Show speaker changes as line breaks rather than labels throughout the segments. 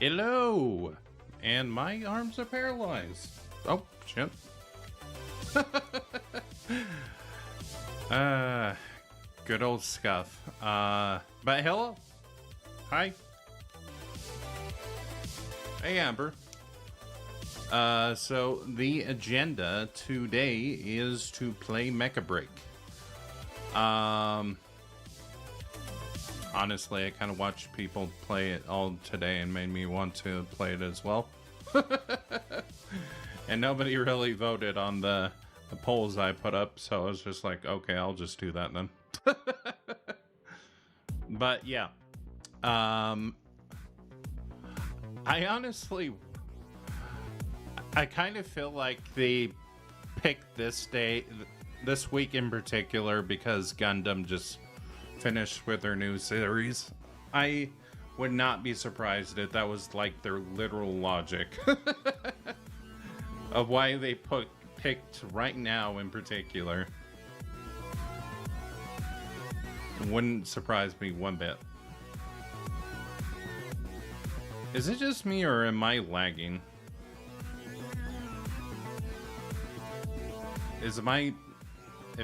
Hello! And my arms are paralyzed. Oh, shit. Good old Scuff. But hello. Hi. Hey, Amber. So the agenda today is to play Mechabreak. Honestly, I kind of watched people play it all today and made me want to play it as well. And nobody really voted on the polls I put up, so I was just like, okay, I'll just do that then. But yeah, I honestly, I kind of feel like they picked this day, this week in particular, because Gundam just finished with their new series. I would not be surprised if that was like their literal logic of why they picked right now in particular. Wouldn't surprise me one bit. Is it just me or am I lagging? It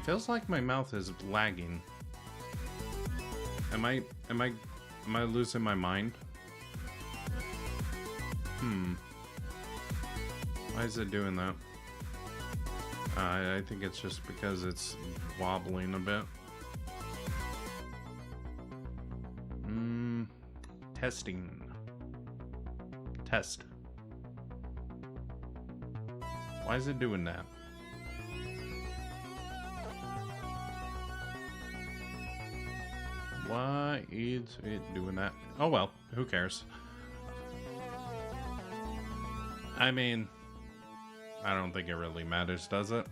feels like my mouth is lagging. Am I losing my mind? Why is it doing that? I think it's just because it's wobbling a bit. Testing. Test. Why is it doing that? Why is it doing that? Oh well, who cares? I mean, I don't think it really matters, does it?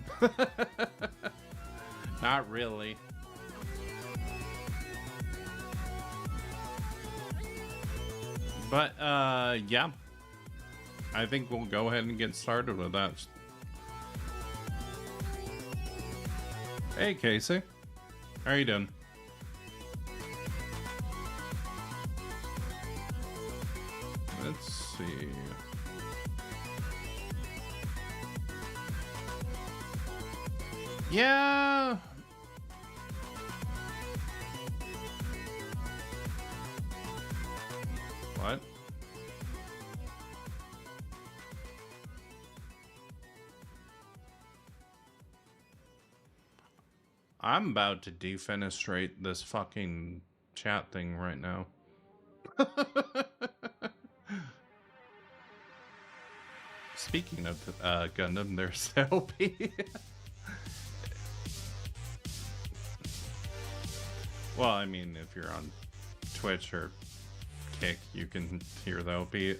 Not really. But, yeah. I think we'll go ahead and get started with that. Hey, Casey. How are you doing? Let's see. Yeah. What? I'm about to defenestrate this fucking chat thing right now. Speaking of Gundam, there's LP. Well, I mean, if you're on Twitch or Kick, you can hear the LP.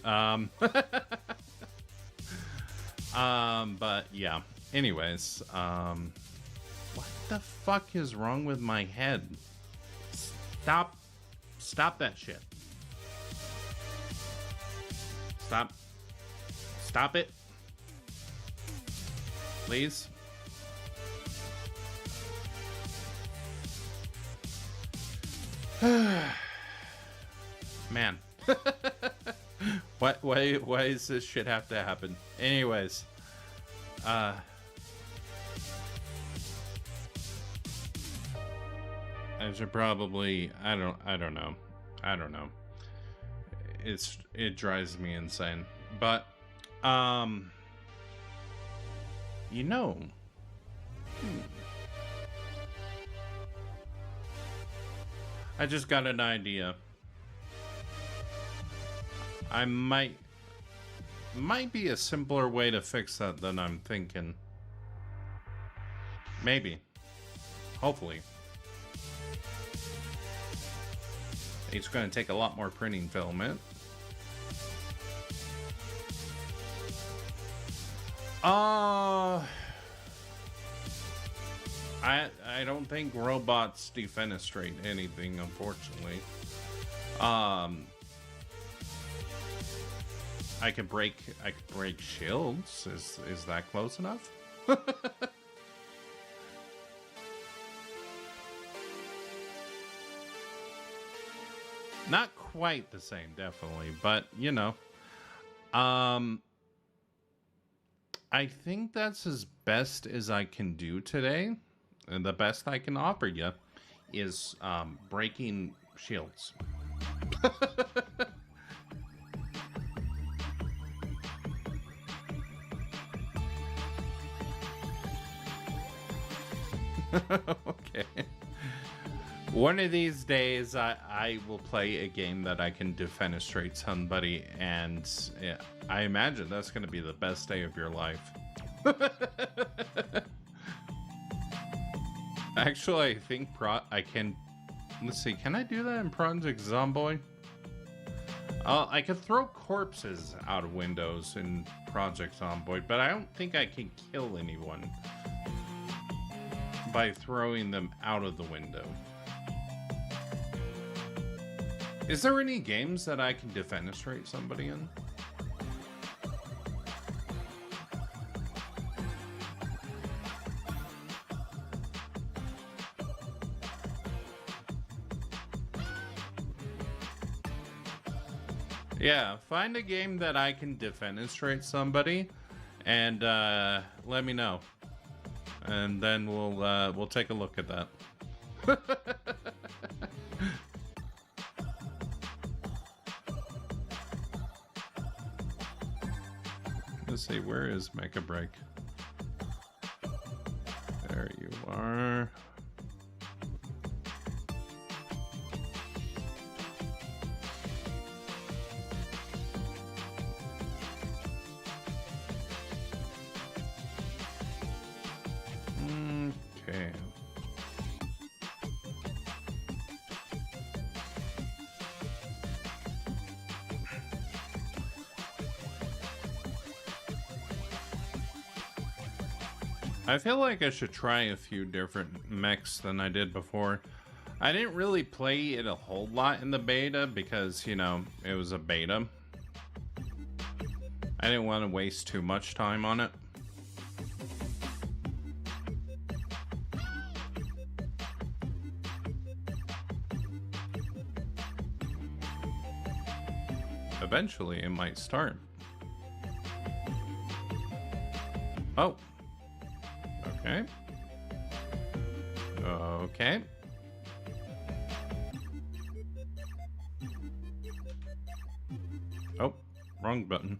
But yeah. Anyways, what the fuck is wrong with my head? Stop that shit. Stop it. Please. Man. Why does this shit have to happen? Anyways. I should probably I don't know. It drives me insane. But you know, I just got an idea. I might be a simpler way to fix that than I'm thinking. Maybe. Hopefully. It's going to take a lot more printing filament. I don't think robots defenestrate anything, unfortunately. I could break shields. Is that close enough? Not quite the same, definitely, but you know, Um, I think that's as best as I can do today. And the best I can offer you is breaking shields. Okay. One of these days, I will play a game that I can defenestrate somebody, and yeah, I imagine that's going to be the best day of your life. Actually, I think I can. Let's see, can I do that in Project Zomboid? I could throw corpses out of windows in Project Zomboid, but I don't think I can kill anyone by throwing them out of the window. Is there any games that I can defenestrate somebody in? Yeah, find a game that I can defenestrate somebody, and let me know, and then we'll take a look at that. Let's see, where is Mechabreak? There you are. Okay. I feel like I should try a few different mechs than I did before. I didn't really play it a whole lot in the beta because, you know, it was a beta. I didn't want to waste too much time on it. Eventually, it might start. Oh. Okay. Okay. Oh, wrong button.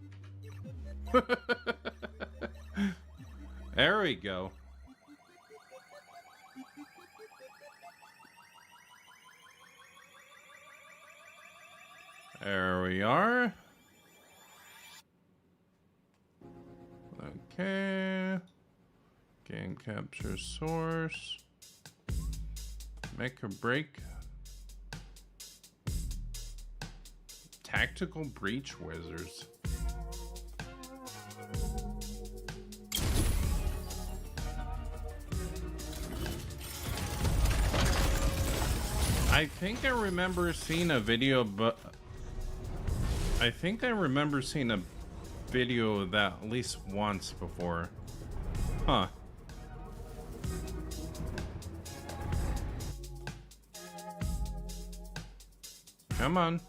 There we go. There we are. Okay. Game capture source. Mechabreak. Tactical breach wizards. I think I remember seeing a video, but I think I remember seeing a video of that at least once before. Huh. Come on.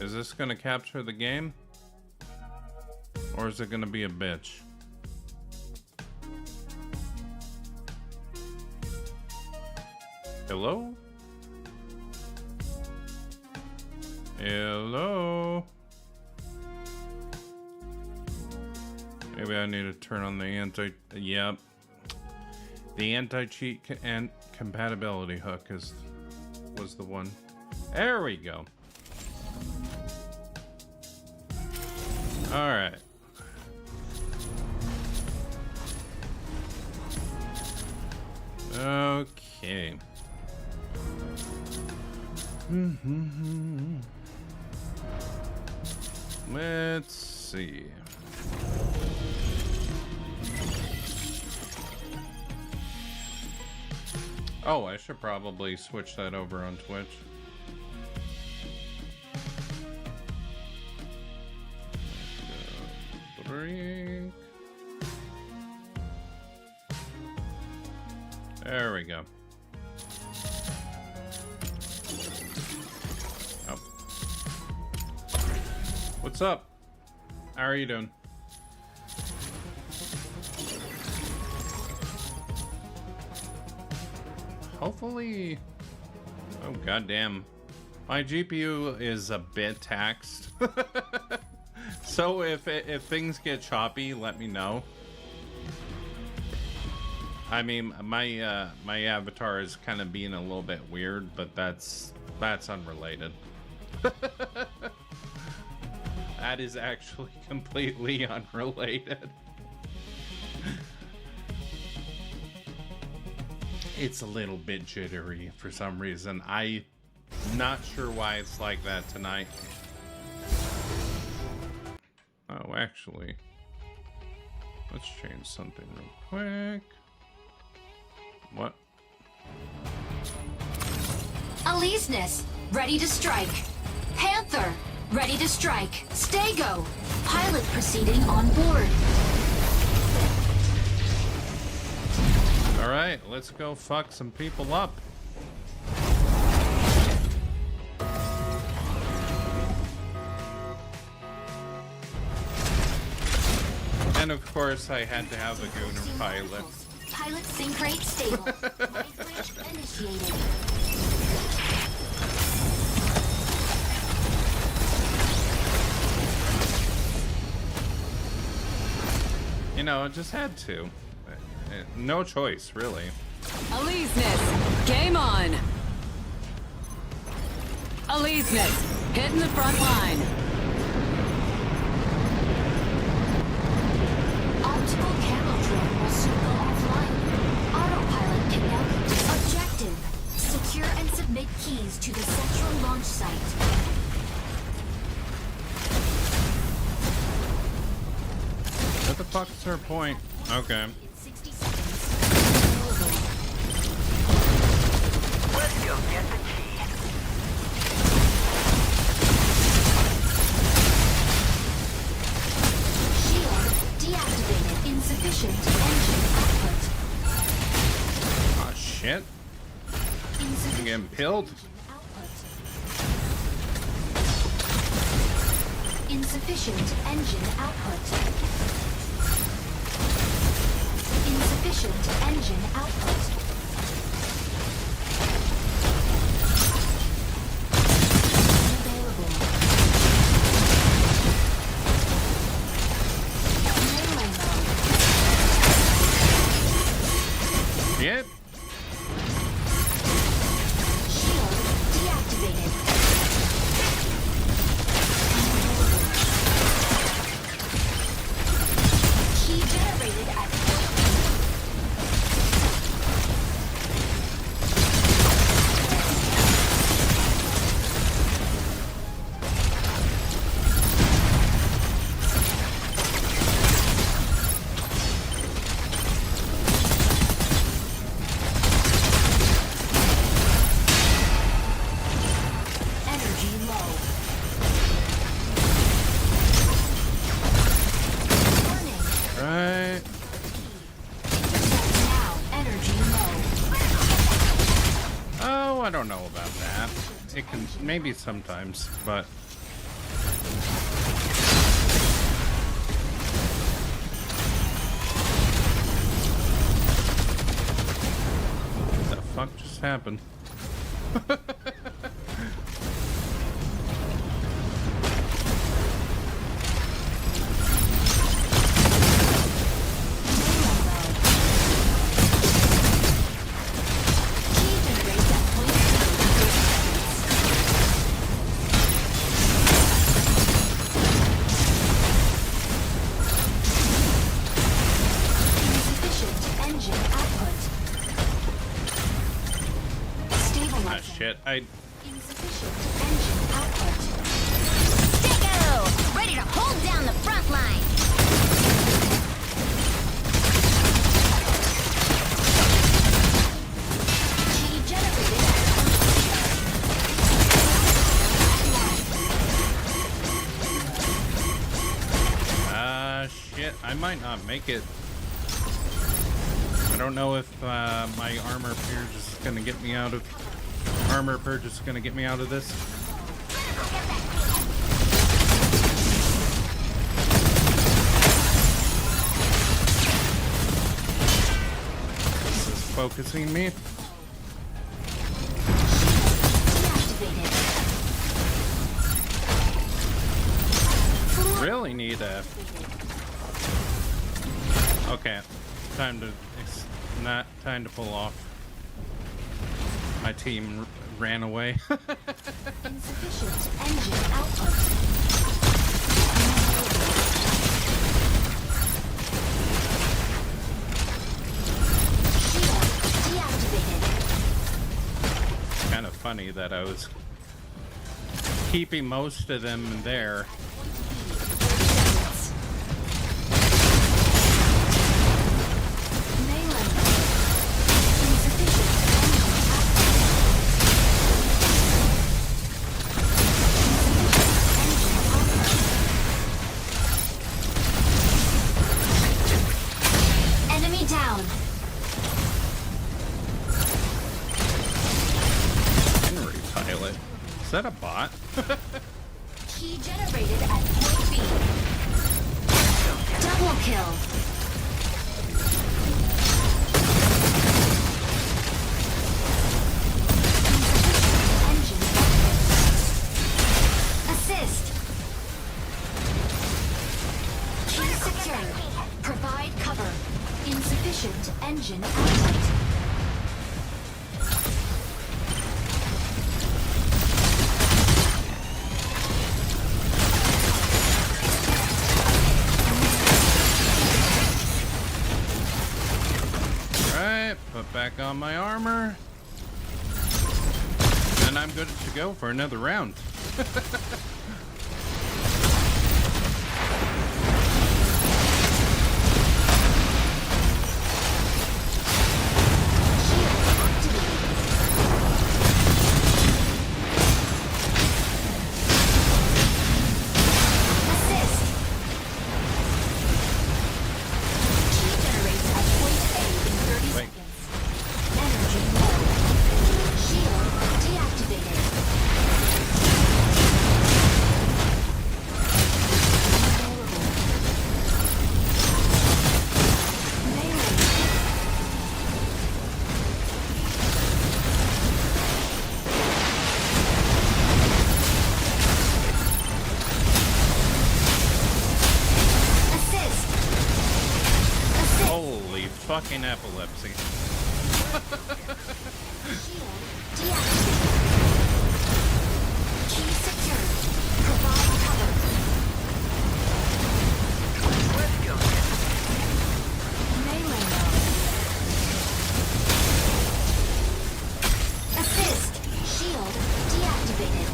Is this gonna capture the game? Or is it gonna be a bitch? Hello? Hello? Maybe I need to turn on the yep. The anti-cheat and compatibility hook was the one. There we go. All right. Okay. Let's see. Oh, I should probably switch that over on Twitch. There we go. What's up? How are you doing? Hopefully... Oh, goddamn. My GPU is a bit taxed. So if things get choppy, let me know. I mean, my my avatar is kind of being a little bit weird, but that's unrelated. That is actually completely unrelated. It's a little bit jittery for some reason. I'm not sure why it's like that tonight. Oh, actually, let's change something real quick. What?
Aleseness, ready to strike. Panther, ready to strike. Stego, pilot proceeding on board.
All right, let's go fuck some people up. And of course, I had to have a Gooner pilot.
Pilot sync rate stable. Light bridge initiated.
You know, I just had to. No choice, really.
Aleseness, game on. Aleseness, hitting the front line.
Optical camo drone will soon go offline. Autopilot can now complete objective. Secure and submit keys to the central launch site.
What the fuck is her point? Okay.
60 seconds.
Let's go get the key.
Shield deactivated. Insufficient engine output.
Oh shit. I'm
Insufficient
getting pilled.
output. Insufficient engine output. Insufficient engine output. Unavailable. Melee mode.
Shit.
Shield deactivated. Key generated at energy low. Warning.
Right.
Now energy low.
Oh, I don't know about that. It can maybe sometimes, but what the fuck just happened?
Key generates at point 0 seconds. Insufficient engine output.
Ah,
Stabilizing.
shit. I
Insufficient engine output.
Stego, ready to hold down the front line.
Key generated at
shit. I might not make it. I don't know if my armor purge is gonna get me out of this. focusing me.
Deactivated.
Really need a... Okay, time to... It's not time to pull off. My team ran away.
Insufficient engine output. Shield deactivated.
Kind of funny that I was keeping most of them there.
Melee. Insufficient enemy down.
Henry pilot. Is that a bot?
Key generated at point B. Double kill. Insufficient engine output. Assist. Key secured. Provide cover. Insufficient engine output.
Alright, put back on my armor. And I'm good to go for another round. Holy fucking epilepsy.
Key secured. Provide cover.
Let's go get
Melee mode. Assist. Shield deactivated.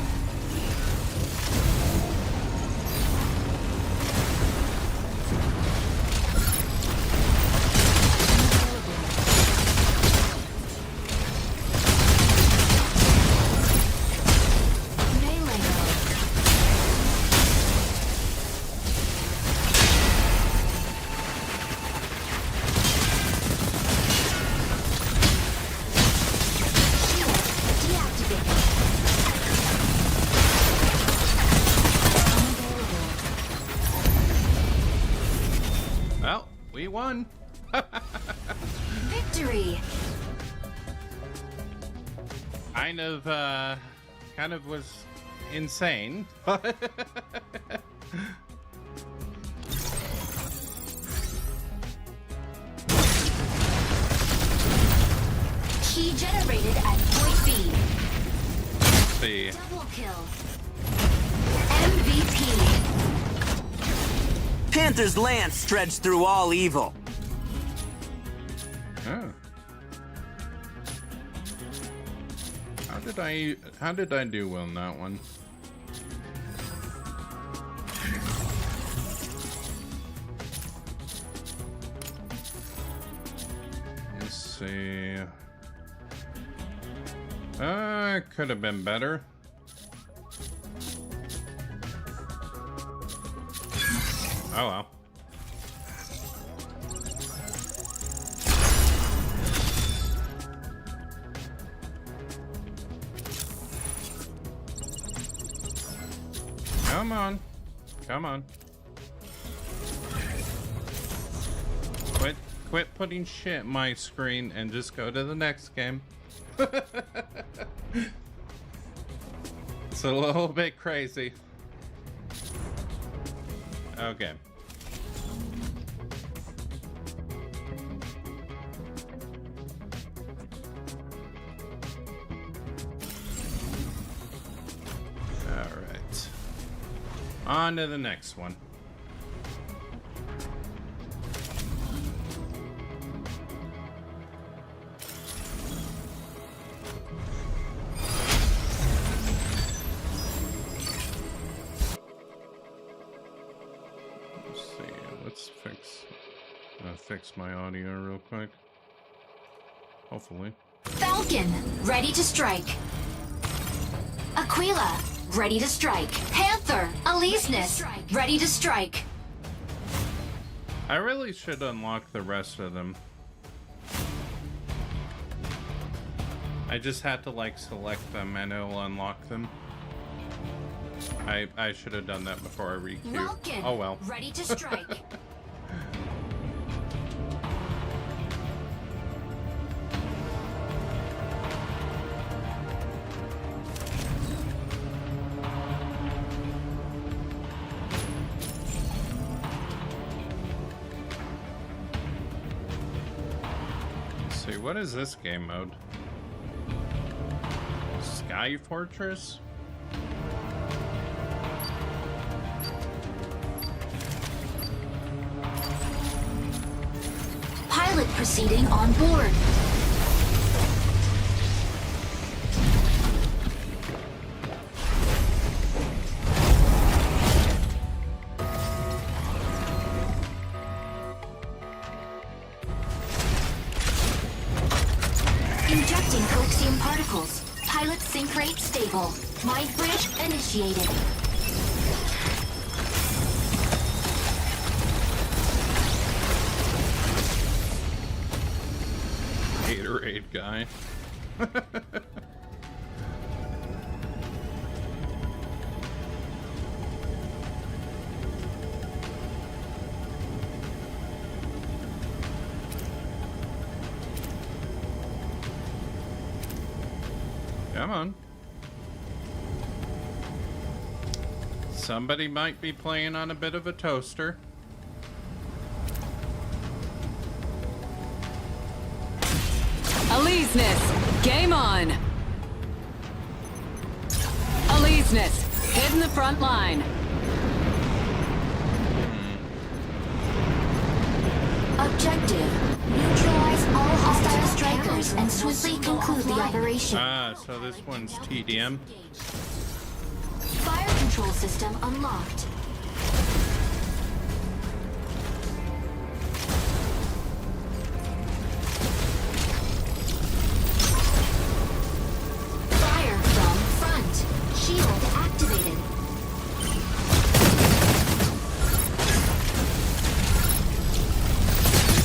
Melee mode. Shield deactivated. Unavailable.
Well, we won.
Victory.
Kind of was insane.
Key generated at point B.
Let's see.
Double kill. MVP.
Panther's lance stretched through all evil.
Oh. How did I do on that one? Let's see. Could have been better. Oh well. Come on. Come on. quit putting shit in my screen and just go to the next game. It's a little bit crazy. Okay. Alright. On to the next one. Fix my audio real quick. Hopefully.
Falcon, ready to strike. Aquila, ready to strike. Panther, Aleseness, ready to strike.
I really should unlock the rest of them. I just had to like select them and it'll unlock them. I should have done that before I re-queued.
Vulcan,
Oh well.
ready to strike.
See, what is this game mode? Sky Fortress?
Pilot proceeding on board. Injecting coaxium particles. Pilot sync rate stable. Mind bridge initiated.
Gatorade guy. Come on. Somebody might be playing on a bit of a toaster.
Aleseness, game on. Aleseness, hit in the front line.
Objective. Neutralize all hostile strikers and swiftly conclude the operation.
Ah, so this one's TDM.
Fire control system unlocked. Fire from front. Shield activated.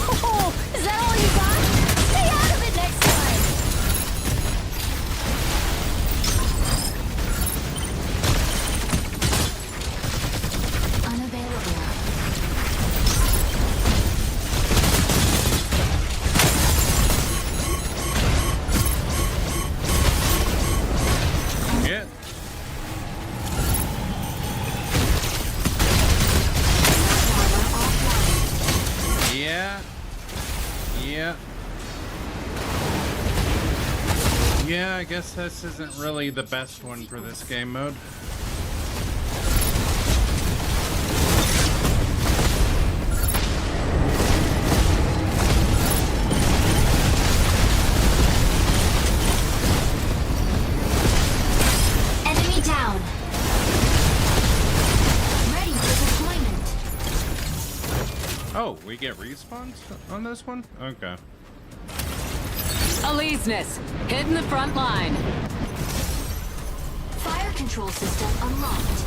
Oh, is that all you got? Stay out of it next time!
Unavailable.
Yeah. Yeah. Yeah. Yeah, I guess this isn't really the best one for this game mode.
Enemy down. Ready for deployment.
Oh, we get respawns on this one? Okay.
Aleseness, hit in the front line.
Fire control system unlocked.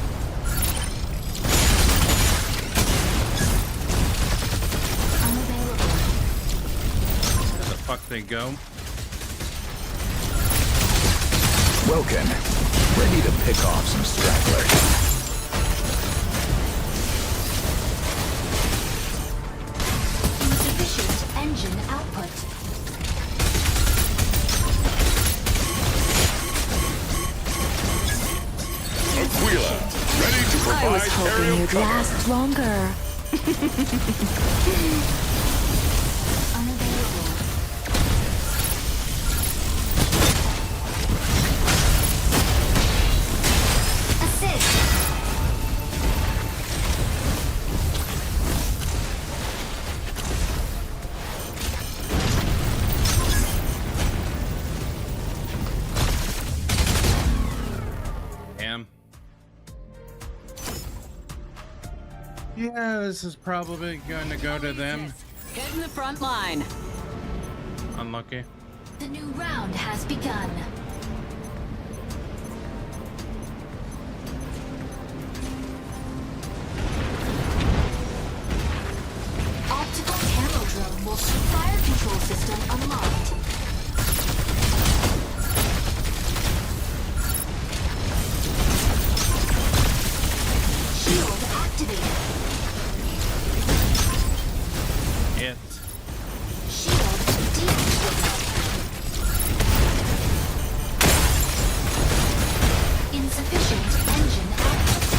Unavailable.
Where the fuck they go?
Welcome. Ready to pick off some stragglers.
Insufficient engine
was hoping you'd last longer.
Unavailable. Assist.
Damn. Yeah, this is probably going to go to them.
Head in the front line.
Unlucky.
The new round has begun. Optical camo drone will fire control system unlocked. Shield activated.
It.
Shield deactivated. Insufficient engine output.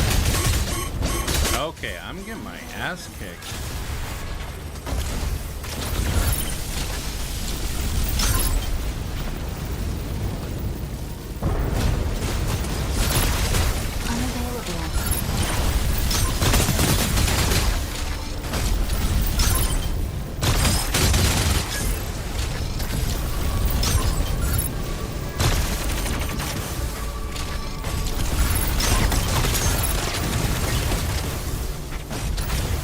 Okay, I'm getting my ass kicked.
Unavailable.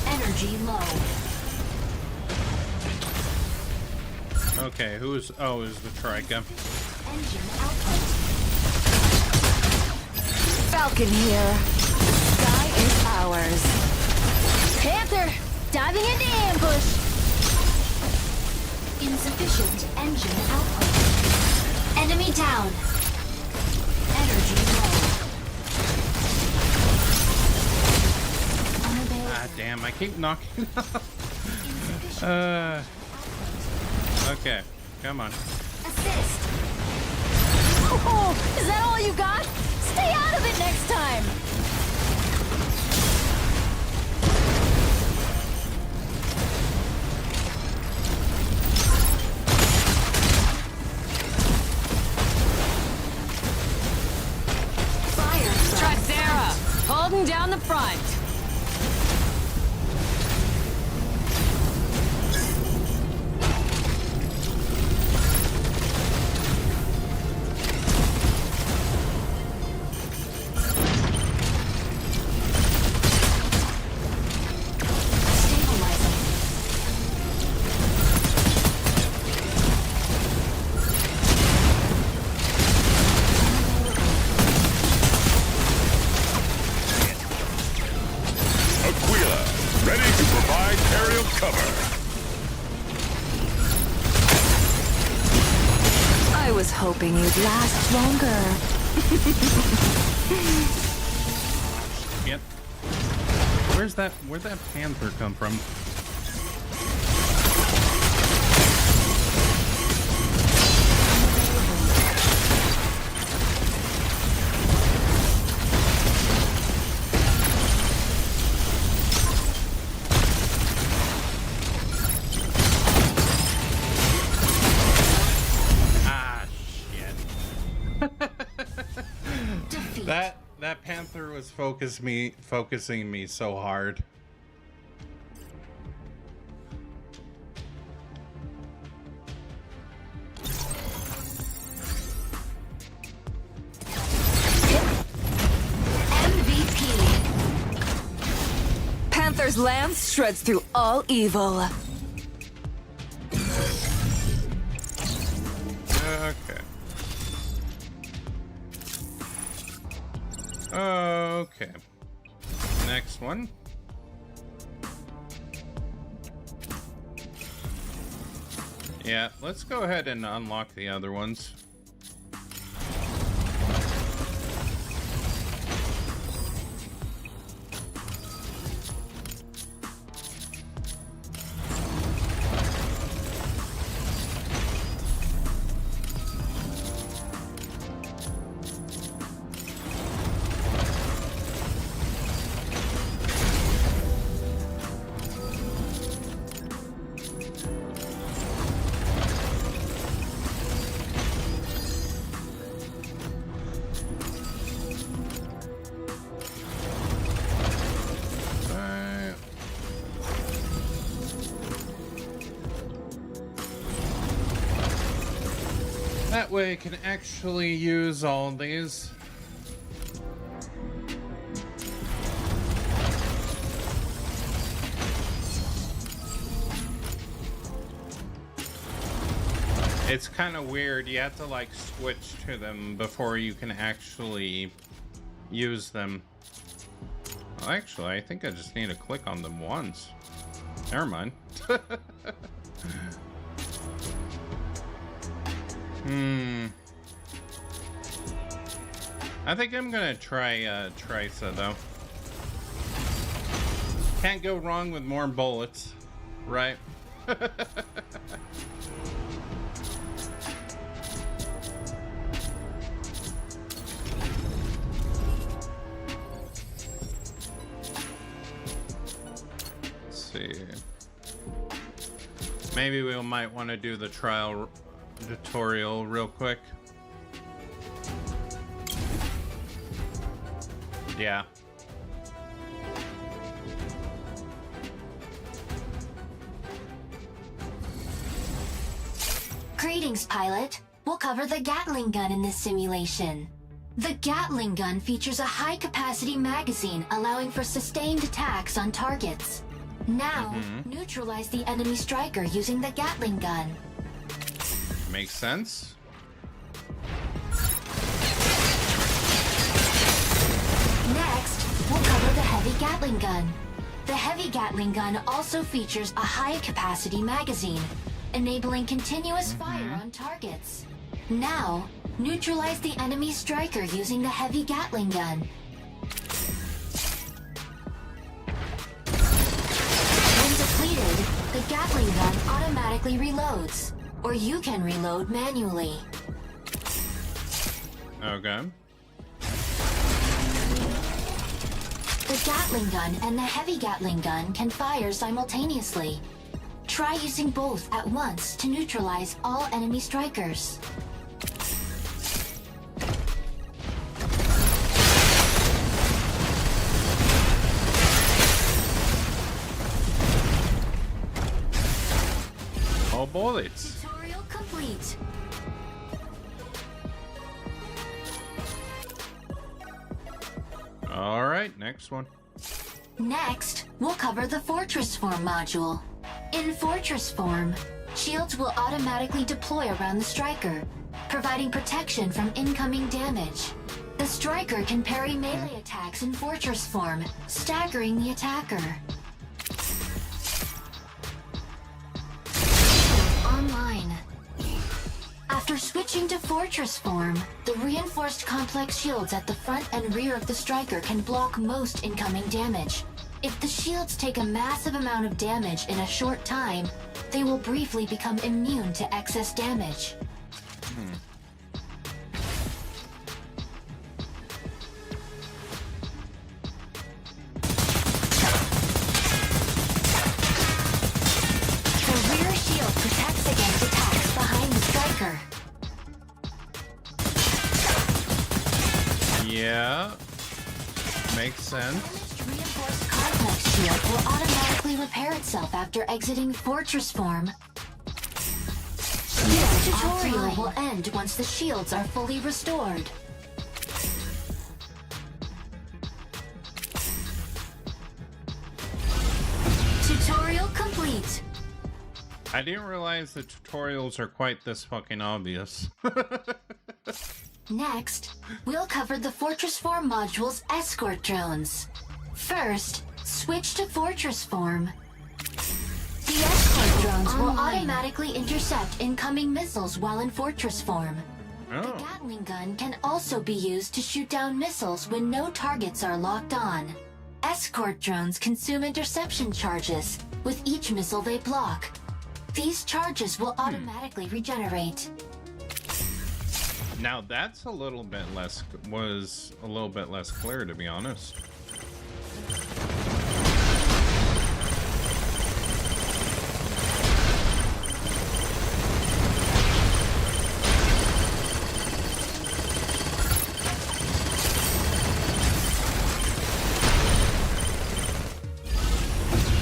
Energy low.
Okay, who's... Oh, is the Trika.
Engine output.
Falcon here. Sky is ours. Panther, diving into ambush.
Insufficient engine output. Enemy down. Energy low. Unavailable.
Ah, damn, I keep knocking off.
Insufficient
Okay, come on.
assist.
Oh, is that all you got? Stay out of it next time.
Fire from
Tricera,
front.
holding down the front.
Stabilizing.
Aquila, ready to provide aerial cover.
I was hoping you'd last longer.
Yep. Where'd that panther come from? Ah, shit.
Defeat.
That panther was focusing me so hard.
MVP.
Panther's lance shreds through all evil.
Okay. Okay. Next one. Yeah, let's go ahead and unlock the other ones. That way I can actually use all these. It's kind of weird. You have to like switch to them before you can actually use them. Well, actually, I think I just need to click on them once. Never mind. I think I'm gonna try Trisa though. Can't go wrong with more bullets, right? Maybe we might want to do the trial tutorial real quick. Yeah.
Greetings, pilot. We'll cover the Gatling gun in this simulation. The Gatling gun features a high-capacity magazine allowing for sustained attacks on targets. Now, neutralize the enemy striker using the Gatling gun.
Makes sense.
Next, we'll cover the heavy Gatling gun. The heavy Gatling gun also features a high-capacity magazine, enabling continuous fire on targets. Now, neutralize the enemy striker using the heavy Gatling gun. The Gatling gun automatically reloads, or you can reload manually.
Okay.
The Gatling gun and the heavy Gatling gun can fire simultaneously. Try using both at once to neutralize all enemy strikers.
All bullets.
Tutorial complete.
All right, next one.
Next, we'll cover the Fortress Form module. In Fortress Form, shields will automatically deploy around the striker, providing protection from incoming damage. The striker can parry melee attacks in Fortress Form, staggering the attacker. Online. After switching to Fortress Form, the reinforced complex shields at the front and rear of the striker can block most incoming damage. If the shields take a massive amount of damage in a short time, they will briefly become immune to excess damage. The rear shield protects against attacks behind the striker.
Yeah. Makes sense.
Reinforced complex shield will automatically repair itself after exiting Fortress Form. This tutorial will end once the shields are fully restored. Tutorial complete.
I didn't realize the tutorials are quite this fucking obvious.
Next, we'll cover the Fortress Form module's escort drones. First, switch to Fortress Form. The escort drones will automatically intercept incoming missiles while in Fortress Form. The
Oh.
Gatling gun can also be used to shoot down missiles when no targets are locked on. Escort drones consume interception charges with each missile they block. These charges will automatically regenerate.
Now that's a little bit less clear, to be honest.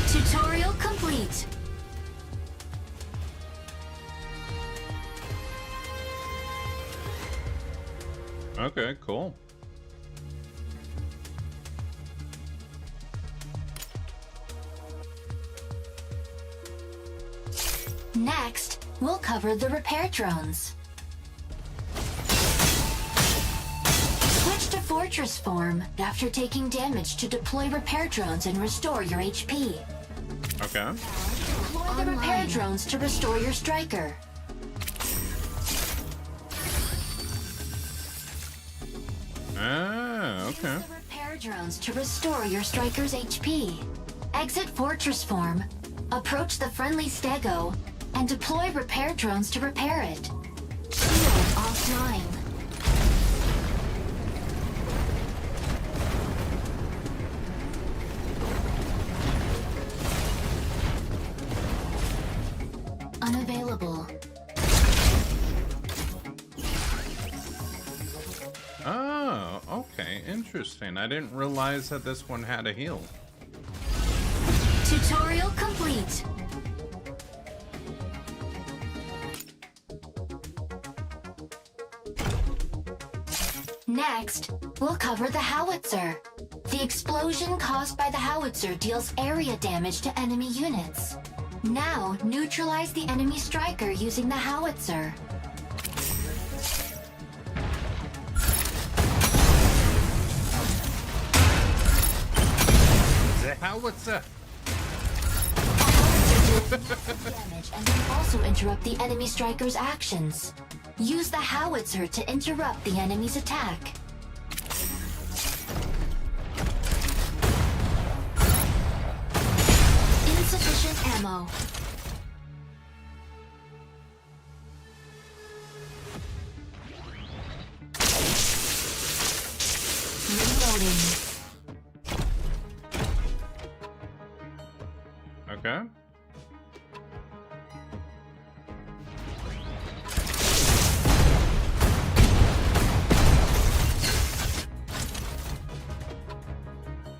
Tutorial complete.
Okay, cool.
Next, we'll cover the repair drones. Switch to fortress form after taking damage to deploy repair drones and restore your HP.
Okay.
Deploy the repair drones to restore your striker.
Ah, okay.
Use the repair drones to restore your striker's HP. Exit fortress form, approach the friendly stego, and deploy repair drones to repair it. Shield offline. Unavailable.
Oh, okay. Interesting. I didn't realize that this one had a heal.
Tutorial complete. Next, we'll cover the howitzer. The explosion caused by the howitzer deals area damage to enemy units. Now, neutralize the enemy striker using the howitzer.
The howitzer.
Damage and can also interrupt the enemy striker's actions. Use the howitzer to interrupt the enemy's attack. Insufficient ammo. Reloading.
Okay.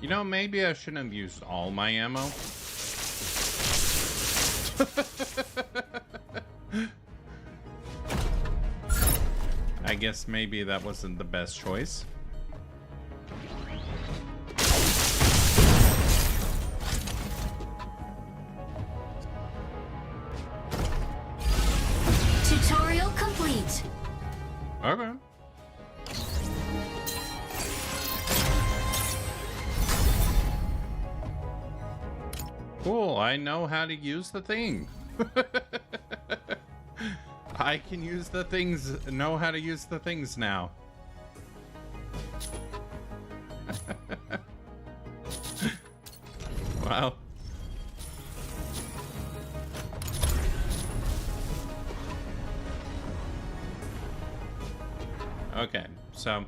You know, maybe I shouldn't have used all my ammo. I guess maybe that wasn't the best choice.
Tutorial complete.
Okay. Cool, I know how to use the thing. I can use the things, know how to use the things now. Wow. Okay, so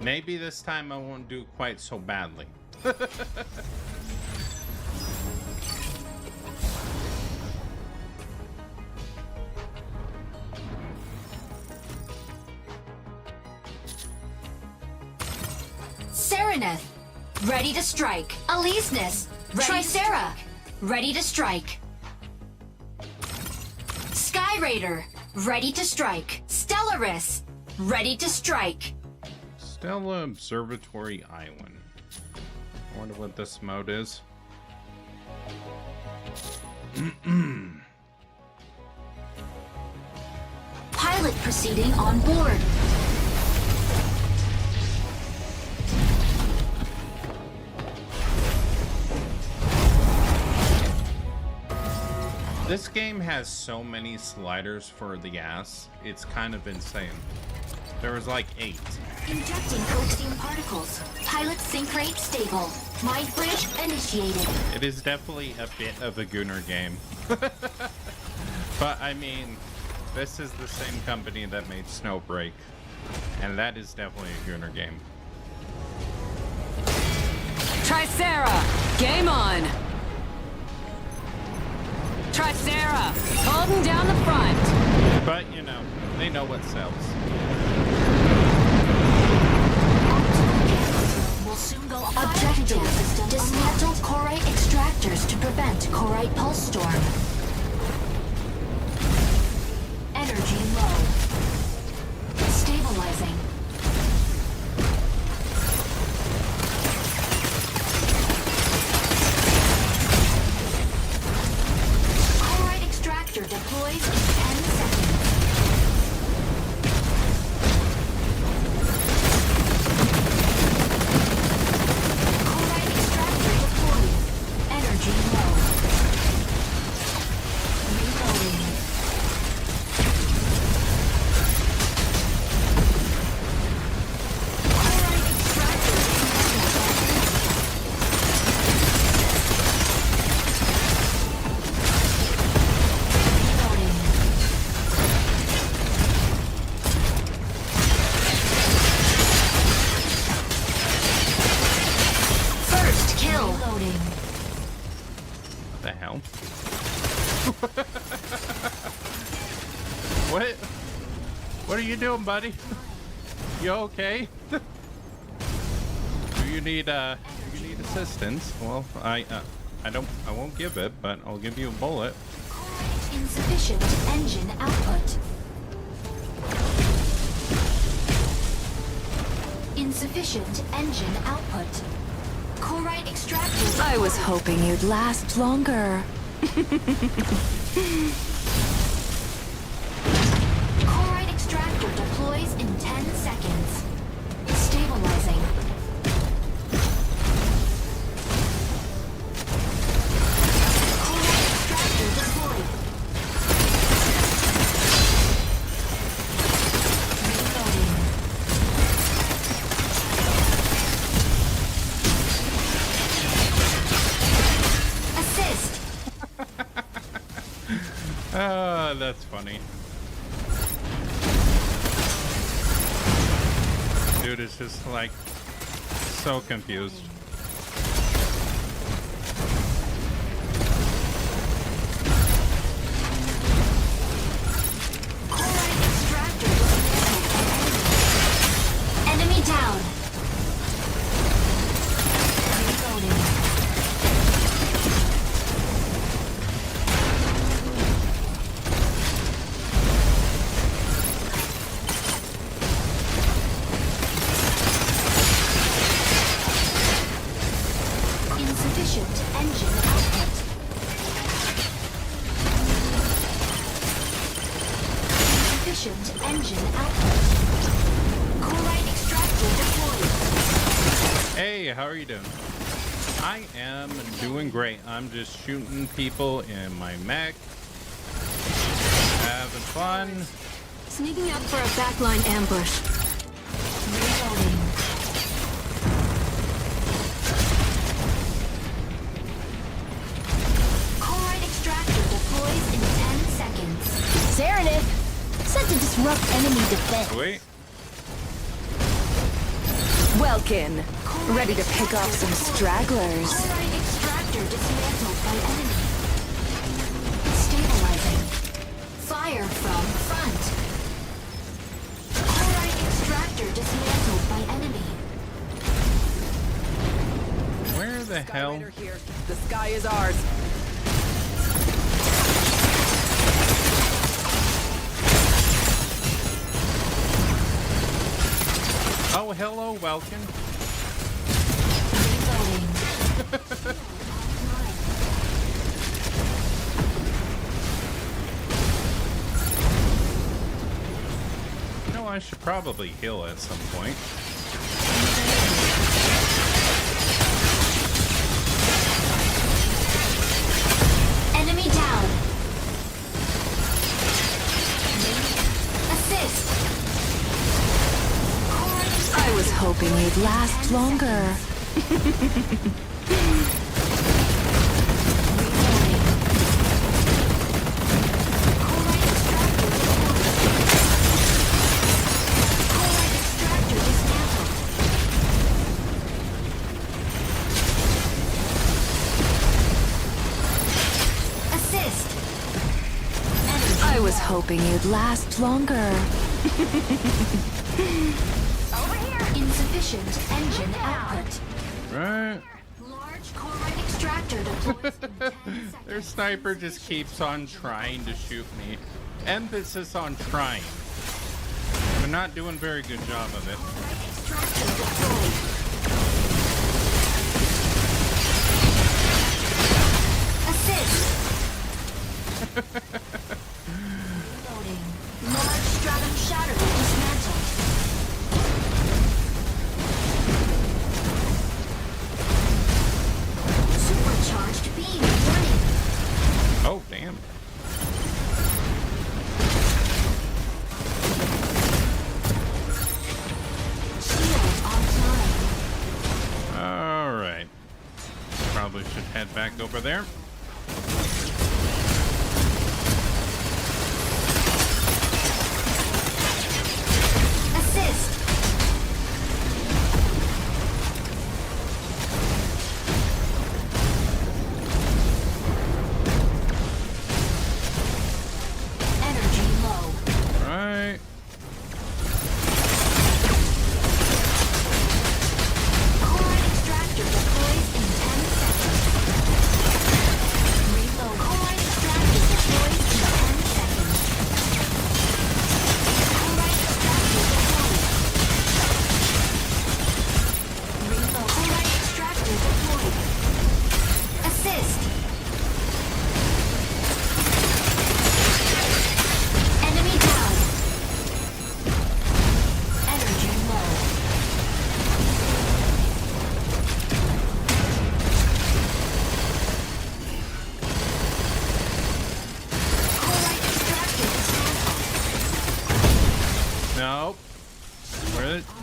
maybe this time I won't do quite so badly.
Sereneth, ready to strike. Aleseness, Tricera, ready to strike. Sky Raider, ready to strike. Stellaris, ready to strike.
Stella Observatory Island. I wonder what this mode is.
Pilot proceeding on board.
This game has so many sliders for the ass. It's kind of insane. There was like 8.
Injecting coaxium particles. Pilot sync rate stable. Mind bridge initiated.
It is definitely a bit of a Gunner game. But I mean, this is the same company that made Mechabreak, and that is definitely a Gunner game.
Tricera, game on. Tricera, holding down the front.
But you know, they know what sells.
Will soon go objective. Dismantle Corite extractors to prevent Corite pulse storm. Energy low. Stabilizing.
you doing, buddy? You okay? Do you need assistance? Well, I won't give it, but I'll give you a bullet.
Insufficient engine output. Insufficient engine output. Corite extractor.
I was hoping you'd last longer.
Corite extractor deploys in 10 seconds. Stabilizing. Corite extractor deployed. Reloading. Assist.
Ah, that's funny. Dude is just like so confused.
Corite extractor dismantled. Enemy down. Reloading. Insufficient engine output. Insufficient engine output. Corite extractor deployed.
Hey, how are you doing? I am doing great. I'm just shooting people in my mech. Having fun.
Sneaking up for a backline ambush.
Reloading. Corite extractor deploys in 10 seconds.
Serenade! Set to disrupt enemy defense.
Wait.
Welkin. Ready to pick off some stragglers.
Corite extractor dismantled by enemy. Stabilizing. Fire from front. Corite extractor dismantled by enemy.
Where the hell?
Skyraider here. The sky is ours.
Oh, hello, Welkin.
Reloading.
You know, I should probably heal at some point.
Enemy down. Assist.
I was hoping you'd last longer. I was hoping you'd last longer.
Insufficient engine output.
Right.
Large corite extractor deploys in 10 seconds.
Their sniper just keeps on trying to shoot me. Emphasis on trying. They're not doing a very good job of it.
Extractor deployed. Assist. Reloading. Large stratum shatter dismantled. Supercharged beam running.
Oh, damn.
Shield offline.
Alright. Probably should head back over there.
Assist. Energy low.
Right.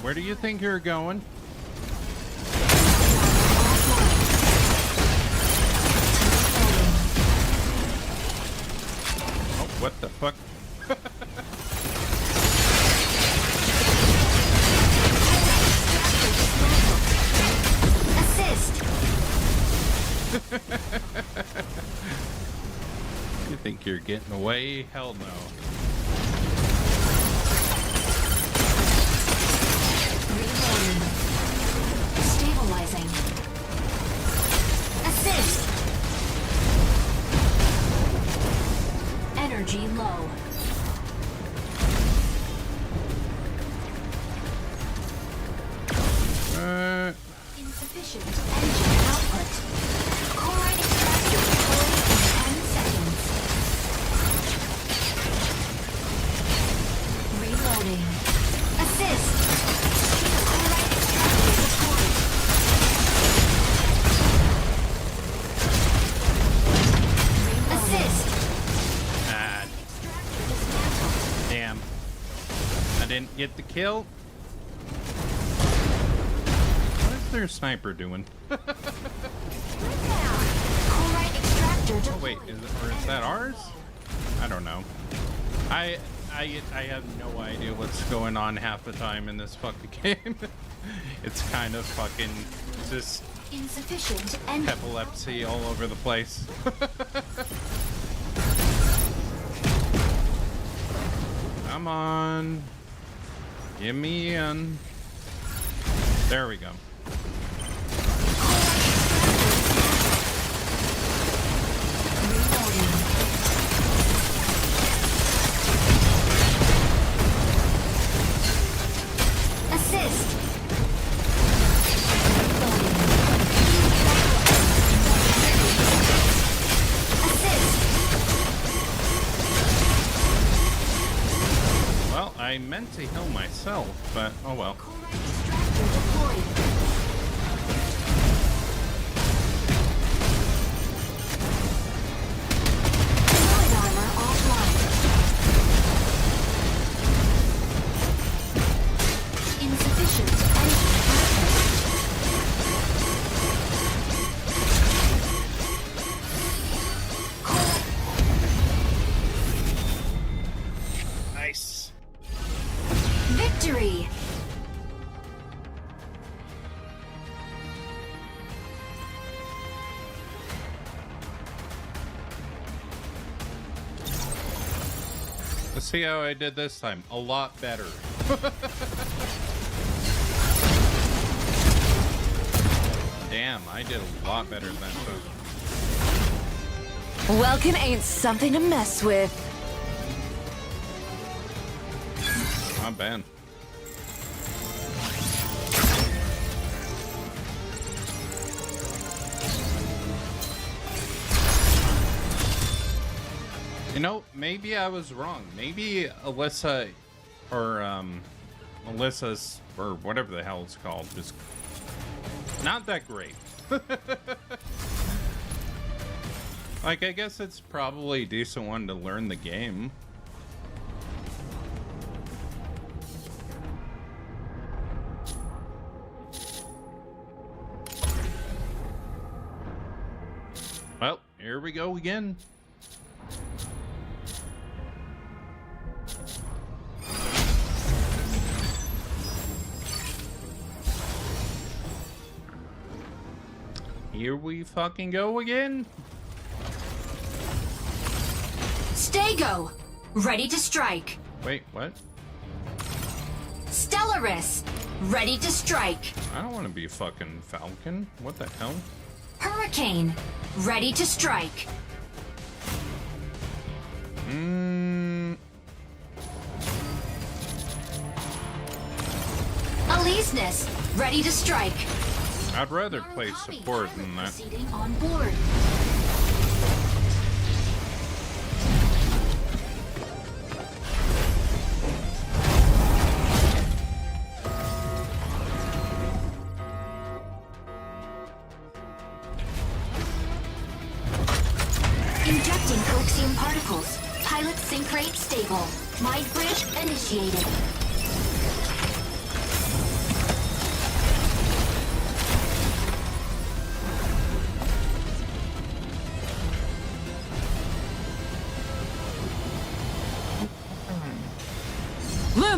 Where do you think you're going? Oh, what the fuck?
Assist.
You think you're getting away? Hell no.
Reloading. Stabilizing. Assist. Energy low. Insufficient engine output. Chloride extractor deployed in 10 seconds. Reloading. Assist. Chloride extractor deployed. Assist.
Ah, damn. I didn't get the kill. What is their sniper doing?
Chloride extractor deployed.
Oh, wait, is that ours? I don't know. I have no idea what's going on half the time in this fucking game. It's kind of fucking just
Insufficient engine.
epilepsy all over the place. Come on. Give me in. There we go.
Reloading. Assist. Assist.
Well, I meant to heal myself, but oh well.
Chloride extractor deployed. Light armor offline. Insufficient engine
Nice.
victory.
Let's see how I did this time. A lot better. Damn, I did a lot better than that.
Welkin ain't something to mess with.
Not bad. You know, maybe I was wrong. Maybe Alyssa, or Alyssa's, or whatever the hell it's called, just not that great. Like, I guess it's probably a decent one to learn the game. Well, here we go again. Here we fucking go again.
Stego, ready to strike.
Wait, what?
Stellaris, ready to strike.
I don't want to be fucking Falcon. What the hell?
Hurricane, ready to strike. Aleseness, ready to strike.
I'd rather play support than that.
Proceeding on board. Injecting coaxium particles. Pilot sync rate stable. Mind bridge initiated.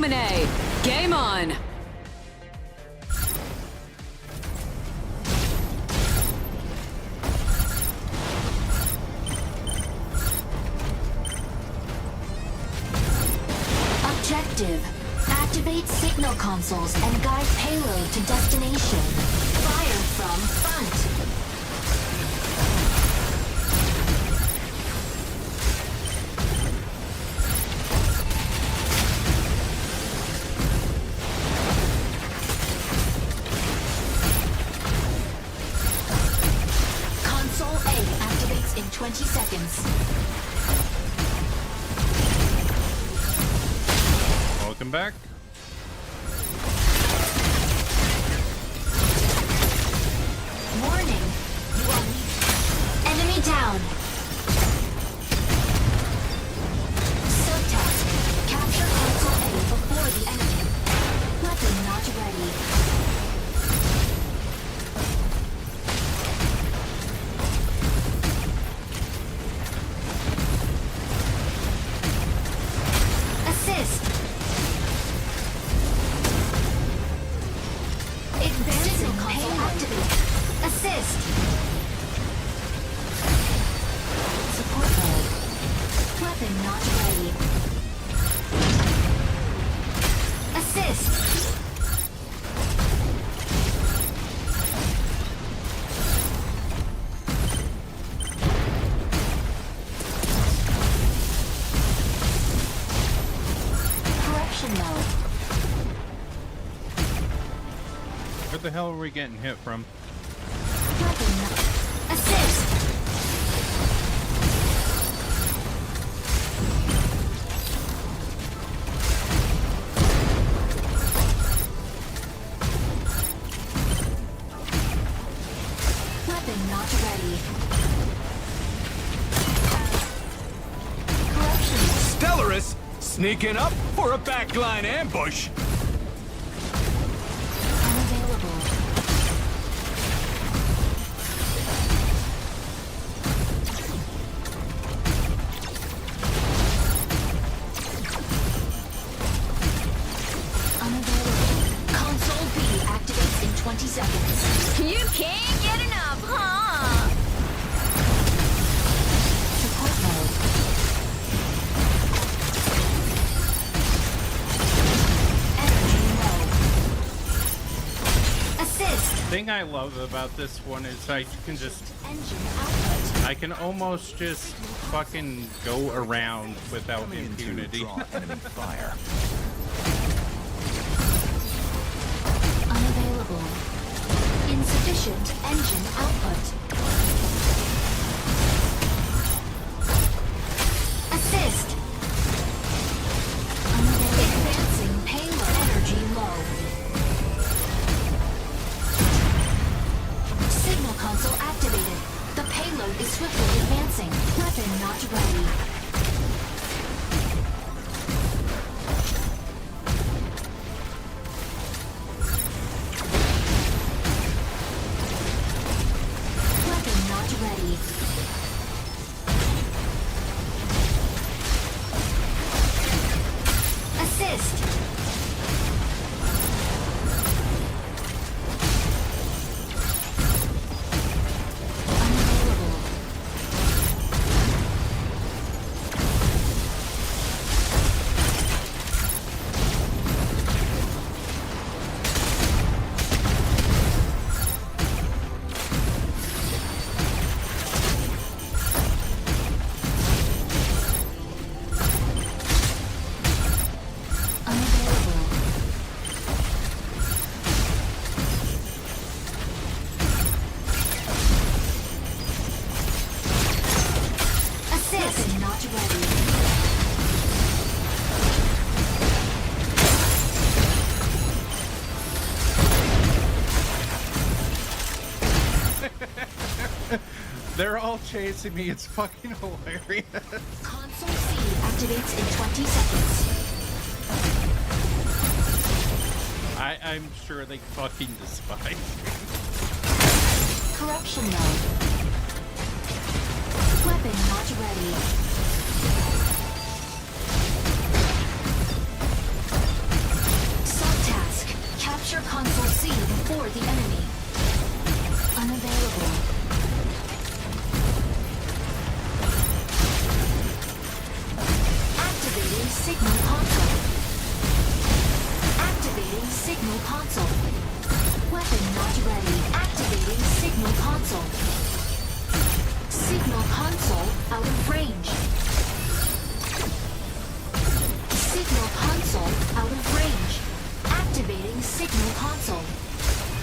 Illuminate. Game on.
Objective. Activate signal consoles and guide payload to destination. Fire from front. Console A activates in 20 seconds.
Welcome back.
Warning. You are enemy down. Subtask. Capture console A before the enemy. Weapon not ready. Assist. Advancing console activate. Assist. Support mode. Weapon not ready. Assist. Correction mode.
Where the hell are we getting hit from?
Weapon not. Assist. Weapon not ready. Corruption.
Stellaris sneaking up for a backline ambush.
Unavailable. Unavailable. Console B activates in 20 seconds.
You can't get enough, huh?
Support mode. Energy low. Assist.
Thing I love about this one is I can just,
Engine output.
I can almost just fucking go around without impunity.
Draw enemy fire.
Unavailable. Insufficient engine output. Assist. Unavailable. Advancing payload. Energy low. Signal console activated. The payload is swiftly advancing. Weapon not ready. Weapon not ready. Assist. Unavailable. Unavailable. Assist. Weapon not ready.
They're all chasing me. It's fucking hilarious.
Console C activates in 20 seconds.
I'm sure they fucking despise me.
Corruption mode. Weapon not ready. before the enemy. Unavailable. Activating signal console. Activating signal console. Weapon not ready. Activating signal console. Signal console out of range. Signal console out of range. Activating signal console.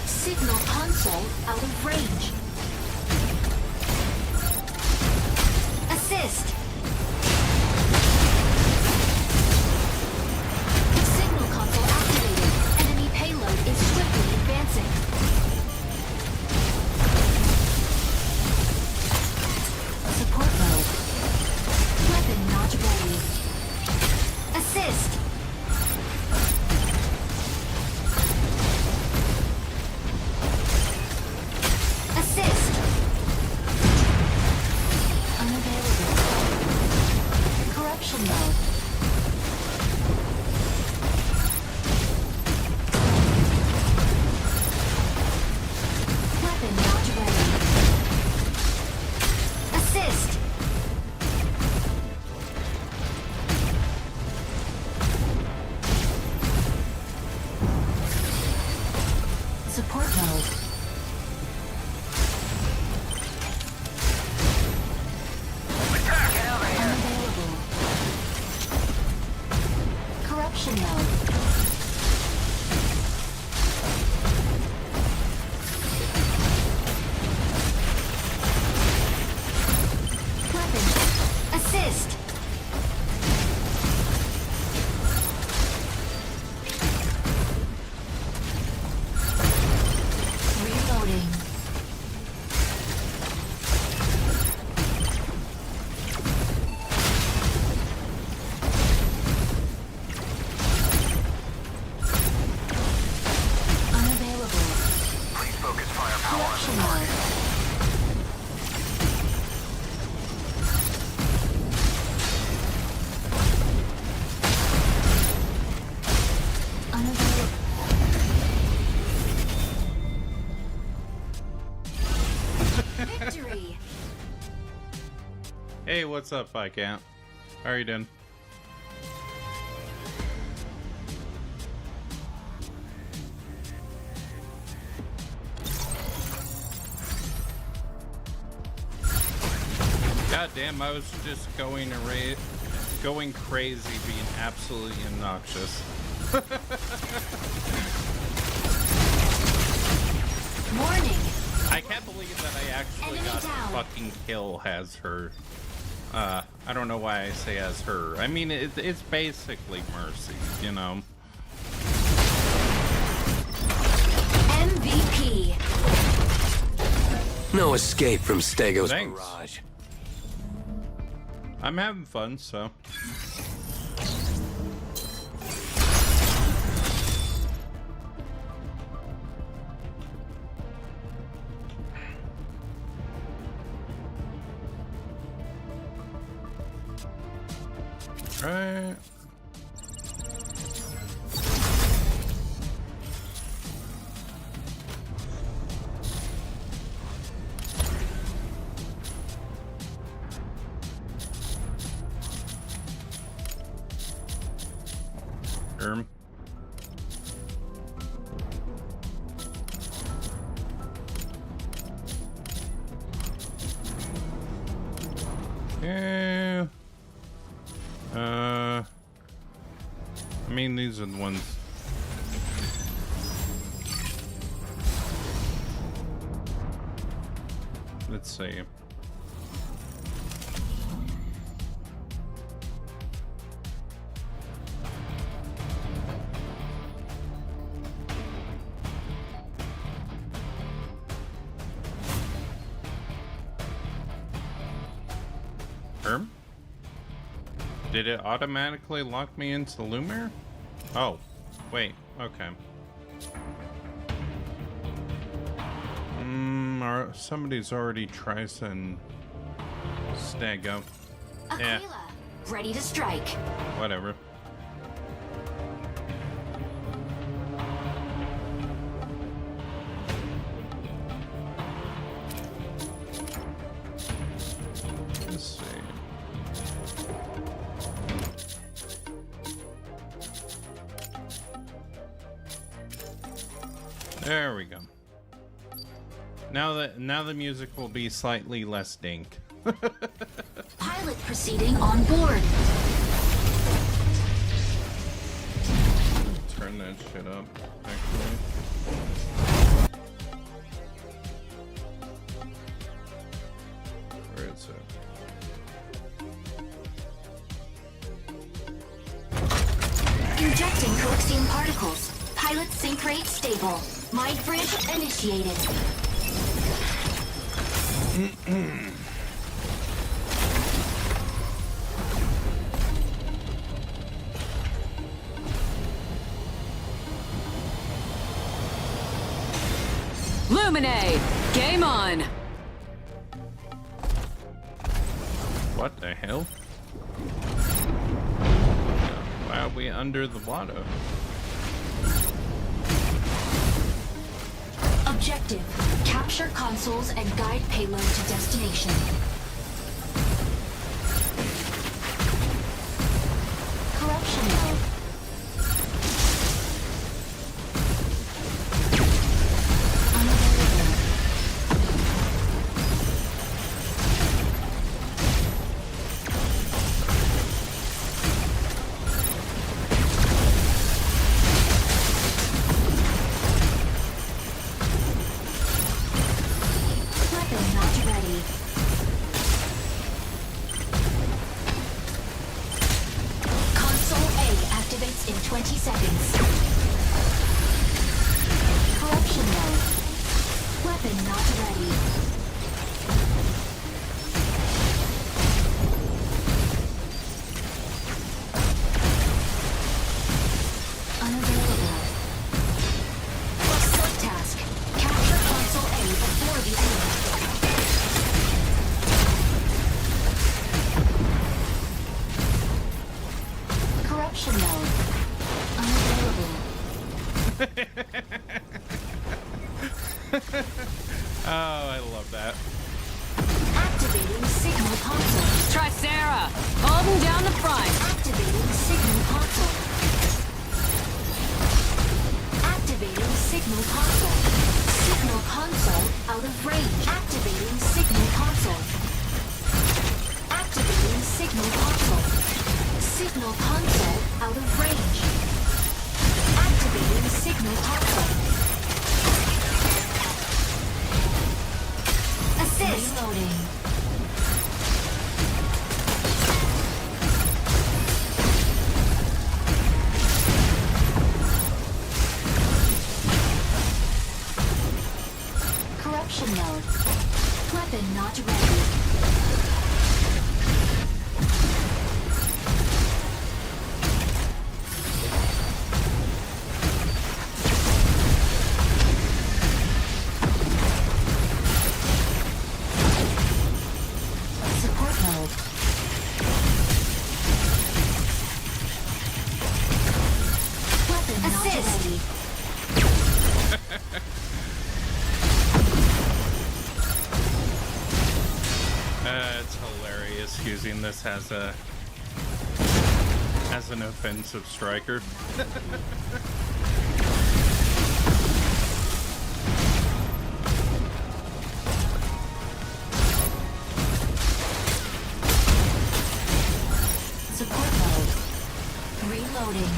Signal console out of range. Assist. Signal console activated. Enemy payload is swiftly advancing. Support mode. Weapon not ready. Assist. Assist. Unavailable. Corruption mode. Weapon not ready. Assist. Support mode. Unavailable. Corruption mode. Weapon. Assist. Reloading. Unavailable.
Please focus firepower on
Corruption mode. Unavailable. Victory!
Hey, what's up, Viscount? How are you doing? God damn, I was just going crazy, being absolutely obnoxious.
Warning!
I can't believe that I actually
Enemy
got
down.
a fucking kill as her. I don't know why I say as her. I mean, it's basically Mercy, you know?
MVP!
No escape from Stego's
Thanks.
barrage.
I'm having fun, so. Right. Yeah. I mean, these are the ones. Let's see. Did it automatically lock me into Lumiere? Oh, wait, okay. Somebody's already tricing Stego. Yeah,
Aquila, ready to strike.
whatever. There we go. Now the music will be slightly less dink.
Pilot proceeding on board.
Turn that shit up, actually. Where is it?
Injecting coaxium particles. Pilot sync rate stable. Mind bridge initiated.
Luminate! Game on!
What the hell? Why are we under the water?
Objective. Capture consoles and guide payload to destination. Corruption mode. Unavailable. Weapon not ready. Console A activates in 20 seconds. Corruption mode. Weapon not ready. Unavailable. Subtask. Capture console A before the enemy. Corruption mode. Unavailable.
Oh, I love that.
Activating signal console.
Tricera! Holding down the front!
Activating signal console. Activating signal console. Signal console out of range. Activating signal console. Activating signal console. Signal console out of range. Activating signal console. Assist. Reloading. Corruption mode. Weapon not ready. Support mode. Weapon not ready.
It's hilarious using this as an offensive striker.
Support mode. Reloading.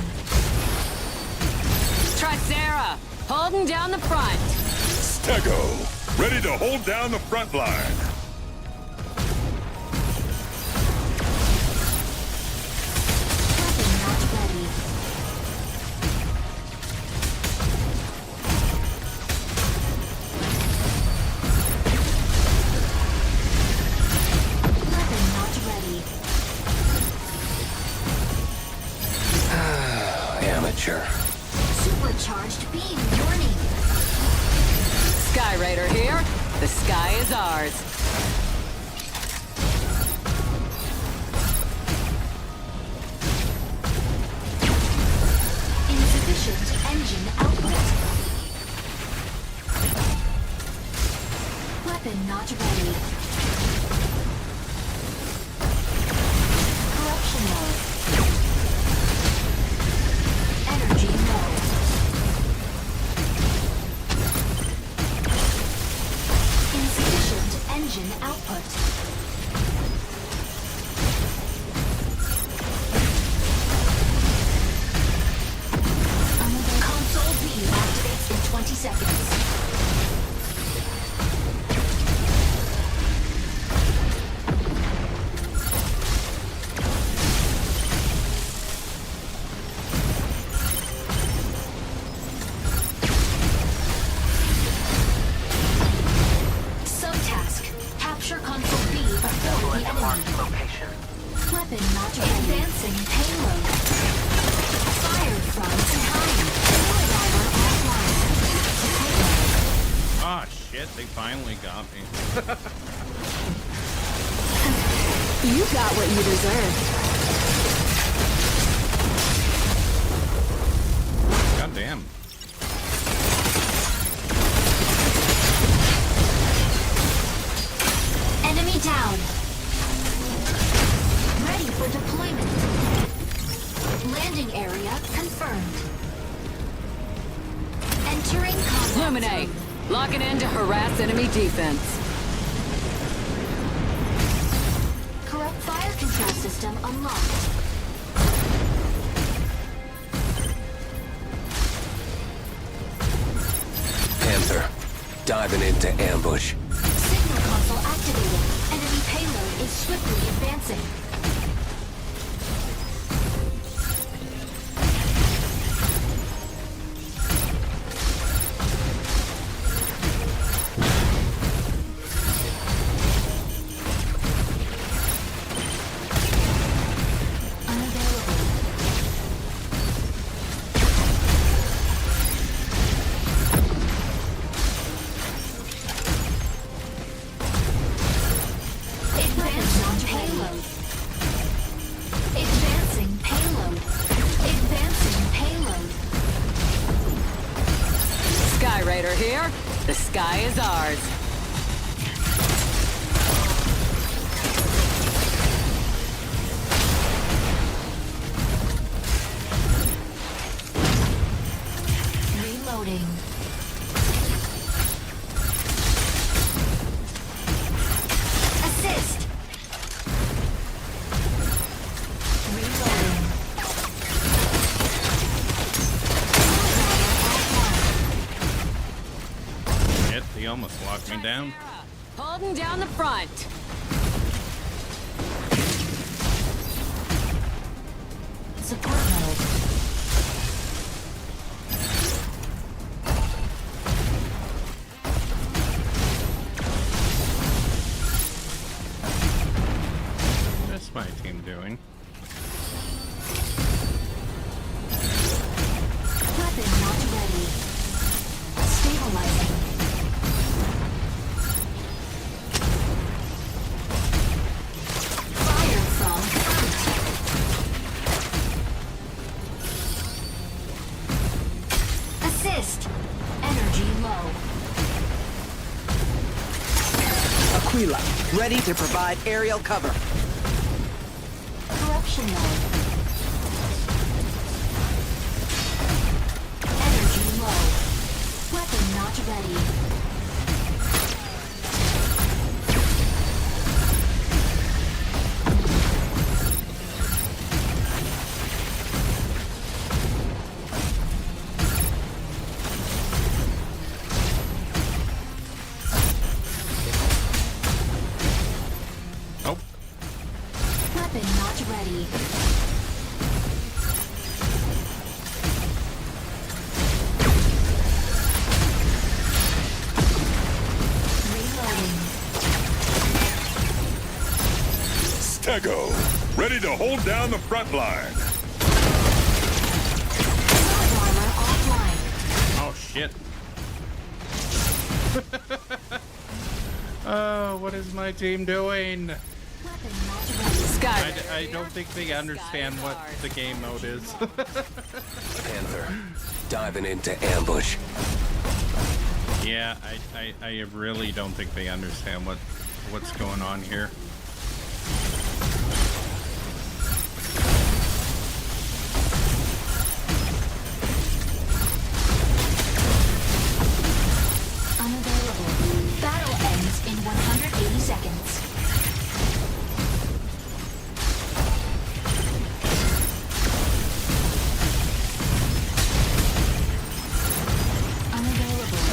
Tricera! Holding down the front!
Stego, ready to hold down the front line.
Weapon not ready. Weapon not ready.
Amateur.
Supercharged beam warning.
Sky Raider here. The sky is ours.
Insufficient engine output. Weapon not ready. Corruption mode. Energy mode. seconds. Subtask. Capture console B before the enemy.
Marked location.
Weapon not advancing payload. Fire from behind. Driver offline.
Ah, shit, they finally got me.
You got what you deserve.
God damn.
Enemy down. Ready for deployment. Landing area confirmed. Entering combat
Illuminate.
zone.
Locking in to harass enemy defense.
Corrupt fire control system unlocked.
Panther, diving into ambush.
Signal console activated. Enemy payload is swiftly advancing. Unavailable. Advancing payload. Advancing payload. Advancing payload.
Sky Raider here. The sky is ours.
Reloading. Assist. Reloading.
Shit, they almost locked me down.
Holding down the front.
Support mode.
What's my team doing?
Weapon not ready. Stabilizing. Fire from front. Assist. Energy low.
Aquila, ready to provide aerial cover.
Corruption mode. Energy low. Weapon not ready.
Nope.
Weapon not ready. Reloading.
Stego, ready to hold down the front line.
Sword armor offline.
Oh, shit. Oh, what is my team doing?
Weapon not ready.
Sky
I,
Raider
I
here.
don't think they understand what the game mode is.
Panther, diving into ambush.
Yeah, I really don't think they understand what's going on here.
Unavailable. Battle ends in 180 seconds. Unavailable.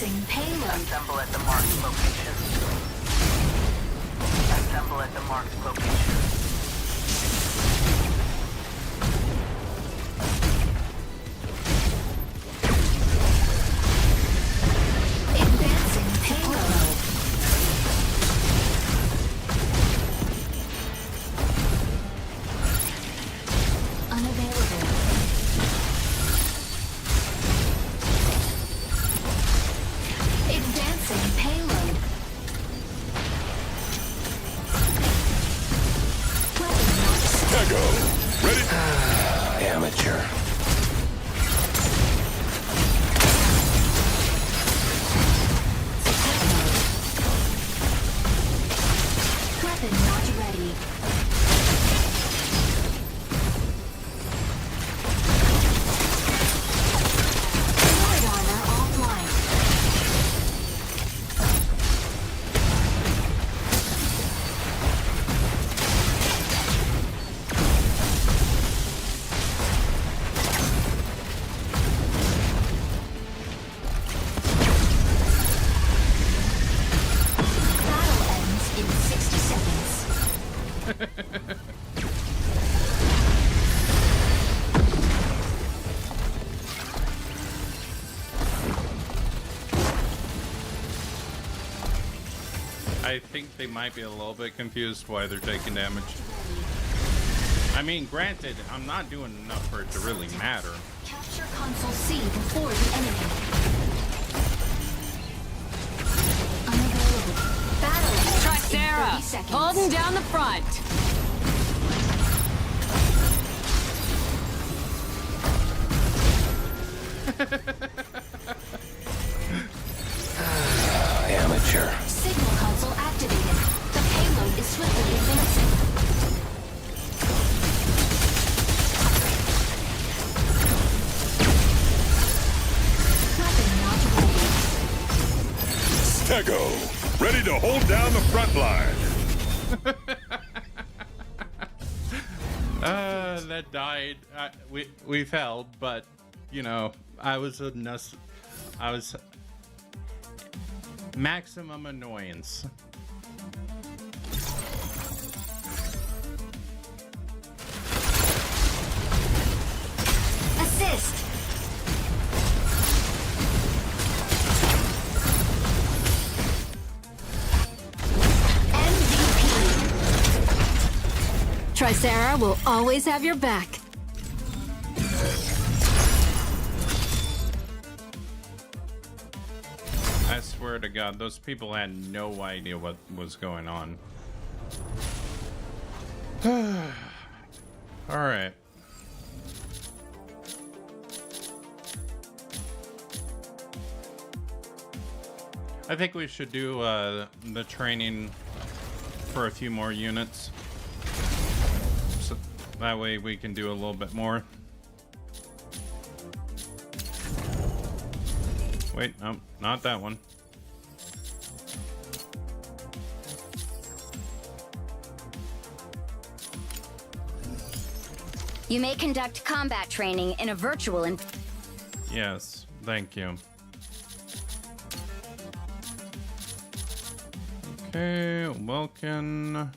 Advancing payload.
Assemble at the marked location. Assemble at the marked location.
Advancing payload. Unavailable. Advancing payload. Weapon not
Stego, ready?
Amateur.
Weapon not ready. Sword armor offline. Battle ends in 60 seconds.
I think they might be a little bit confused why they're taking damage. I mean, granted, I'm not doing enough for it to really matter.
Capture console C before the enemy. Unavailable. Battle ends in 30
Tricera,
seconds.
holding down the front.
Amateur.
Signal console activated. The payload is swiftly advancing. Weapon not ready.
Stego, ready to hold down the front line.
That died. We failed, but you know, I was maximum annoyance.
Assist. MVP.
Tricera will always have your back.
I swear to God, those people had no idea what was going on. All right. I think we should do the training for a few more units. So that way we can do a little bit more. Wait, no, not that one.
You may conduct combat training in a virtual
Yes, thank you. Okay, Welkin.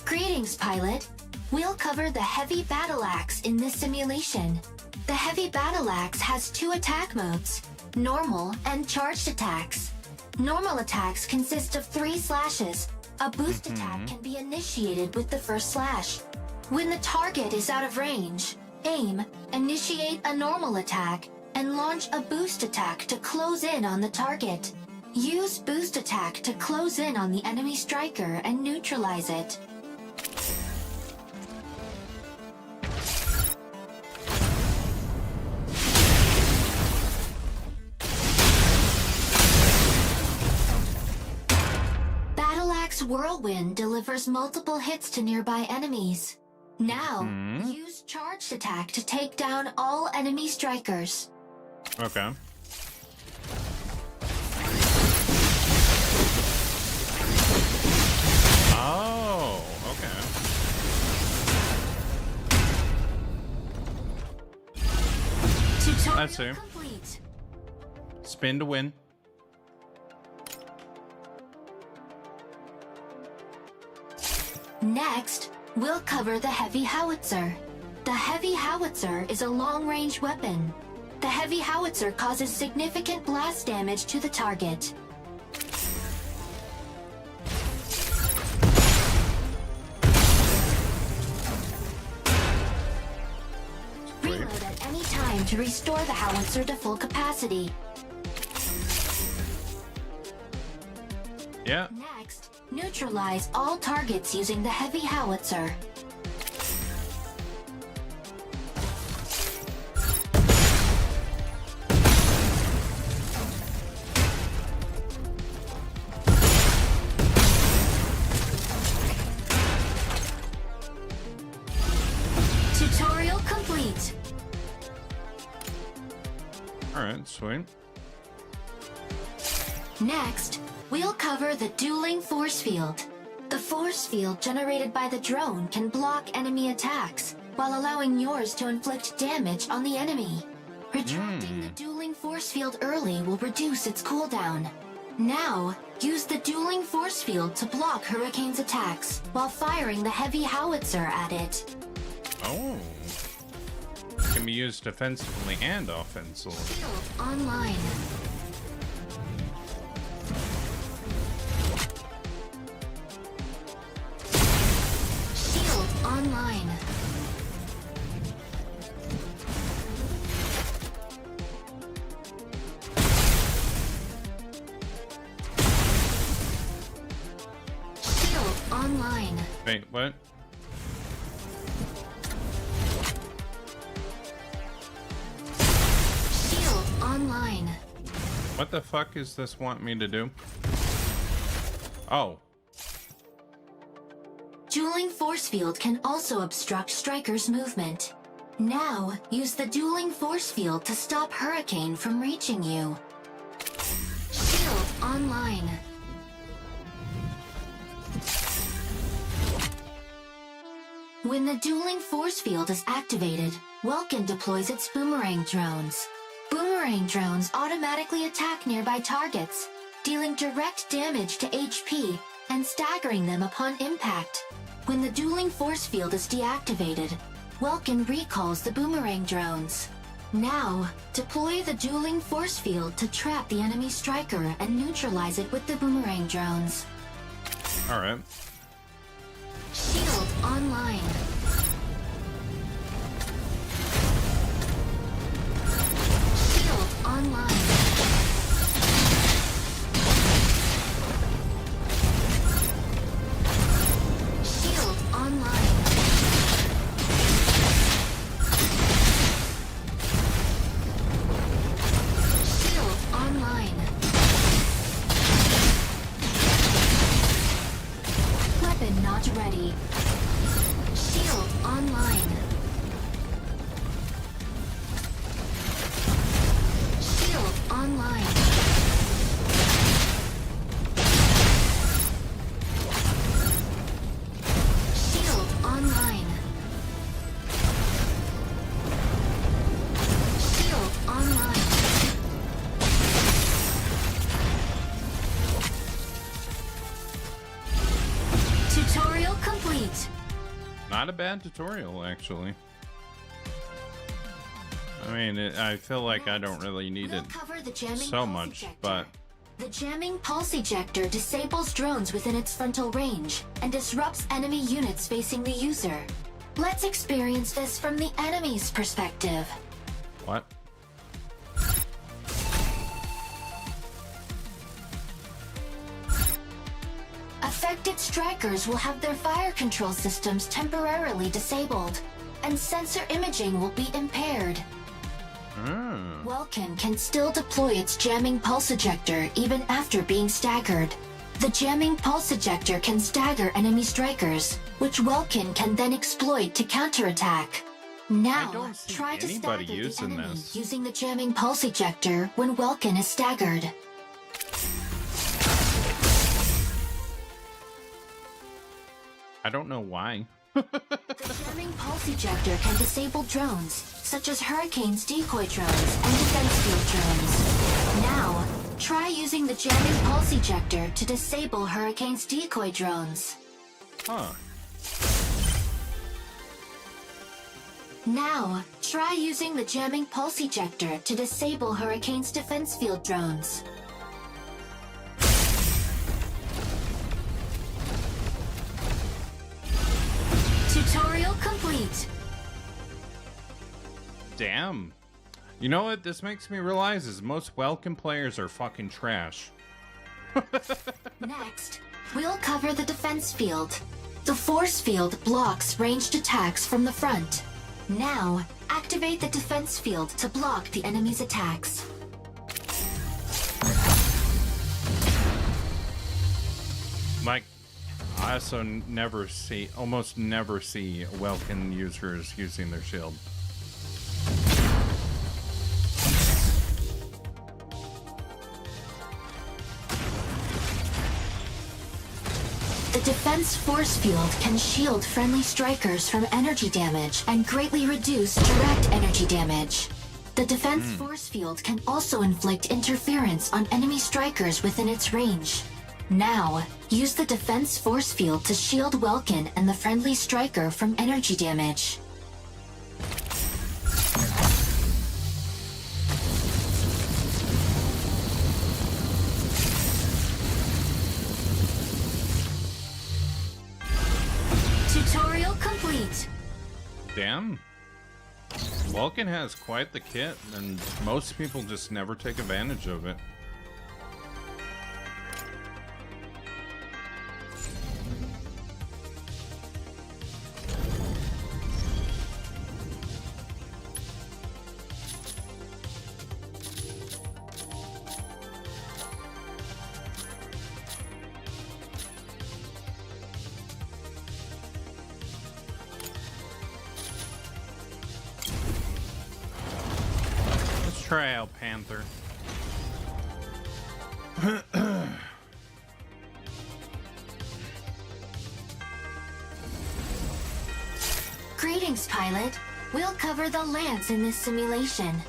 Greetings, pilot. We'll cover the heavy battle axe in this simulation. The heavy battle axe has two attack modes, normal and charged attacks. Normal attacks consist of 3 slashes. A boost attack can be initiated with the first slash. When the target is out of range, aim, initiate a normal attack, and launch a boost attack to close in on the target. Use boost attack to close in on the enemy striker and neutralize it. Whirlwind delivers multiple hits to nearby enemies. Now, use charged attack to take down all enemy strikers.
Okay. That's it.
Complete.
Spin to win.
Next, we'll cover the heavy howitzer. The heavy howitzer is a long-range weapon. The heavy howitzer causes significant blast damage to the target. Reload at any time to restore the howitzer to full capacity.
Yeah.
Next, neutralize all targets using the heavy howitzer. Tutorial complete.
Alright, sweet.
Next, we'll cover the dueling force field. The force field generated by the drone can block enemy attacks, while allowing yours to inflict damage on the enemy. Retracting the dueling force field early will reduce its cooldown. Now, use the dueling force field to block Hurricane's attacks, while firing the heavy howitzer at it.
Oh. Can be used defensively and offensively.
Shield online. Shield online. Shield online.
Wait, what?
Shield online.
What the fuck is this want me to do? Oh.
Dueling force field can also obstruct Striker's movement. Now, use the dueling force field to stop Hurricane from reaching you. Shield online. When the dueling force field is activated, Welkin deploys its boomerang drones. Boomerang drones automatically attack nearby targets, dealing direct damage to HP and staggering them upon impact. When the dueling force field is deactivated, Welkin recalls the boomerang drones. Now, deploy the dueling force field to trap the enemy striker and neutralize it with the boomerang drones.
Alright.
Shield online. Shield online. Shield online. Shield online. Weapon not ready. Shield online. Shield online. Shield online. Shield online. Tutorial complete.
Not a bad tutorial, actually. I mean, I feel like I don't really need
We'll
it
cover the jamming
so
pulse
much,
ejector.
but
The jamming pulse ejector disables drones within its frontal range and disrupts enemy units facing the user. Let's experience this from the enemy's perspective.
what?
Affected strikers will have their fire control systems temporarily disabled, and sensor imaging will be impaired. Welkin can still deploy its jamming pulse ejector even after being staggered. The jamming pulse ejector can stagger enemy strikers, which Welkin can then exploit to counterattack. Now,
don't see
try to
anybody
stagger the
using
enemy
this.
using the jamming pulse ejector when Welkin is staggered.
I don't know why.
The jamming pulse ejector can disable drones, such as Hurricane's decoy drones and defense field drones. Now, try using the jamming pulse ejector to disable Hurricane's decoy drones.
Huh.
Now, try using the jamming pulse ejector to disable Hurricane's defense field drones. Tutorial complete.
Damn. You know what this makes me realize is most Welkin players are fucking trash.
Next, we'll cover the defense field. The force field blocks ranged attacks from the front. Now, activate the defense field to block the enemy's attacks.
Like, I also almost never see Welkin users using their shield.
The defense force field can shield friendly strikers from energy damage and greatly reduce direct energy damage. The defense force field can also inflict interference on enemy strikers within its range. Now, use the defense force field to shield Welkin and the friendly striker from energy damage. Tutorial complete.
Damn. Welkin has quite the kit, and most people just never take advantage of it. Try out Panther.
Greetings, pilot. We'll cover the Lance in this simulation.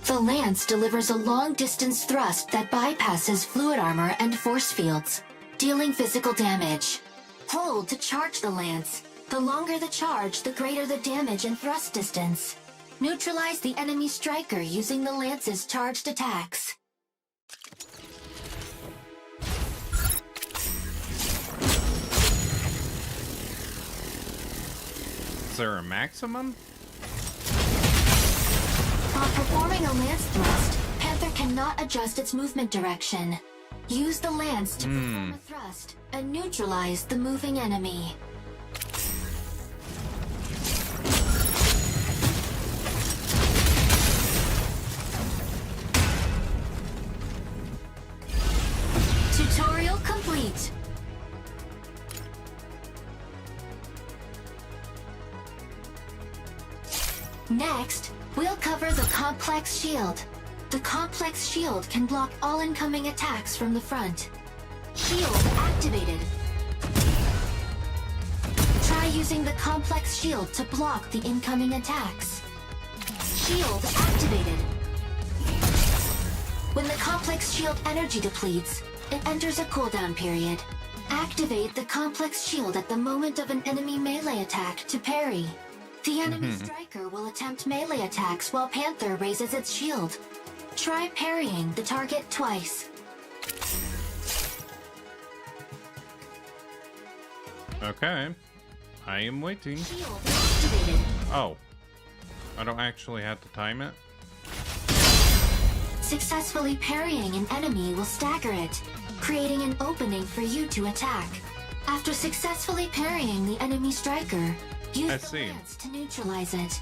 The Lance delivers a long-distance thrust that bypasses fluid armor and force fields, dealing physical damage. Hold to charge the Lance. The longer the charge, the greater the damage and thrust distance. Neutralize the enemy striker using the Lance's charged attacks.
Is there a maximum?
While performing a Lance thrust, Panther cannot adjust its movement direction. Use the Lance to perform a thrust and neutralize the moving enemy. Tutorial complete. Next, we'll cover the complex shield. The complex shield can block all incoming attacks from the front. Shield activated. Try using the complex shield to block the incoming attacks. Shield activated. When the complex shield energy depletes, it enters a cooldown period. Activate the complex shield at the moment of an enemy melee attack to parry. The enemy striker will attempt melee attacks while Panther raises its shield. Try parrying the target twice.
Okay. I am waiting.
Shield activated.
Oh. I don't actually have to time it?
Successfully parrying an enemy will stagger it, creating an opening for you to attack. After successfully parrying the enemy striker, use the lance to neutralize it.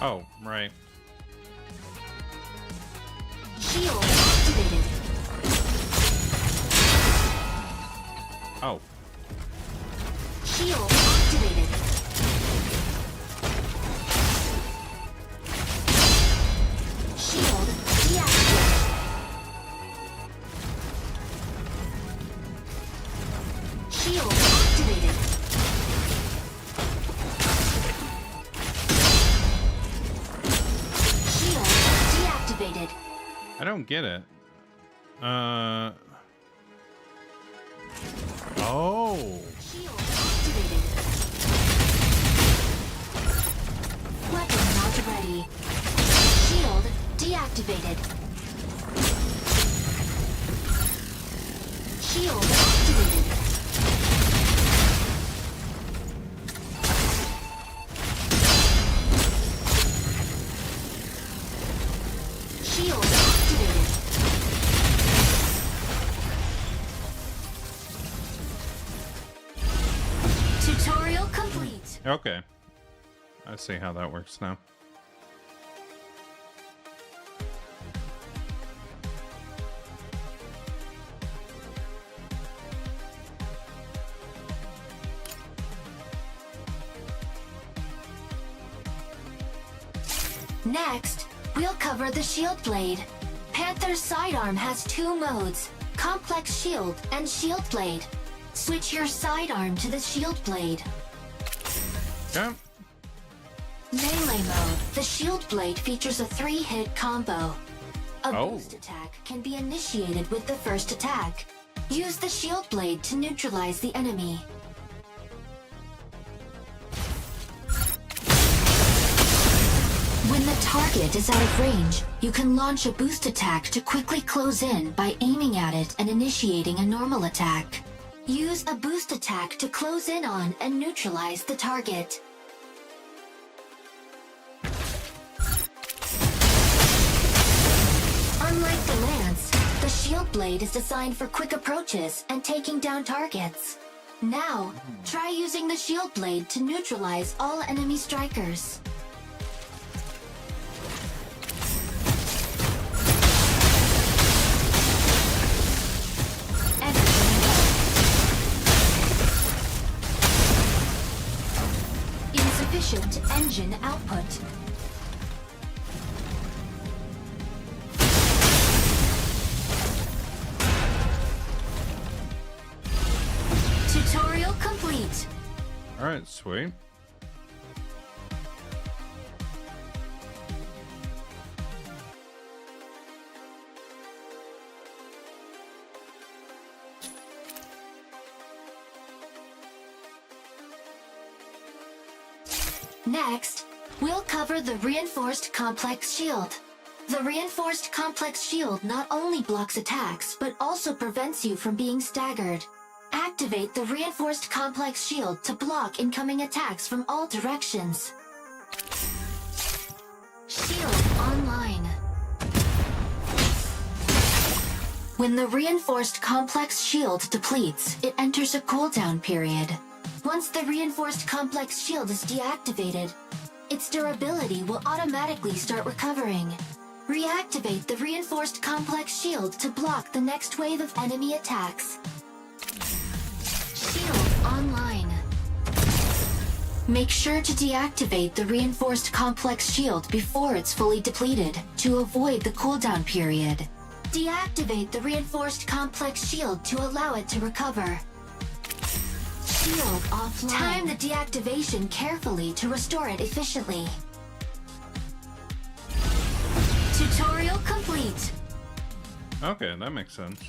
Oh, right.
Shield activated.
Oh.
Shield activated. Shield deactivated. Shield activated. Shield deactivated.
I don't get it. Oh.
Shield activated. Weapon not ready. Shield deactivated. Shield activated. Shield activated. Tutorial complete.
Okay. I see how that works now.
Next, we'll cover the shield blade. Panther's sidearm has two modes, complex shield and shield blade. Switch your sidearm to the shield blade.
Okay.
Melee mode. The shield blade features a 3-hit combo. A
Oh.
boost attack can be initiated with the first attack. Use the shield blade to neutralize the enemy. When the target is out of range, you can launch a boost attack to quickly close in by aiming at it and initiating a normal attack. Use a boost attack to close in on and neutralize the target. Unlike the lance, the shield blade is designed for quick approaches and taking down targets. Now, try using the shield blade to neutralize all enemy strikers. Insufficient engine output. Tutorial complete.
All right, sweet.
Next, we'll cover the reinforced complex shield. The reinforced complex shield not only blocks attacks, but also prevents you from being staggered. Activate the reinforced complex shield to block incoming attacks from all directions. Shield online. When the reinforced complex shield depletes, it enters a cooldown period. Once the reinforced complex shield is deactivated, its durability will automatically start recovering. Reactivate the reinforced complex shield to block the next wave of enemy attacks. Shield online. Make sure to deactivate the reinforced complex shield before it's fully depleted to avoid the cooldown period. Deactivate the reinforced complex shield to allow it to recover. Shield offline. Time the deactivation carefully to restore it efficiently. Tutorial complete.
Okay, that makes sense.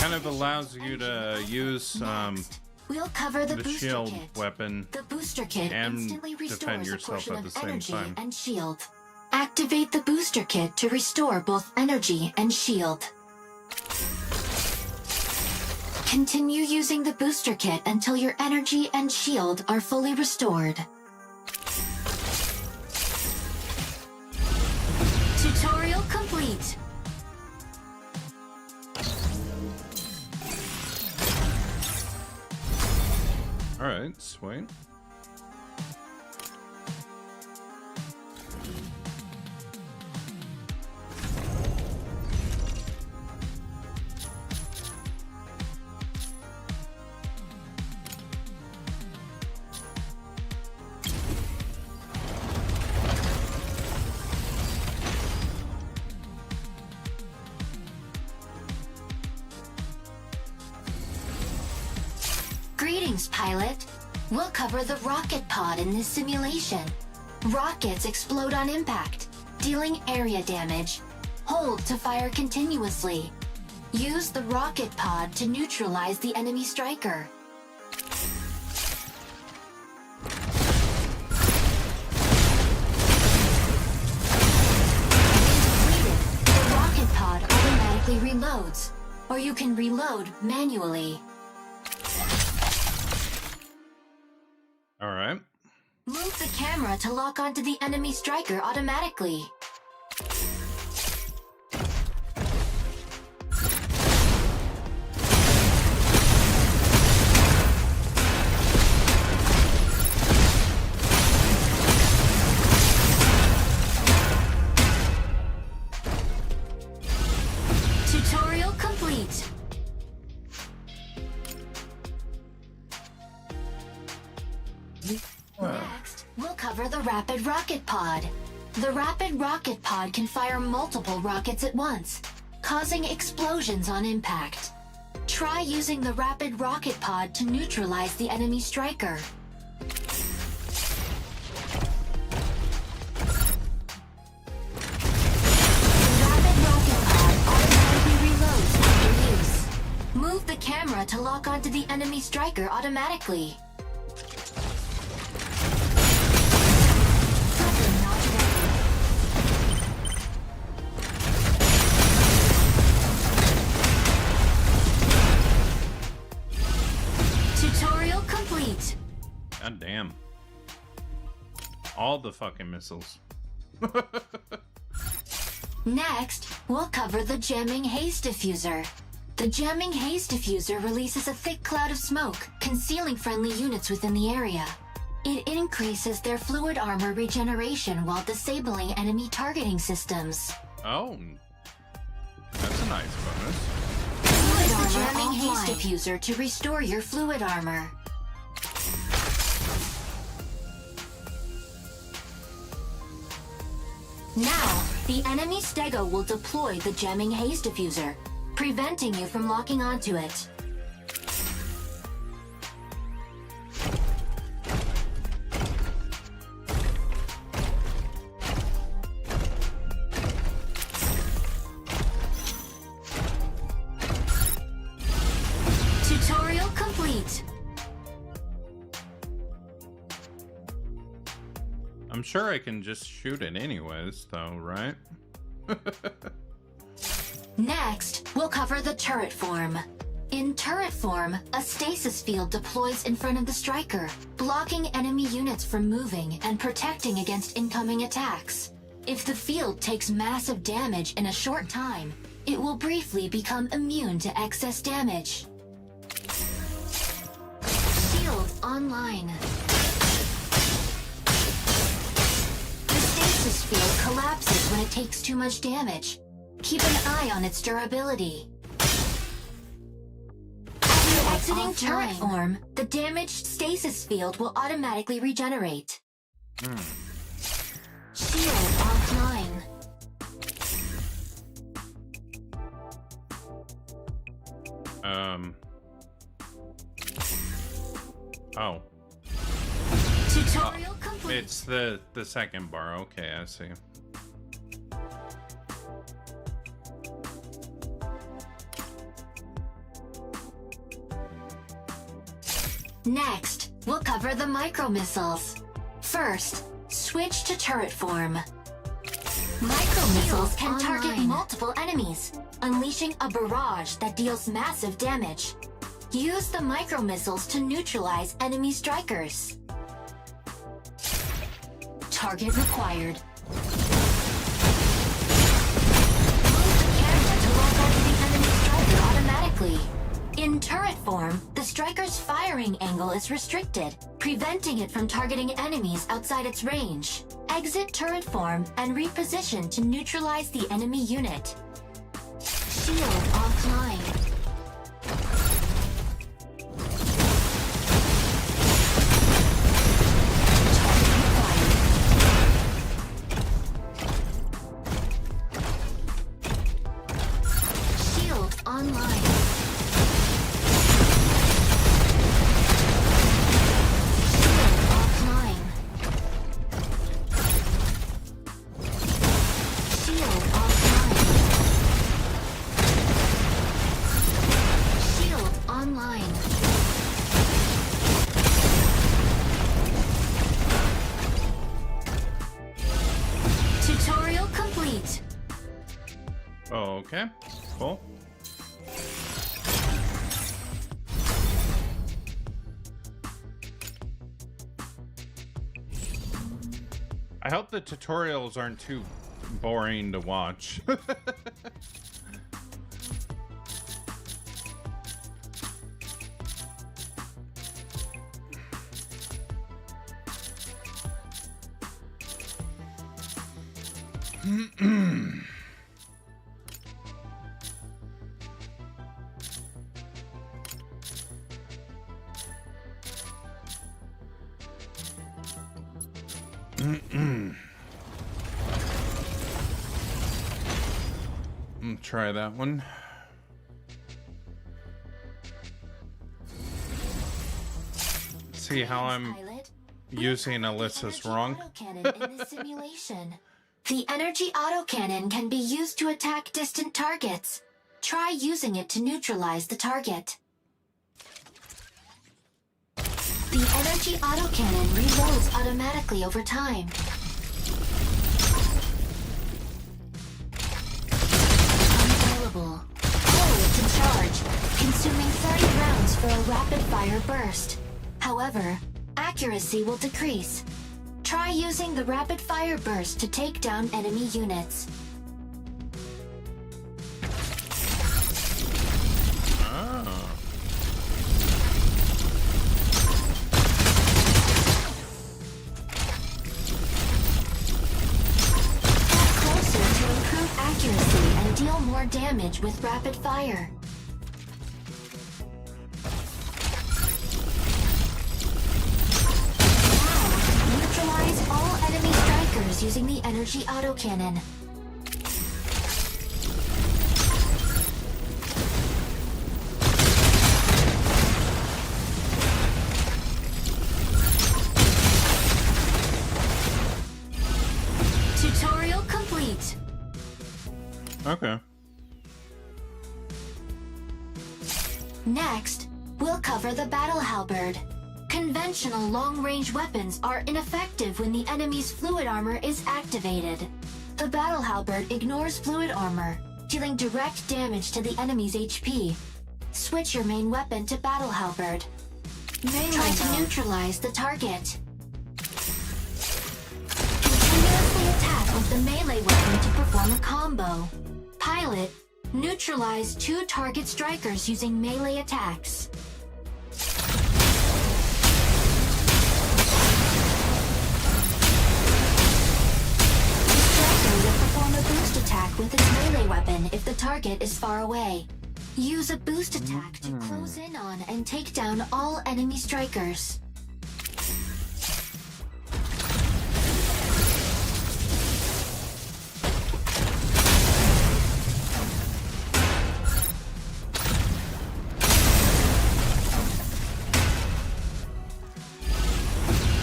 Kind of allows you to use
We'll cover the
the
booster
shield
kit.
weapon
The booster kit
and
instantly
defend
restores a
yourself
portion
at the
of
same
energy
time.
and shield. Activate the booster kit to restore both energy and shield. Continue using the booster kit until your energy and shield are fully restored. Tutorial complete.
All right, sweet.
Greetings, pilot. We'll cover the rocket pod in this simulation. Rockets explode on impact, dealing area damage. Hold to fire continuously. Use the rocket pod to neutralize the enemy striker. The rocket pod automatically reloads, or you can reload manually.
All right.
Move the camera to lock onto the enemy striker automatically. Tutorial complete. Next, we'll cover the Rapid Rocket Pod. The Rapid Rocket Pod can fire multiple rockets at once, causing explosions on impact. Try using the Rapid Rocket Pod to neutralize the enemy striker. The Rapid Rocket Pod automatically reloads after use. Move the camera to lock onto the enemy striker automatically. Tutorial complete.
God damn. All the fucking missiles.
Next, we'll cover the Jamming Haze Diffuser. The Jamming Haze Diffuser releases a thick cloud of smoke, concealing friendly units within the area. It increases their fluid armor regeneration while disabling enemy targeting systems.
Oh. That's a nice bonus.
Use the Jamming Haze Diffuser to restore your fluid armor. Now, the enemy Stego will deploy the Jamming Haze Diffuser, preventing you from locking onto it. Tutorial complete.
I'm sure I can just shoot it anyways, though, right?
Next, we'll cover the turret form. In turret form, a stasis field deploys in front of the striker, blocking enemy units from moving and protecting against incoming attacks. If the field takes massive damage in a short time, it will briefly become immune to excess damage. Shield online. The stasis field collapses when it takes too much damage. Keep an eye on its durability. After exiting turret form, the damaged stasis field will automatically regenerate. Shield offline.
Oh.
Tutorial complete.
It's the second bar. Okay, I see.
Next, we'll cover the micro-missiles. First, switch to turret form. Micro-missiles can target multiple enemies, unleashing a barrage that deals massive damage. Use the micro-missiles to neutralize enemy strikers. Target required. Move the camera to lock onto the enemy striker automatically. In turret form, the striker's firing angle is restricted, preventing it from targeting enemies outside its range. Exit turret form and reposition to neutralize the enemy unit. Shield offline. Shield online.
Oh, okay. Cool. I hope the tutorials aren't too boring to watch. Try that one. See how I'm using Alyssa's wrong.
In this simulation. The energy autocannon can be used to attack distant targets. Try using it to neutralize the target. The energy autocannon reloads automatically over time. Unavailable. Oh, it's in charge, consuming 30 rounds for a rapid-fire burst. However, accuracy will decrease. Try using the rapid-fire burst to take down enemy units. Accuracy and deal more damage with rapid fire. Now, neutralize all enemy strikers using the energy autocannon. Tutorial complete.
Okay.
Next, we'll cover the battle halberd. Conventional long-range weapons are ineffective when the enemy's fluid armor is activated. The battle halberd ignores fluid armor, dealing direct damage to the enemy's HP. Switch your main weapon to battle halberd. Try to neutralize the target. Continuously attack with the melee weapon to perform a combo. Pilot, neutralize 2 target strikers using melee attacks. The striker will perform a boost attack with its melee weapon if the target is far away. Use a boost attack to close in on and take down all enemy strikers.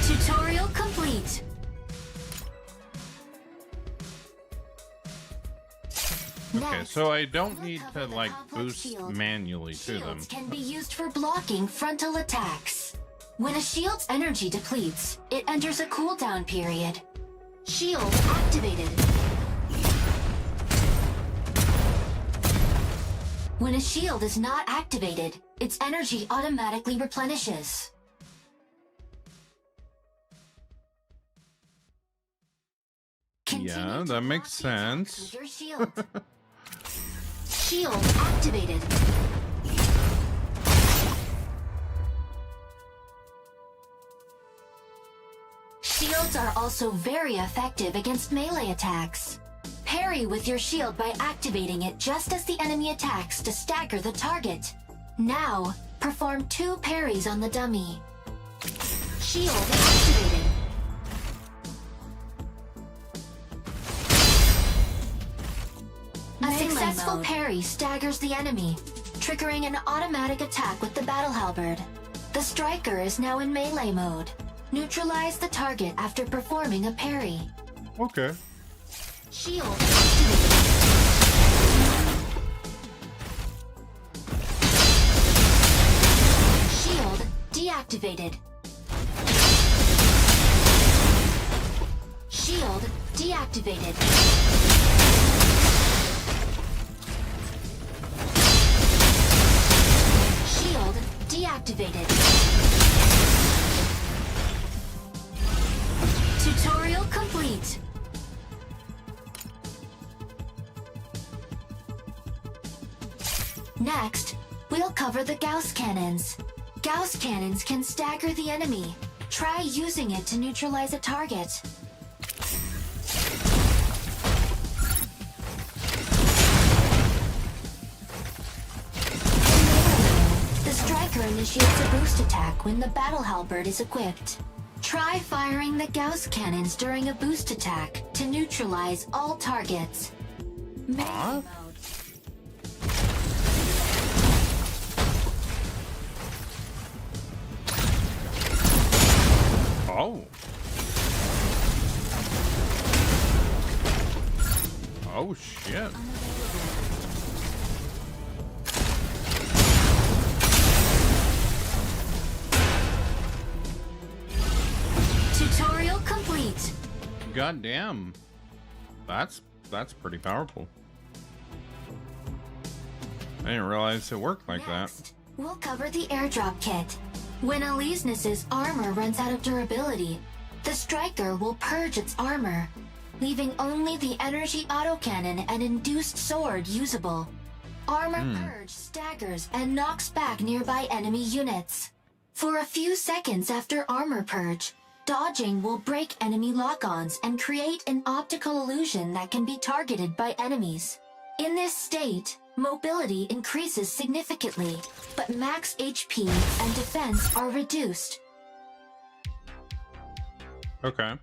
Tutorial complete.
Okay, so I don't need to like boost manually to them.
Shields can be used for blocking frontal attacks. When a shield's energy depletes, it enters a cooldown period. Shield activated. When a shield is not activated, its energy automatically replenishes.
Yeah, that makes sense.
With your shield. Shield activated. Shields are also very effective against melee attacks. Parry with your shield by activating it just as the enemy attacks to stagger the target. Now, perform 2 parries on the dummy. Shield activated. A successful parry staggers the enemy, triggering an automatic attack with the battle halberd. The striker is now in melee mode. Neutralize the target after performing a parry.
Okay.
Shield activated. Shield deactivated. Shield deactivated. activated. Tutorial complete. Next, we'll cover the Gauss cannons. Gauss cannons can stagger the enemy. Try using it to neutralize a target. The striker initiates a boost attack when the battle halberd is equipped. Try firing the Gauss cannons during a boost attack to neutralize all targets. Melee mode.
Oh. Oh shit.
Tutorial complete.
God damn. That's pretty powerful. I didn't realize it worked like
Next, we'll cover the airdrop kit. When Alesenus's armor runs out of durability, the striker will purge its armor, leaving only the energy autocannon and induced sword usable. Armor purge staggers and knocks back nearby enemy units. For a few seconds after armor purge, dodging will break enemy lock-ons and create an optical illusion that can be targeted by enemies. In this state, mobility increases significantly, but max HP and defense are reduced.
that. Okay.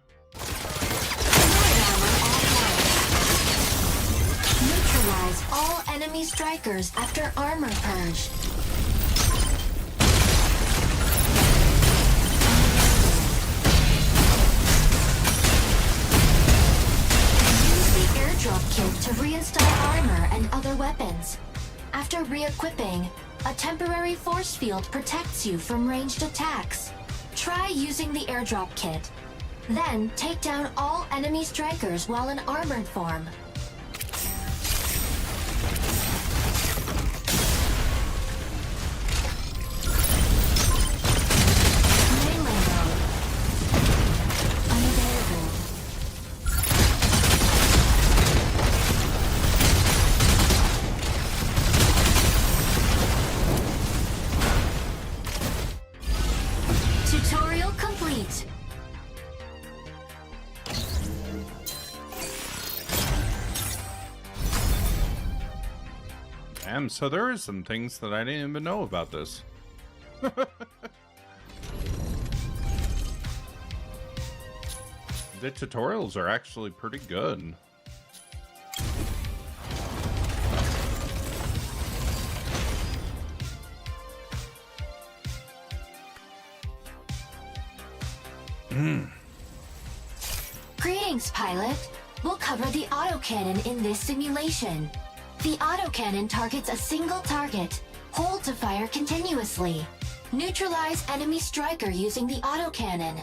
Neutralize all enemy strikers after armor purge. Use the airdrop kit to reinstall armor and other weapons. After re-equipping, a temporary force field protects you from ranged attacks. Try using the airdrop kit. Then take down all enemy strikers while in armored form. Melee mode. Unavailable. Tutorial complete.
Damn, so there is some things that I didn't even know about this. The tutorials are actually pretty good.
Greetings, pilot. We'll cover the autocannon in this simulation. The autocannon targets a single target. Hold to fire continuously. Neutralize enemy striker using the autocannon.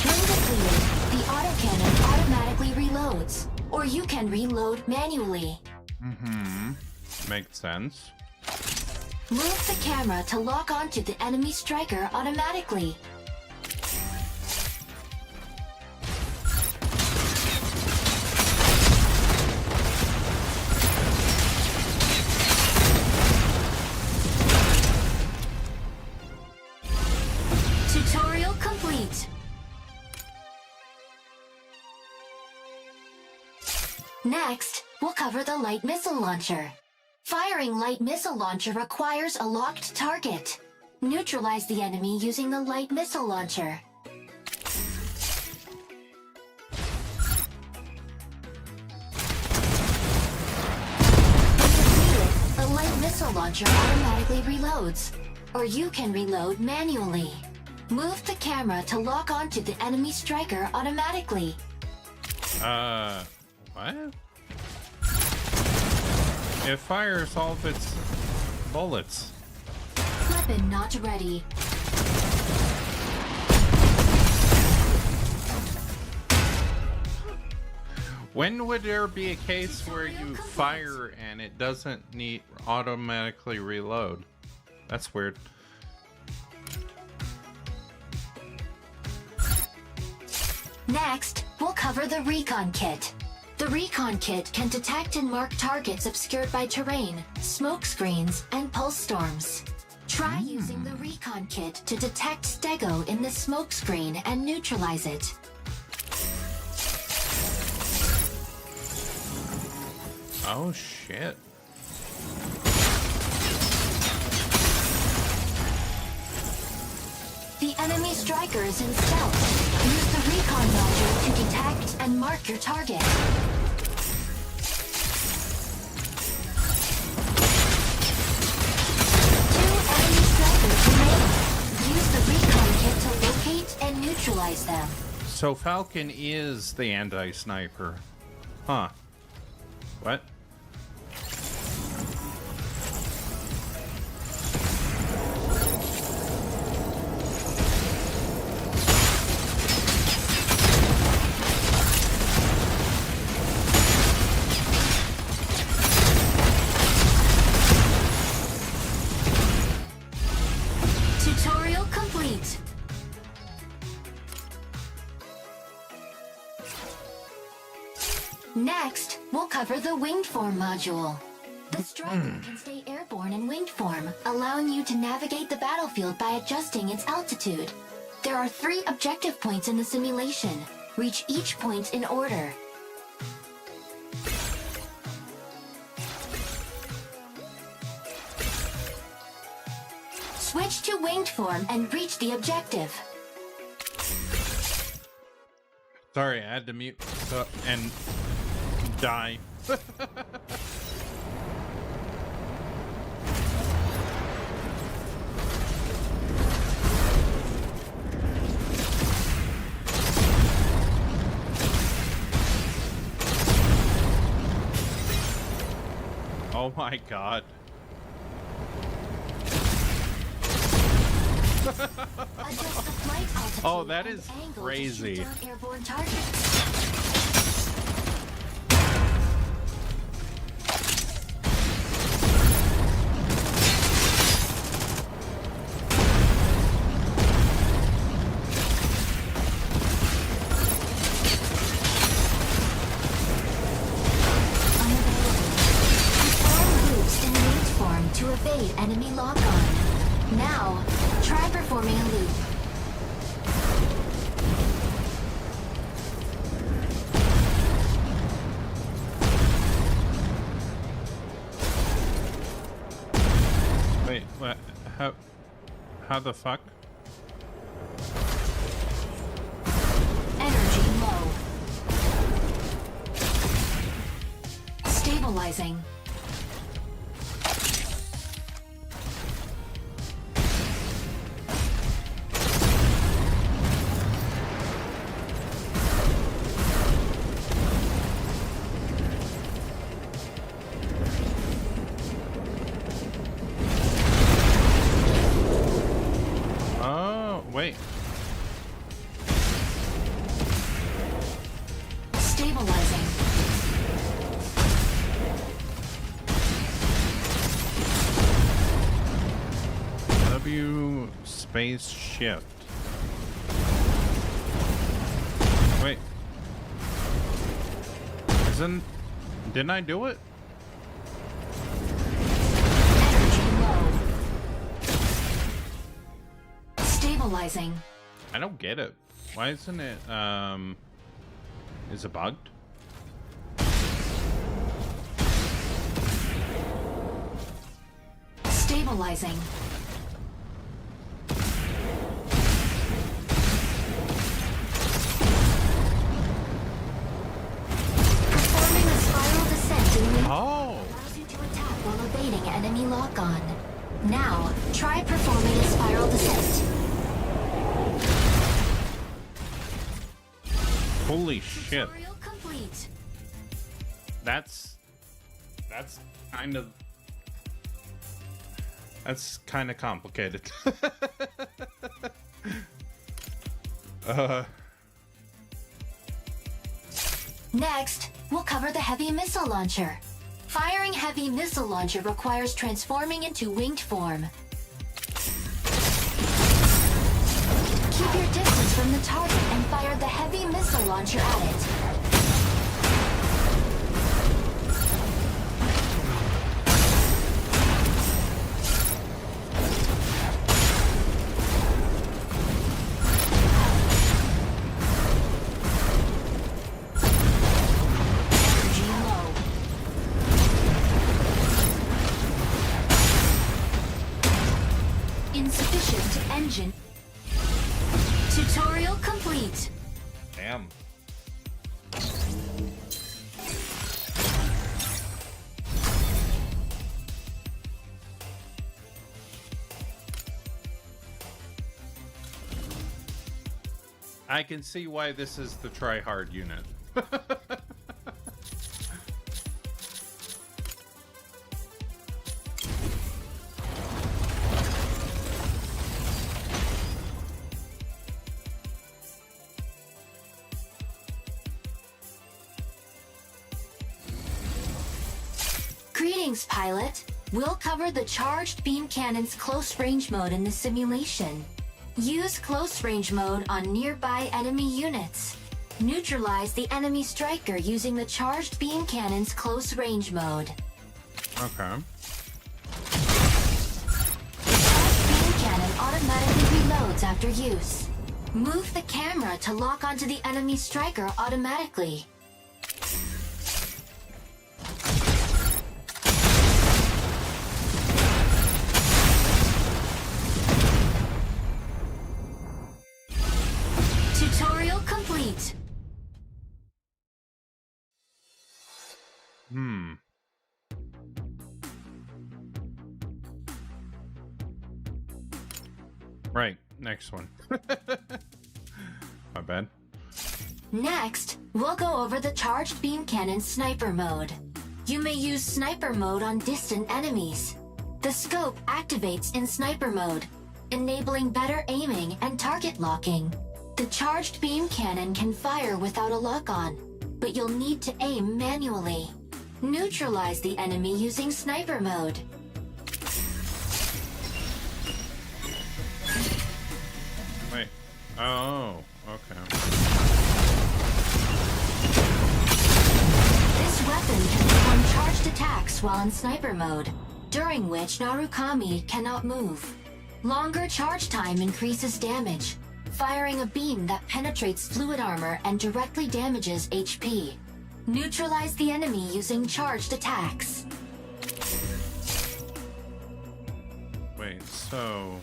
When depleted, the autocannon automatically reloads, or you can reload manually.
Makes sense.
Move the camera to lock onto the enemy striker automatically. Tutorial complete. Next, we'll cover the light missile launcher. Firing light missile launcher requires a locked target. Neutralize the enemy using the light missile launcher. The light missile launcher automatically reloads, or you can reload manually. Move the camera to lock onto the enemy striker automatically.
What? It fires all of its bullets.
Weapon not ready.
When would there be a case where you fire and it doesn't need automatically reload? That's weird.
Next, we'll cover the Recon Kit. The Recon Kit can detect and mark targets obscured by terrain, smoke screens, and pulse storms. Try using the Recon Kit to detect Stego in the smoke screen and neutralize it.
Oh shit.
The enemy striker is in stealth. Use the recon module to detect and mark your target. Two enemy strikers remain. Use the recon kit to locate and neutralize them.
So Falcon is the anti-sniper. Huh. What?
Tutorial complete. Next, we'll cover the winged form module. The striker can stay airborne in winged form, allowing you to navigate the battlefield by adjusting its altitude. There are 3 objective points in the simulation. Reach each point in order. Switch to winged form and reach the objective.
Sorry, I had to mute and die. Oh my god.
Adjust the flight altitude
Oh, that
and
is
angle to
crazy.
shoot down airborne targets. To evade enemy lock-on. Now, try performing a loop.
Wait, what? How the fuck?
Energy low. Stabilizing.
Wait.
Stabilizing.
W space shift. Wait. Didn't I do it?
Energy low. Stabilizing.
I don't get it. Why isn't it, is it bugged?
Stabilizing. Performing a spiral descent in wind allows you to attack while evading enemy lock-on. Now, try performing a spiral descent.
Holy shit.
Tutorial complete.
That's kind of complicated.
Next, we'll cover the heavy missile launcher. Firing heavy missile launcher requires transforming into winged form. Keep your distance from the target and fire the heavy missile launcher at it. Insufficient engine. Tutorial complete.
Damn. I can see why this is the try-hard unit.
Greetings, pilot. We'll cover the charged beam cannon's close range mode in the simulation. Use close range mode on nearby enemy units. Neutralize the enemy striker using the charged beam cannon's close range mode.
Okay.
The charged beam cannon automatically reloads after use. Move the camera to lock onto the enemy striker automatically. Tutorial complete.
Right, next one. My bad.
Next, we'll go over the charged beam cannon sniper mode. You may use sniper mode on distant enemies. The scope activates in sniper mode, enabling better aiming and target locking. The charged beam cannon can fire without a lock-on, but you'll need to aim manually. Neutralize the enemy using sniper mode.
Wait. Oh, okay.
This weapon can perform charged attacks while in sniper mode, during which Narukami cannot move. Longer charge time increases damage, firing a beam that penetrates fluid armor and directly damages HP. Neutralize the enemy using charged attacks.
Wait, so...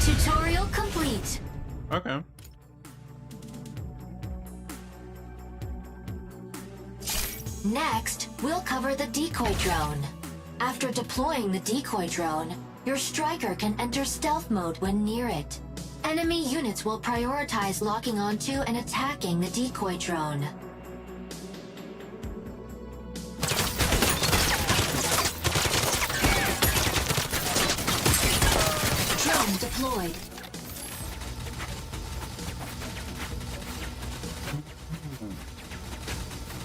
Tutorial complete.
Okay.
Next, we'll cover the decoy drone. After deploying the decoy drone, your striker can enter stealth mode when near it. Enemy units will prioritize locking onto and attacking the decoy drone. Drone deployed.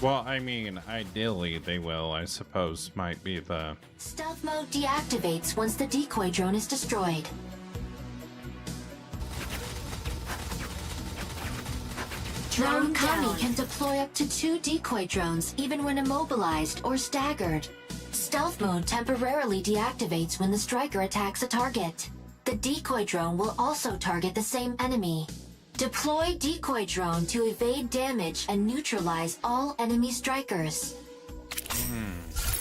Well, I mean, ideally they will, I suppose, might be the...
Stealth mode deactivates once the decoy drone is destroyed. Narukami can deploy up to 2 decoy drones even when immobilized or staggered. Stealth mode temporarily deactivates when the striker attacks a target. The decoy drone will also target the same enemy. Deploy decoy drone to evade damage and neutralize all enemy strikers.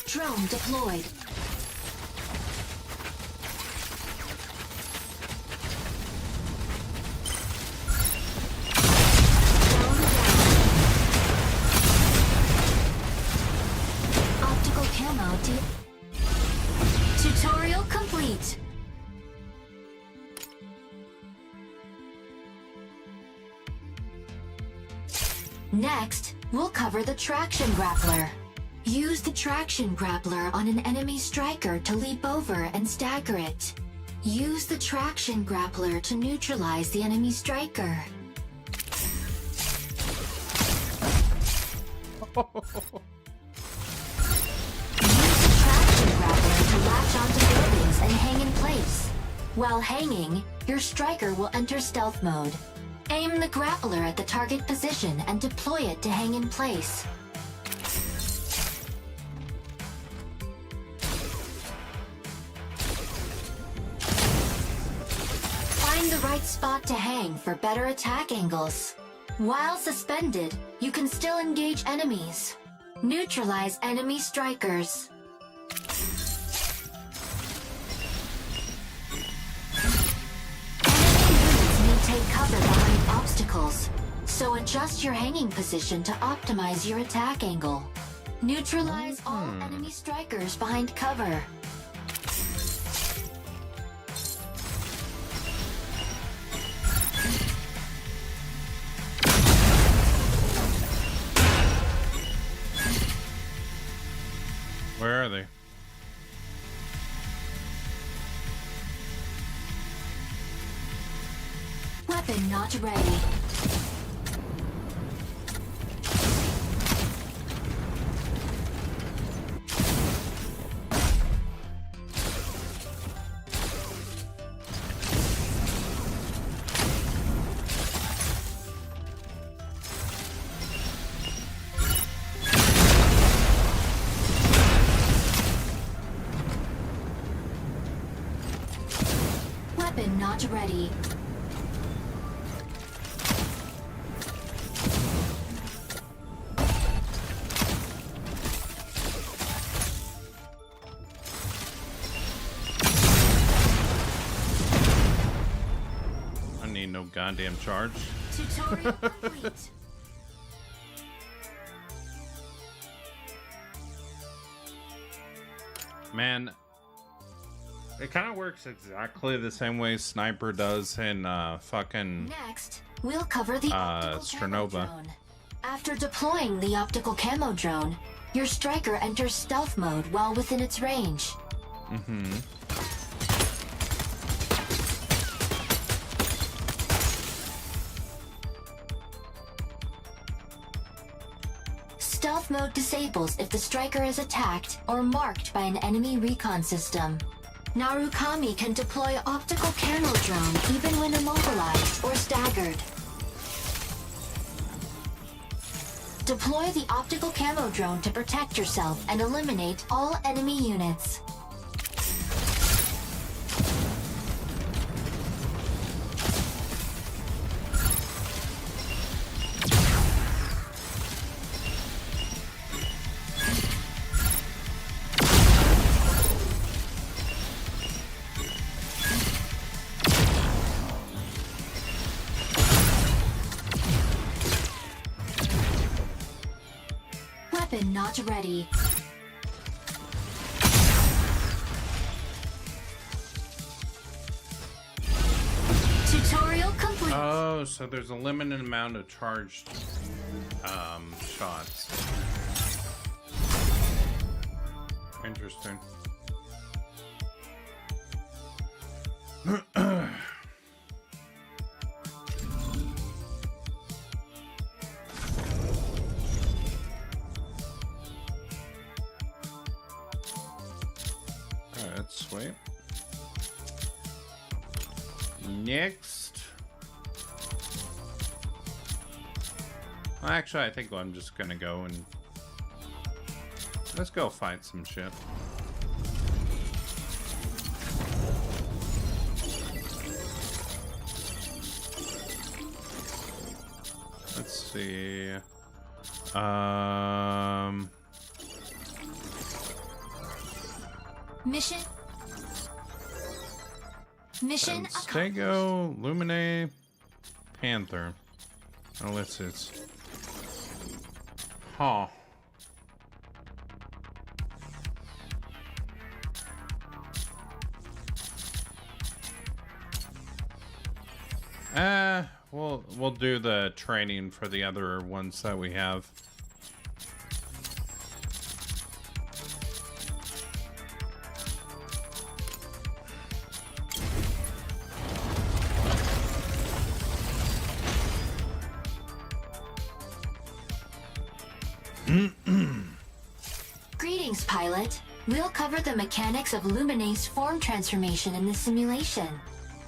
Drone deployed. Optical camo Tutorial complete. Next, we'll cover the traction grappler. Use the traction grappler on an enemy striker to leap over and stagger it. Use the traction grappler to neutralize the enemy striker. Use the traction grappler to latch onto buildings and hang in place. While hanging, your striker will enter stealth mode. Aim the grappler at the target position and deploy it to hang in place. Find the right spot to hang for better attack angles. While suspended, you can still engage enemies. Neutralize enemy strikers. Take cover behind obstacles, so adjust your hanging position to optimize your attack angle. Neutralize all enemy strikers behind cover.
Where are they?
Weapon not ready. Weapon not ready.
No goddamn charge.
Tutorial complete.
Man, it kind of works exactly the same way Sniper does in fucking
Next, we'll cover the optical camo
Sternova.
drone. After deploying the optical camo drone, your striker enters stealth mode while within its range. Stealth mode disables if the striker is attacked or marked by an enemy recon system. Narukami can deploy optical camo drone even when immobilized or staggered. Deploy the optical camo drone to protect yourself and eliminate all enemy units. Weapon not ready. Tutorial complete.
Oh, so there's a limited amount of charged shots. Interesting. That's sweet. Next. Well, actually, I think I'm just gonna go and let's go fight some shit. Let's see.
Mission accomplished.
Stego, Lumine, Panther. Unless it's... Huh. We'll do the training for the other ones that we have.
Greetings, pilot. We'll cover the mechanics of Luminae's form transformation in this simulation.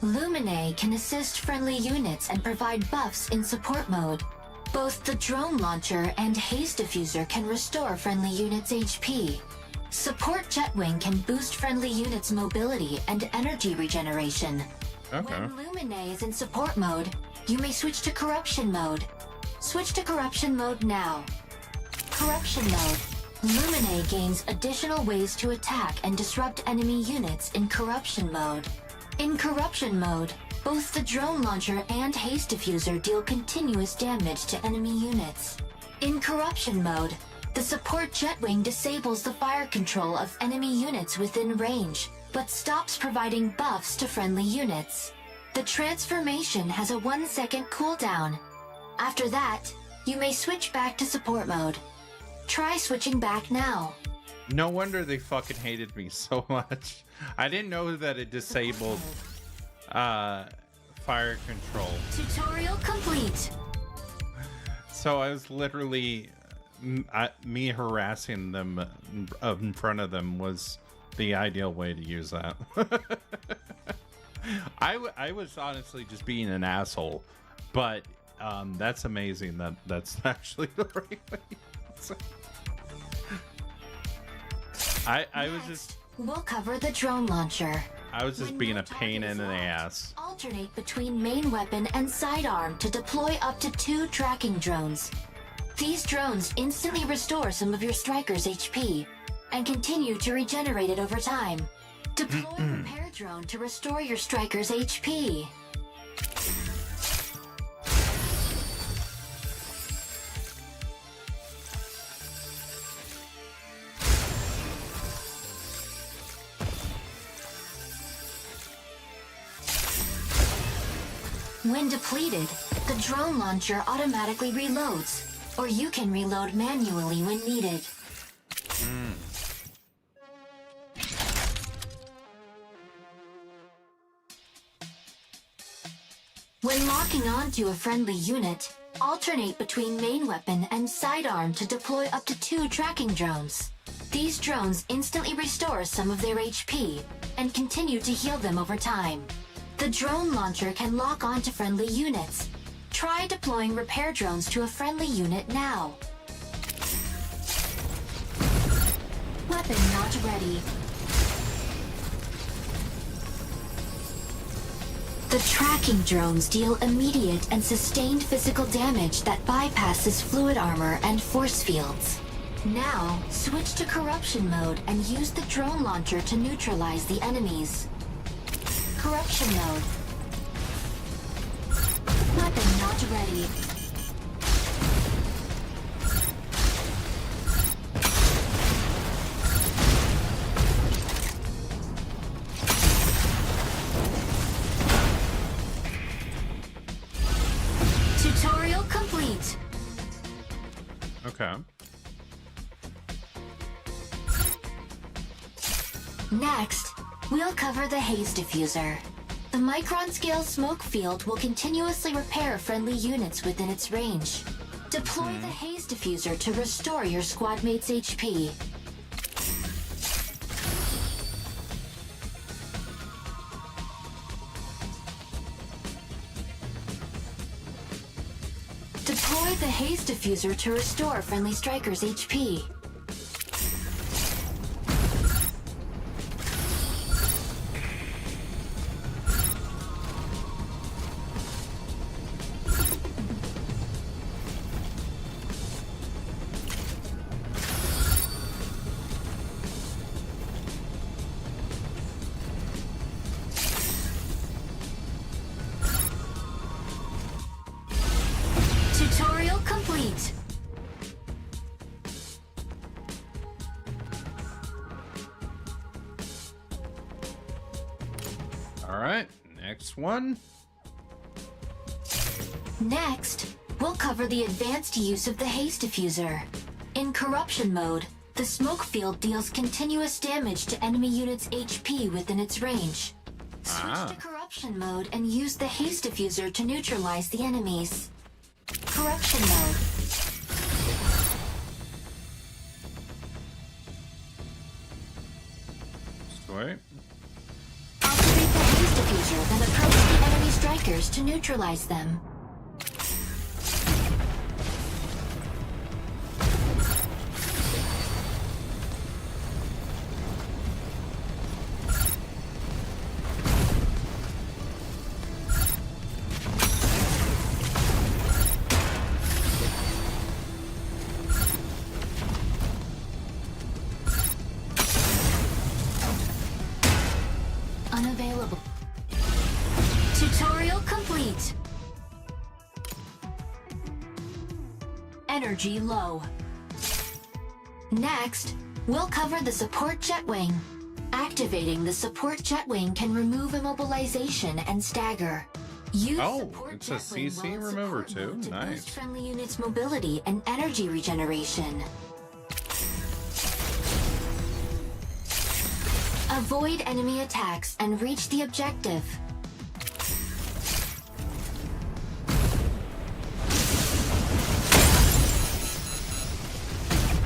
Luminae can assist friendly units and provide buffs in support mode. Both the drone launcher and haze diffuser can restore friendly units' HP. Support Jetwing can boost friendly units' mobility and energy regeneration.
Okay.
When Luminae is in support mode, you may switch to corruption mode. Switch to corruption mode now. Corruption mode. Luminae gains additional ways to attack and disrupt enemy units in corruption mode. In corruption mode, both the drone launcher and haze diffuser deal continuous damage to enemy units. In corruption mode, the support Jetwing disables the fire control of enemy units within range, but stops providing buffs to friendly units. The transformation has a 1-second cooldown. After that, you may switch back to support mode. Try switching back now.
No wonder they fucking hated me so much. I didn't know that it disabled fire control.
Tutorial complete.
So I was literally me harassing them in front of them was the ideal way to use that. I was honestly just being an asshole, but that's amazing that that's actually the right way. I was just
We'll cover the drone launcher.
I was just
When
being
no
a pain
target
in
is
the
left,
ass.
Alternate between main weapon and sidearm to deploy up to 2 tracking drones. These drones instantly restore some of your striker's HP and continue to regenerate it over time. Deploy repair drone to restore your striker's HP. When depleted, the drone launcher automatically reloads, or you can reload manually when needed. When locking onto a friendly unit, alternate between main weapon and sidearm to deploy up to 2 tracking drones. These drones instantly restore some of their HP and continue to heal them over time. The drone launcher can lock onto friendly units. Try deploying repair drones to a friendly unit now. Weapon not ready. The tracking drones deal immediate and sustained physical damage that bypasses fluid armor and force fields. Now, switch to corruption mode and use the drone launcher to neutralize the enemies. Corruption mode. Weapon not ready. Tutorial complete.
Okay.
Next, we'll cover the haze diffuser. The micron-scale smoke field will continuously repair friendly units within its range. Deploy the haze diffuser to restore your squad mate's HP. Deploy the haze diffuser to restore friendly strikers' HP. Tutorial complete.
All right, next one.
Next, we'll cover the advanced use of the haze diffuser. In corruption mode, the smoke field deals continuous damage to enemy units' HP within its range. Switch to corruption mode and use the haze diffuser to neutralize the enemies. Corruption mode.
Sweet.
Activate the haze diffuser, then approach the enemy strikers to neutralize them. Unavailable. Tutorial complete. Energy low. Next, we'll cover the support jet wing. Activating the support jet wing can remove immobilization and stagger. Use support
it's a
jet wing
CC
while in
remover
support mode
too.
to
Nice.
boost friendly units' mobility and energy regeneration. Avoid enemy attacks and reach the objective.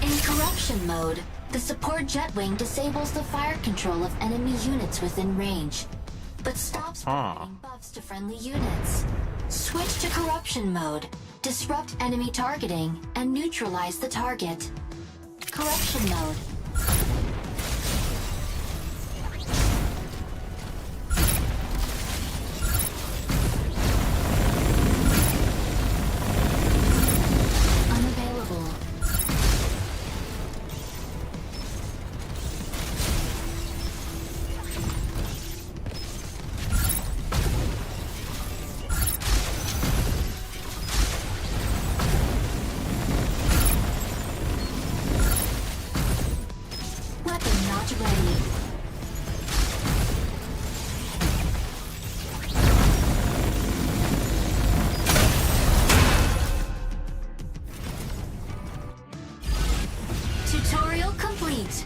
In corruption mode, the support jet wing disables the fire control of enemy units within range, but stops providing buffs to friendly units. Switch to corruption mode, disrupt enemy targeting, and neutralize the target. Corruption mode. Unavailable. Weapon not ready. Tutorial complete.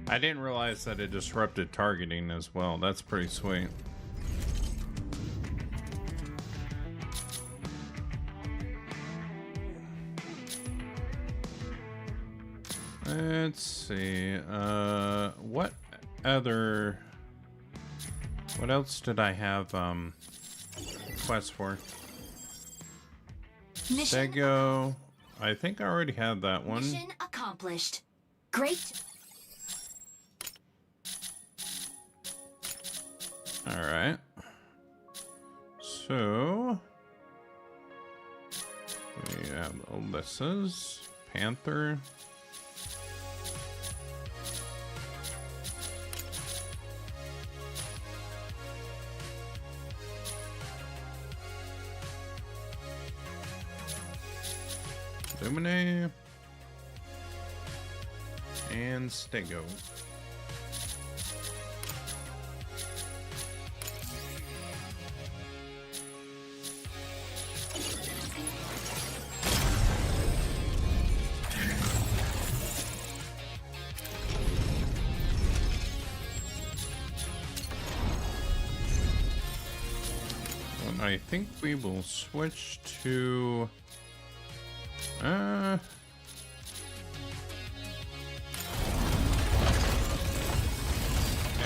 I didn't realize that it disrupted targeting as well. That's pretty sweet. Let's see. What else did I have quests for?
Mission
Sego. I think I already had that one.
Mission accomplished. Great.
All right. So we have Alyssa's Panther. Lumine and Stego. And I think we will switch to yeah,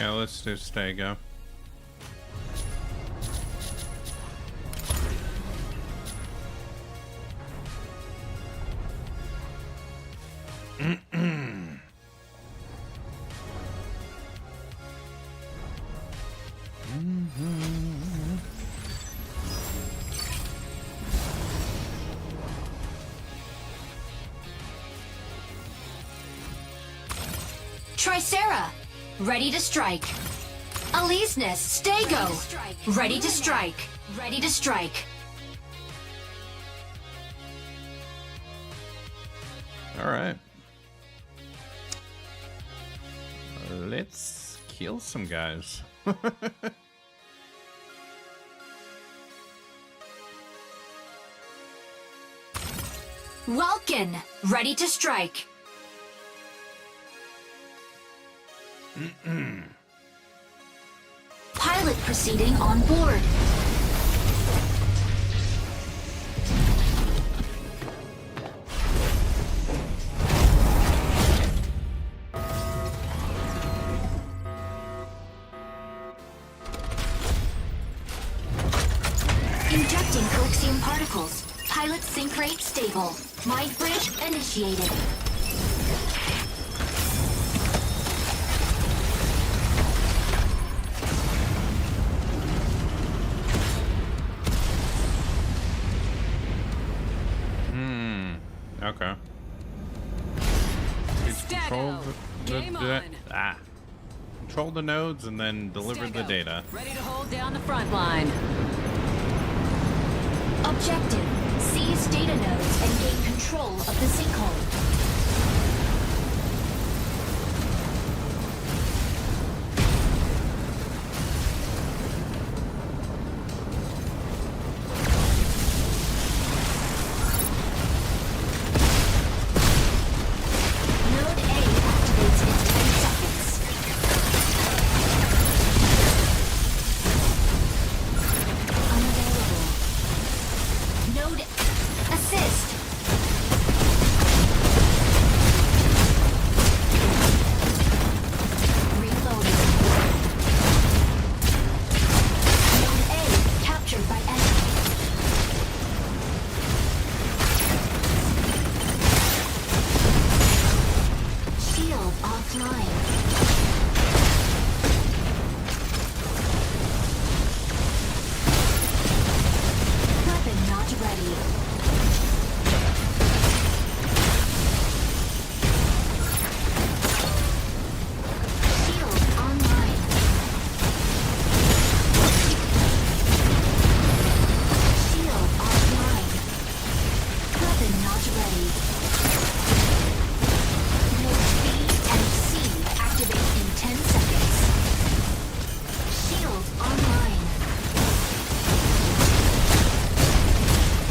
let's do Stego.
Tricera, ready to strike. Alisness, Stego, ready to strike. Ready to strike.
All right. Let's kill some guys.
Welkin, ready to strike. Pilot proceeding on board. Injecting coaxium particles. Pilot sync rate stable. Mind bridge initiated.
Okay. Control
Game on.
Control the nodes and then deliver the
Stego,
data.
ready to hold down the front line.
Objective. Seize data nodes and gain control of the sinkhole. Node A activates in 10 seconds. Unavailable. Node assist. Reloading. Node A captured by enemy. Shield offline. Weapon not ready. Shield online. Shield offline. Weapon not ready. Nodes B and C activate in 10 seconds. Shield online.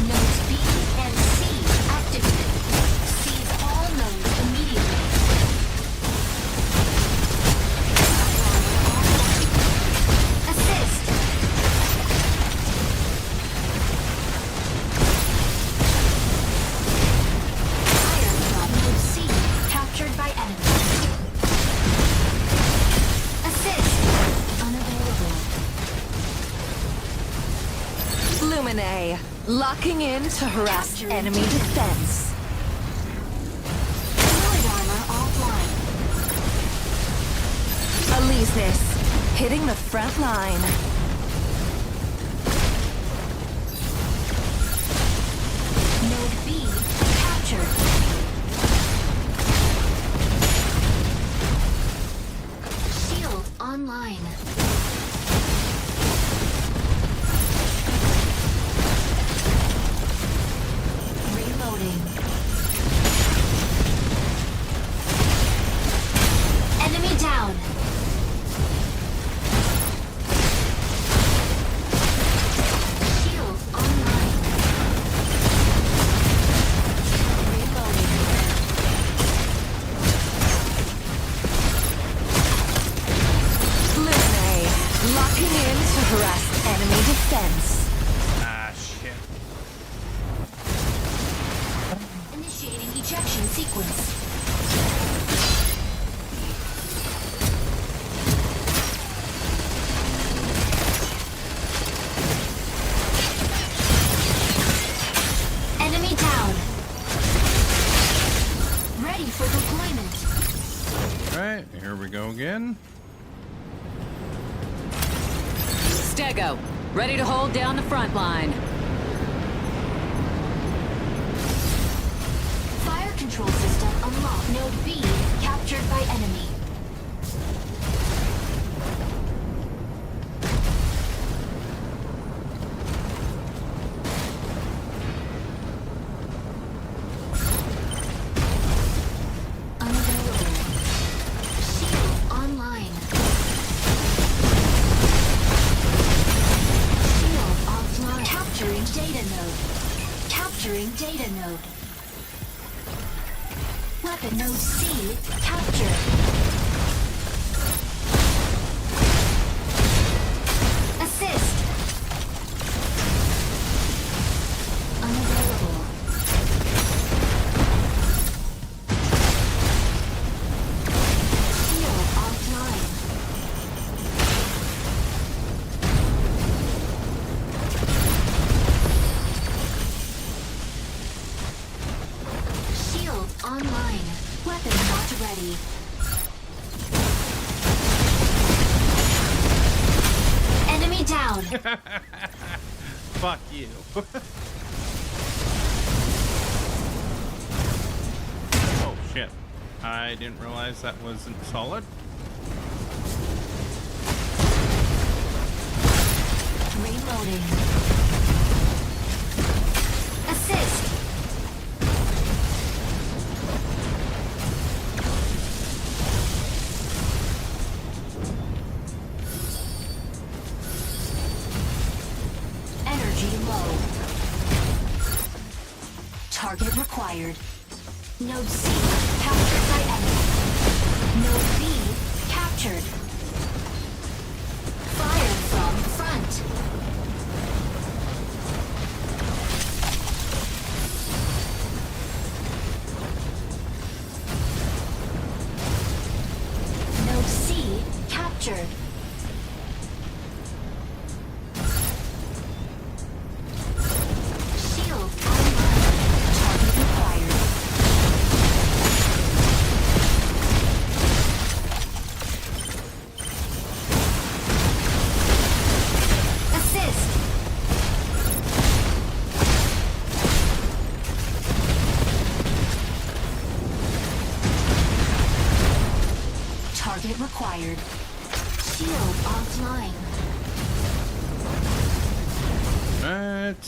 Nodes B and C activated. Seize all nodes immediately. Assist. Fire drop node C captured by enemy. Assist. Unavailable.
Lumine, locking in to harass
Capturing
enemy
data.
defense.
Fluid armor offline.
Aleseness, hitting the front line.
Node B captured. Shield online. Reloading. Enemy down. Shield online. Reloading.
Lumine, locking in to harass enemy defense.
Ah, shit.
Initiating ejection sequence. Enemy down. Ready for deployment.
Alright, here we go again.
Stego, ready to hold down the front line.
Fire control system unlocked. Node B captured by enemy. Unavailable. Shield online. Shield offline. Capturing data node. Capturing data node. Weapon node C captured. Assist. Unavailable. Shield offline.
Fuck you. Oh shit. I didn't realize that wasn't solid.
Reloading. Assist. Energy low. Target required. Node C captured by enemy. Node B captured. Fire from front. Node C captured. Shield online. Target required. Assist. Target required. Shield offline.
What?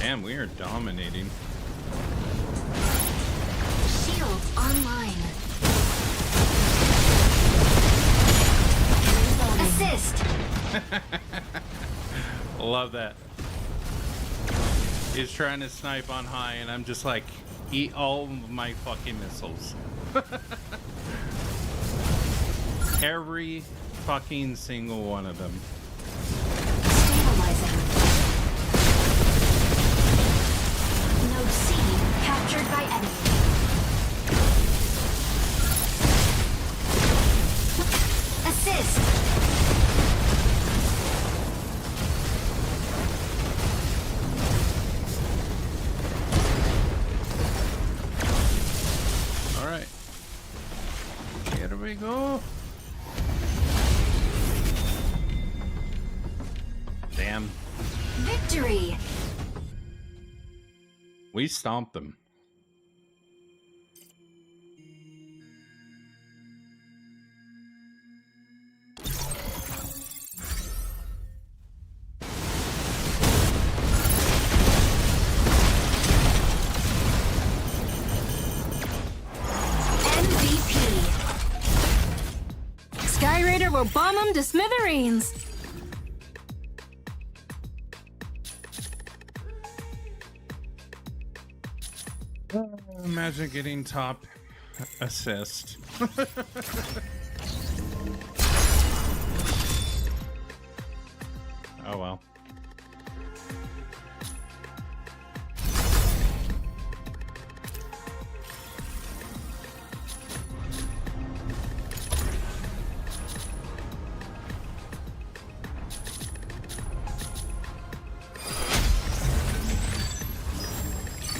Damn, we are dominating.
Shield online. Assist.
Love that. He's trying to snipe on high, and I'm just like, eat all of my fucking missiles. Every fucking single one of them.
Stabilizing. Node C captured by enemy. Assist.
All right. Here we go. Damn.
Victory.
We stomped them.
MVP.
Skyraider will bomb them to smithereens.
Imagine getting top assist. Oh well.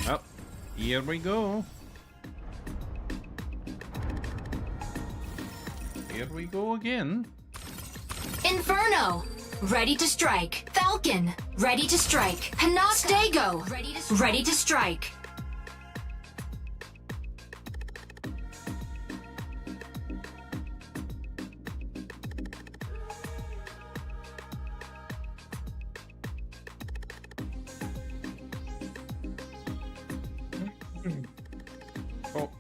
Oh, here we go. Here we go again.
Inferno. Ready to strike. Falcon. Ready to strike. Stego. Ready to strike.
Oh.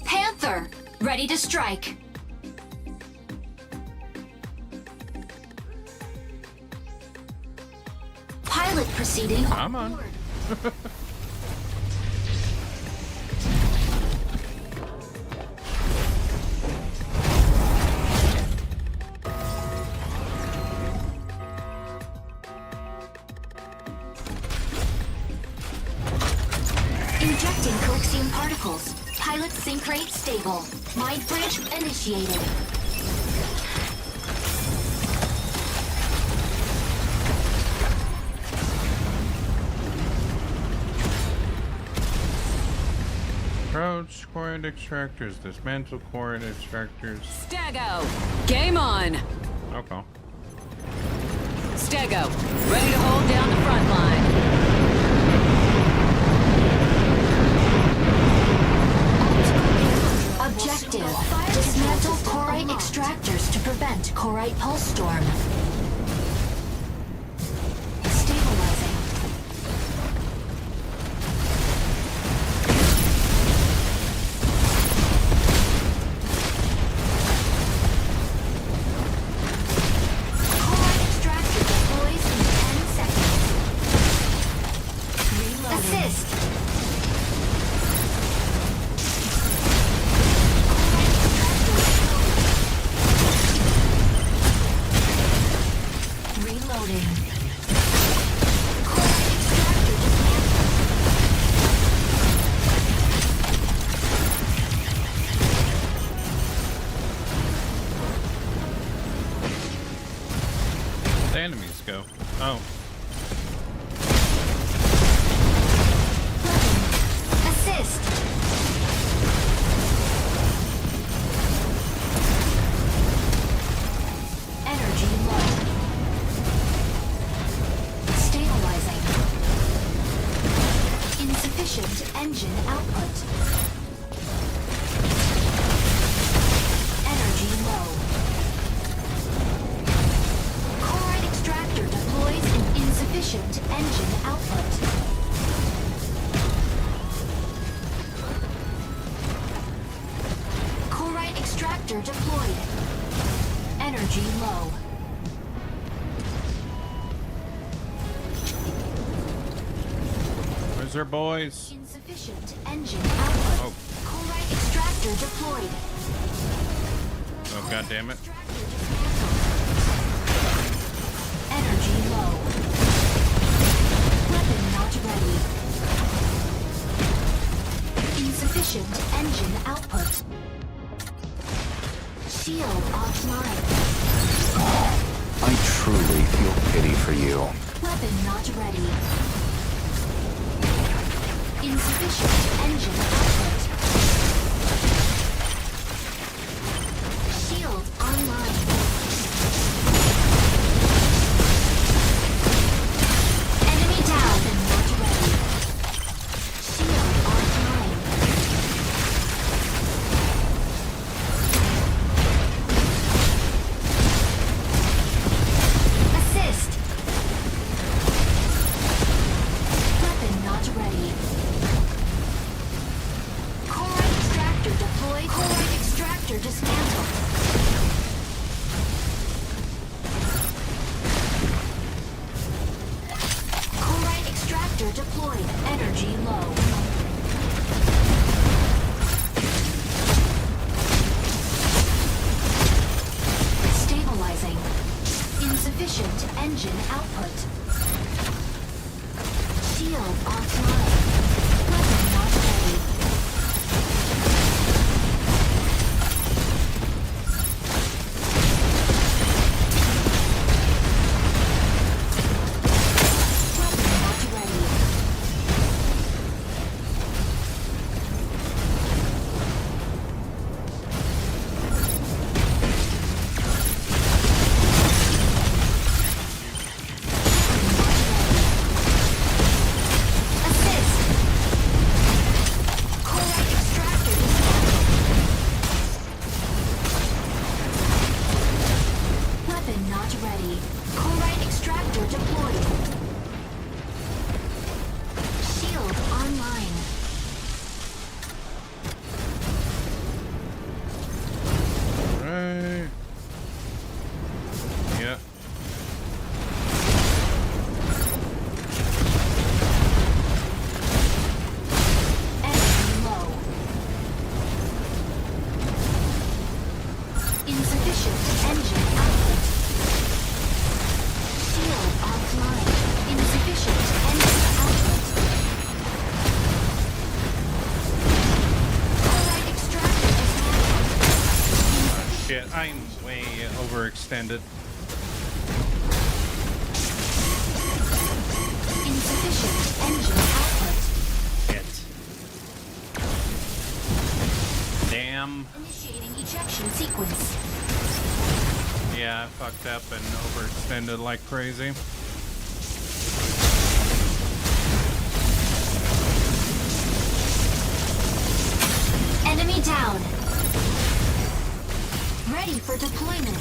Panther. Ready to strike. Pilot proceeding
Come on.
board. Injecting coaxium particles. Pilot sync rate stable. Mind bridge initiated.
Approach core extractors. Dismantle core extractors.
Stago, game on.
Okay.
Stago, ready to hold down the front line.
Objective: dismantle corite extractors to prevent corite pulse storm. Stabilizing. Corite extractor deploys in 10 seconds. Reloading. Assist. Reloading. Corite extractor dismantled.
The enemies go. Oh.
Weapon. Assist. Energy low. Stabilizing. Insufficient engine output. Energy low. Corite extractor deploys in insufficient engine output. Corite extractor deployed. Energy low.
Where's their boys?
Insufficient engine output.
Oh.
Corite extractor deployed.
Oh, god damn it.
Extractor dismantled. Energy low. Weapon not ready. Insufficient engine output. Shield offline.
I truly feel pity for you.
Weapon not ready. Insufficient engine output. Shield online. Enemy down. Weapon not ready. Shield online. Assist. Weapon not ready. Corite extractor deployed. Corite extractor dismantled. Corite extractor deployed. Energy low. Stabilizing. Insufficient engine output. Shield offline. Weapon not ready. Weapon not ready. Assist. Corite extractor dismantled. Weapon not ready. Corite extractor deployed. Shield online.
Right. Yeah.
Energy low. Insufficient engine output. Shield offline. Insufficient engine output. Corite extractor dismantled.
Shit, I'm way overextended.
Insufficient engine output.
Shit. Damn.
Initiating ejection sequence.
Yeah, I fucked up and overextended like crazy.
Enemy down. Ready for deployment.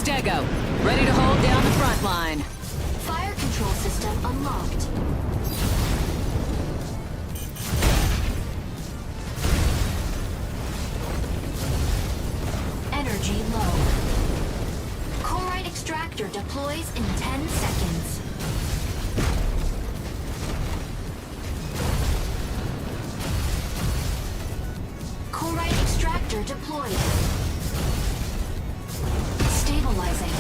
Stego, ready to hold down the front line.
Fire control system unlocked. Energy low. Chloride extractor deploys in 10 seconds. Chloride extractor deployed. Stabilizing.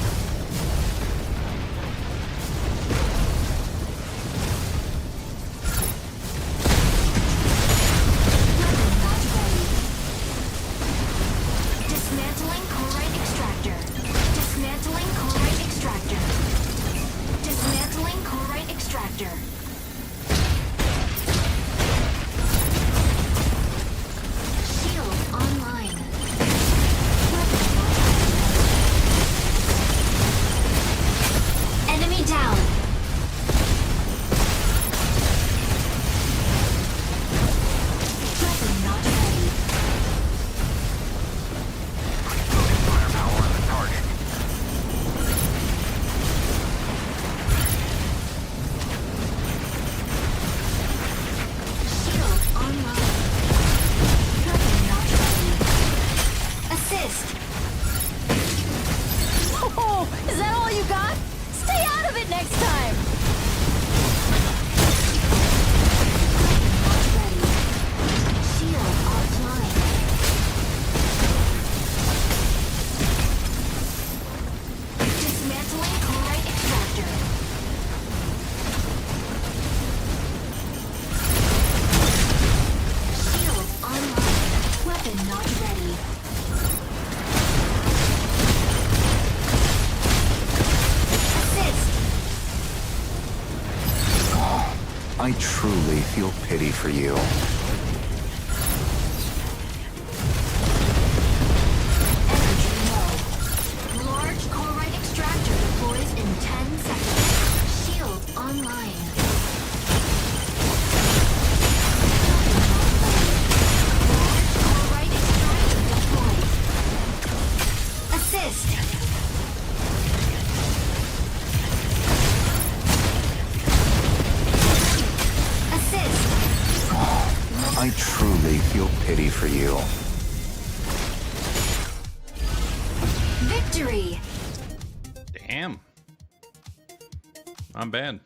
Weapon not ready. Dismantling chloride extractor. Dismantling chloride extractor. Dismantling chloride extractor. Shield online. Weapon not ready. Enemy down. Weapon not ready.
Firepower on the target.
Shield online. Weapon not ready. Assist.
Oh, is that all you got? Stay out of it next time!
Not ready. Shield offline. Dismantling chloride extractor. Shield online. Weapon not ready. Assist.
I truly feel pity for you.
Energy low. Large chloride extractor deploys in 10 seconds. Shield online. Large chloride extractor deployed. Assist. Assist.
I truly feel pity for you.
Victory.
Damn. Not bad.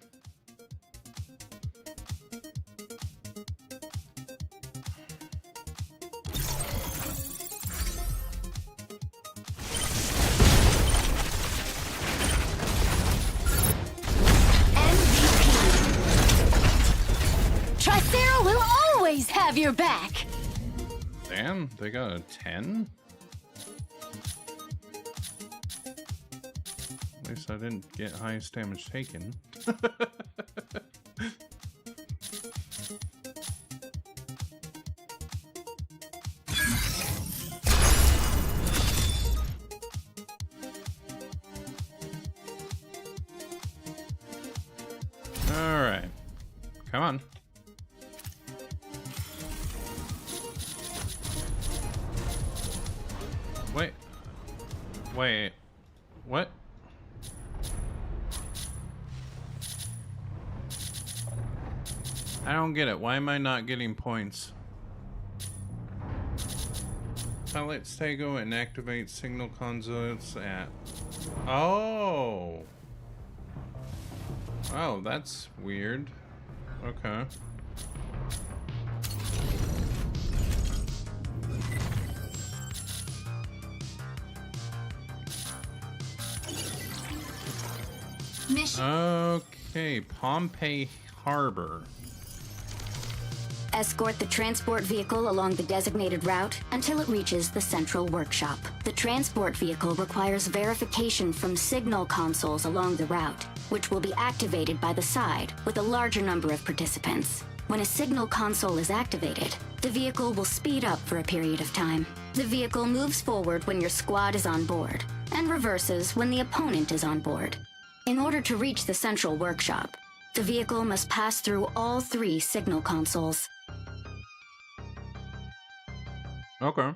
Tricera will always have your back!
Damn, they got a 10? At least I didn't get highest damage taken. Alright. Come on. Wait. Wait. What? I don't get it. Why am I not getting points? Pilot Stego and activate signal conduits at... Oh! Oh, that's weird. Okay.
Mission.
Okay, Pompeii Harbor.
Escort the transport vehicle along the designated route until it reaches the central workshop. The transport vehicle requires verification from signal consoles along the route, which will be activated by the side with a larger number of participants. When a signal console is activated, the vehicle will speed up for a period of time. The vehicle moves forward when your squad is on board, and reverses when the opponent is on board. In order to reach the central workshop, the vehicle must pass through all 3 signal consoles.
Okay.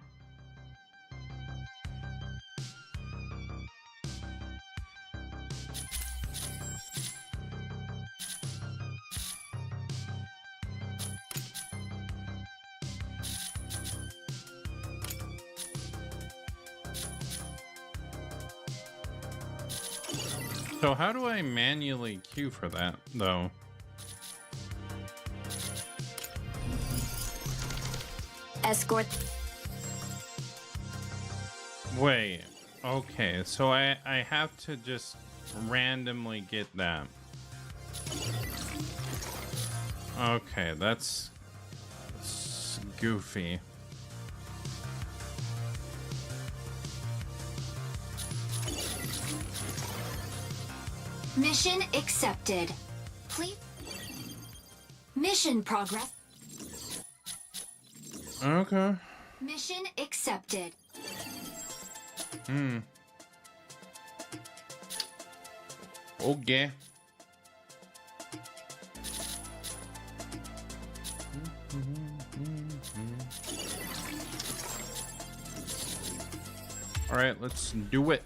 So how do I manually queue for that, though?
Escort.
Wait. Okay, so I have to just randomly get that. Okay, that's goofy.
Mission accepted. Please. Mission progress.
Okay.
Mission accepted.
Okay. All right, let's do it.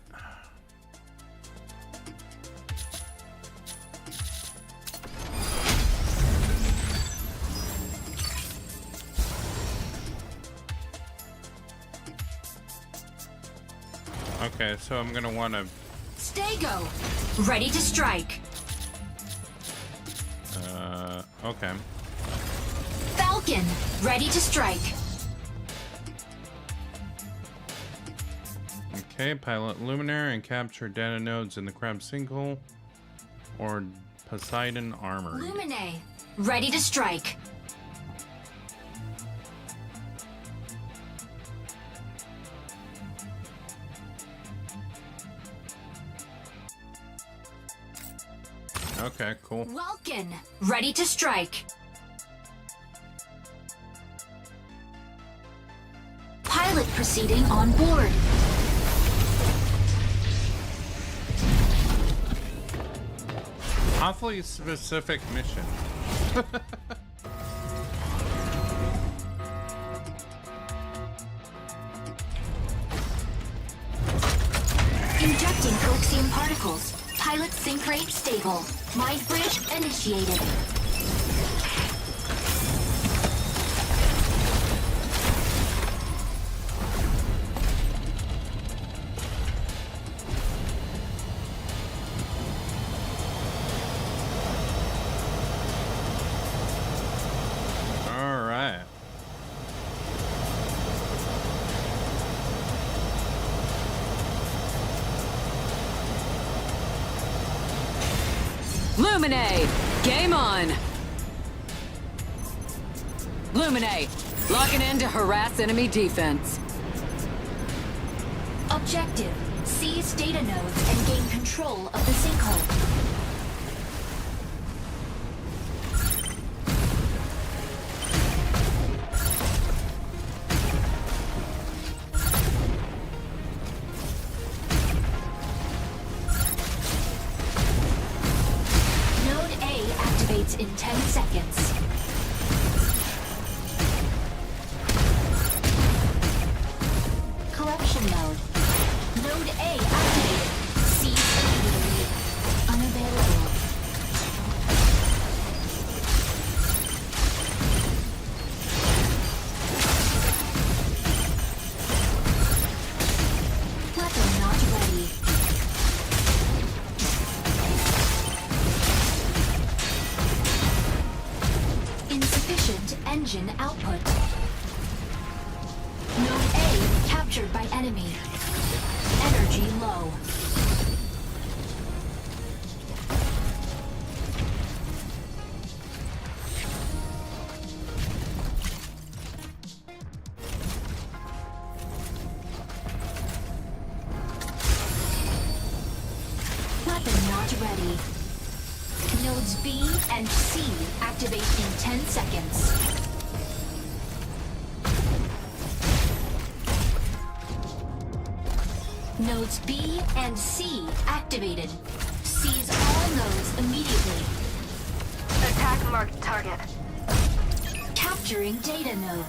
Okay, so I'm gonna want to.
Stay go. Ready to strike.
Okay.
Falcon. Ready to strike.
Okay, pilot Luminaire and capture data nodes in the crab sinkhole or Poseidon Armory.
Lumine. Ready to strike.
Okay, cool.
Vulcan. Ready to strike. Pilot proceeding on board.
Awfully specific mission.
Injecting coaxium particles. Pilot sync rate stable. Mind bridge initiated.
All right.
Lumine, game on! Lumine, locking in to harass enemy defense.
Objective. Seize data nodes and gain control of the sinkhole. Node A activates in 10 seconds. Corruption mode. Node A activated. Cease immediately. Unavailable. Weapon not ready. Insufficient engine output. Node A captured by enemy. Energy low. Weapon not ready. Node Nodes B and C activate in 10 seconds. Nodes B and C activated. Seize all nodes immediately.
Attack marked target.
Capturing data node.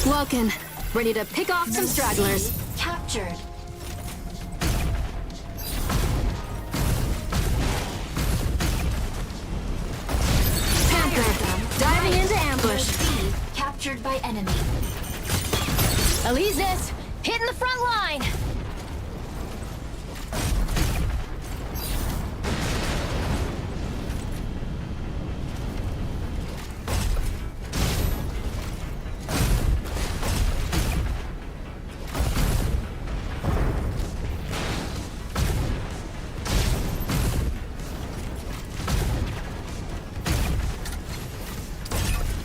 Welcome. Ready to pick off some
Node
stragglers.
C captured.
Panther, diving into ambush.
Node B captured by enemy.
Elysis, hitting the front line.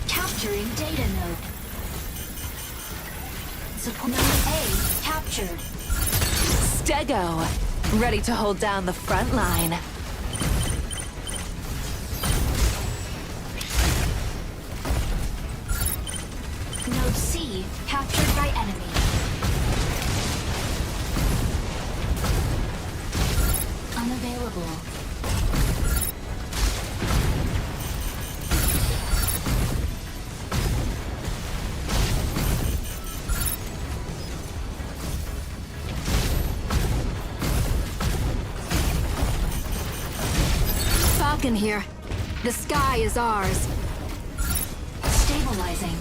Capturing data node. Support node A captured.
Stego, ready to hold down the front line.
Node C captured by enemy. Unavailable.
Falcon here. The sky is ours.
Stabilizing.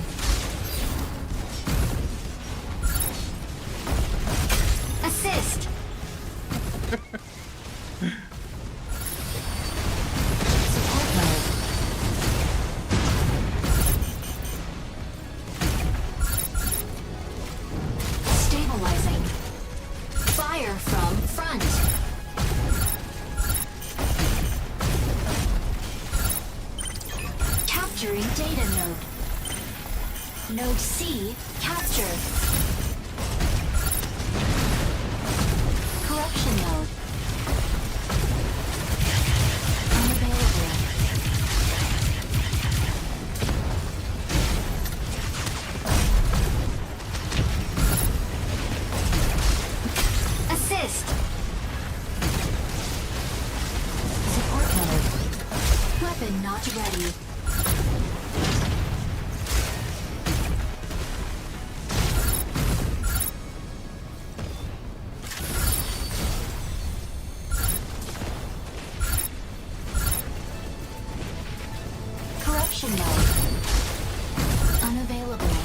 Assist. Support mode. Stabilizing. Fire from front. Capturing data node. Node C captured. Corruption node. Unavailable. Assist. Support mode. Weapon not ready. Corruption mode. Unavailable.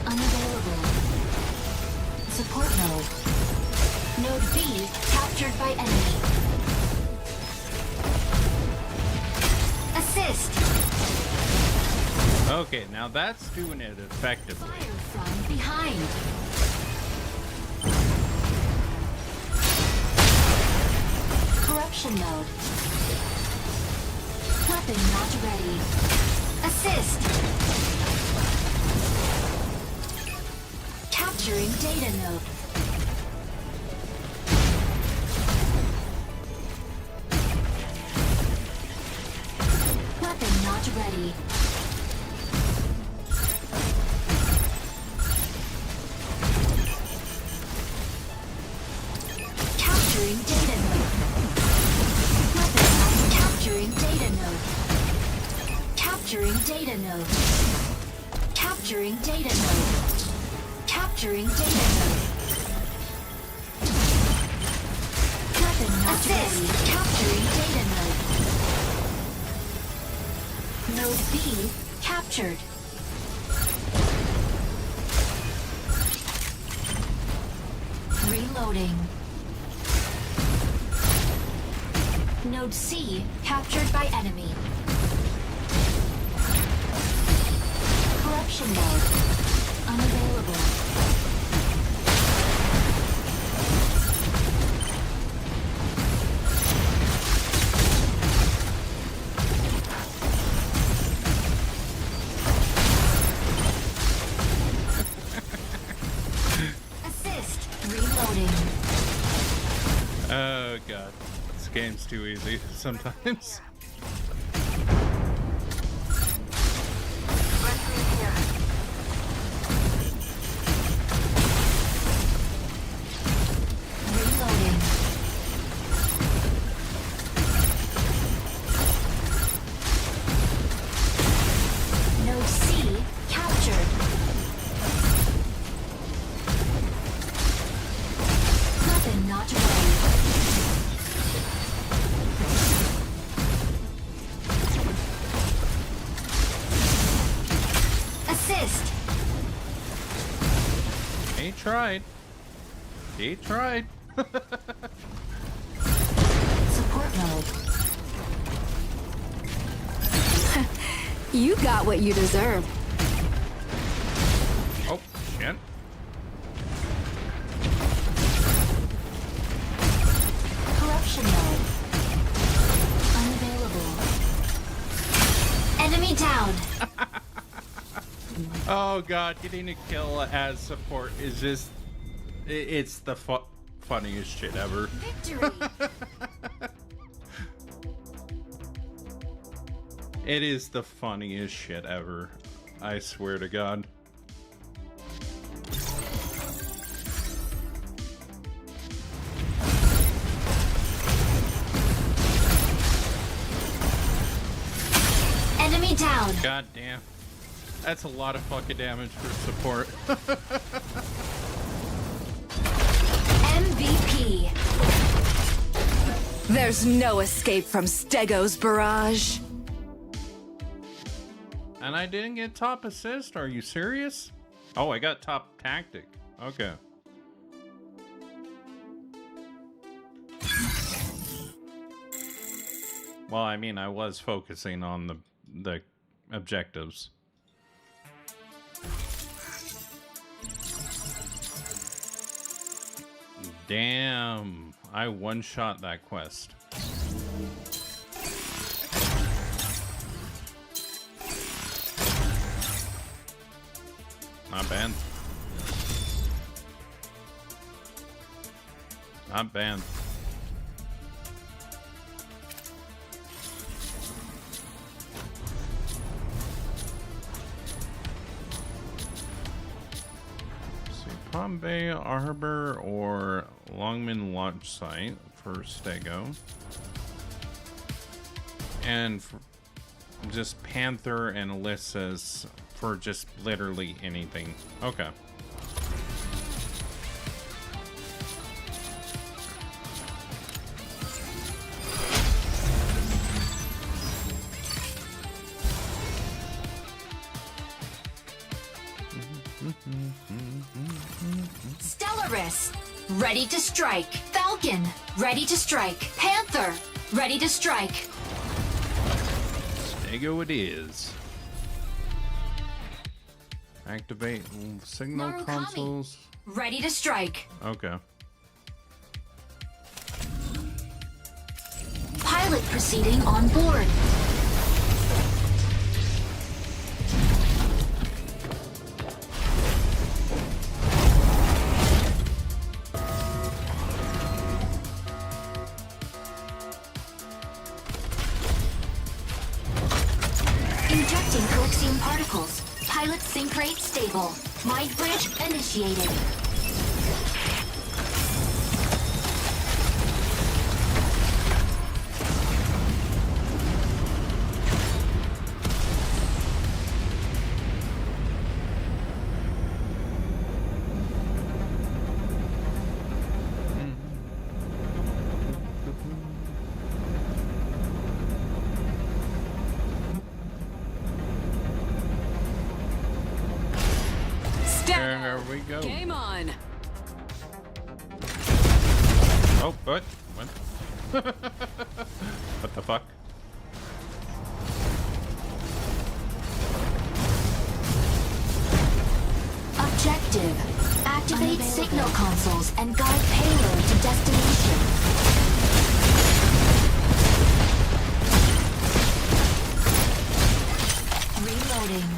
Unavailable. Support node. Node B captured by enemy. Assist.
Okay, now that's doing it effectively.
Fire from behind. Corruption node. Weapon not ready. Assist. Capturing data node. Weapon not ready. Capturing data node. Weapon not capturing data node. Capturing data node. Capturing data node. Capturing data node. Weapon not ready. Capturing data node. Node B captured. Reloading. Node C captured by enemy. Corruption mode. Unavailable. Reloading.
Oh god, this game's too easy sometimes.
Rescue here.
Reloading. Node C captured. Nothing not ready. Assist.
He tried. He tried.
Support mode.
You got what you deserve.
Oh, shit.
Corruption mode. Unavailable. Enemy down.
Oh god, getting a kill as support is just... It's the funniest shit ever.
Victory.
It is the funniest shit ever. I swear to God.
Enemy down.
God damn. That's a lot of fucking damage for support.
MVP.
There's no escape from Stego's barrage.
And I didn't get top assist? Are you serious? Oh, I got top tactic. Okay. Well, I mean, I was focusing on the objectives. Damn, I one-shot that quest. Not bad. Not bad. Palm Bay Harbor or Longman launch site for Stego, and for just Panther and Alyssa's for just literally anything. Okay.
Stellaris, ready to strike. Falcon, ready to strike. Panther, ready to strike.
Stego it is. Activate signal
Marukami,
consoles.
ready to strike.
Okay.
Pilot proceeding on board. Injecting coaxium particles. Pilot sync rate stable. Mind bridge initiated.
There we go.
Game on.
Oh, what? What? What the fuck?
Objective. Activate signal consoles and guide payload to destination. Reloading.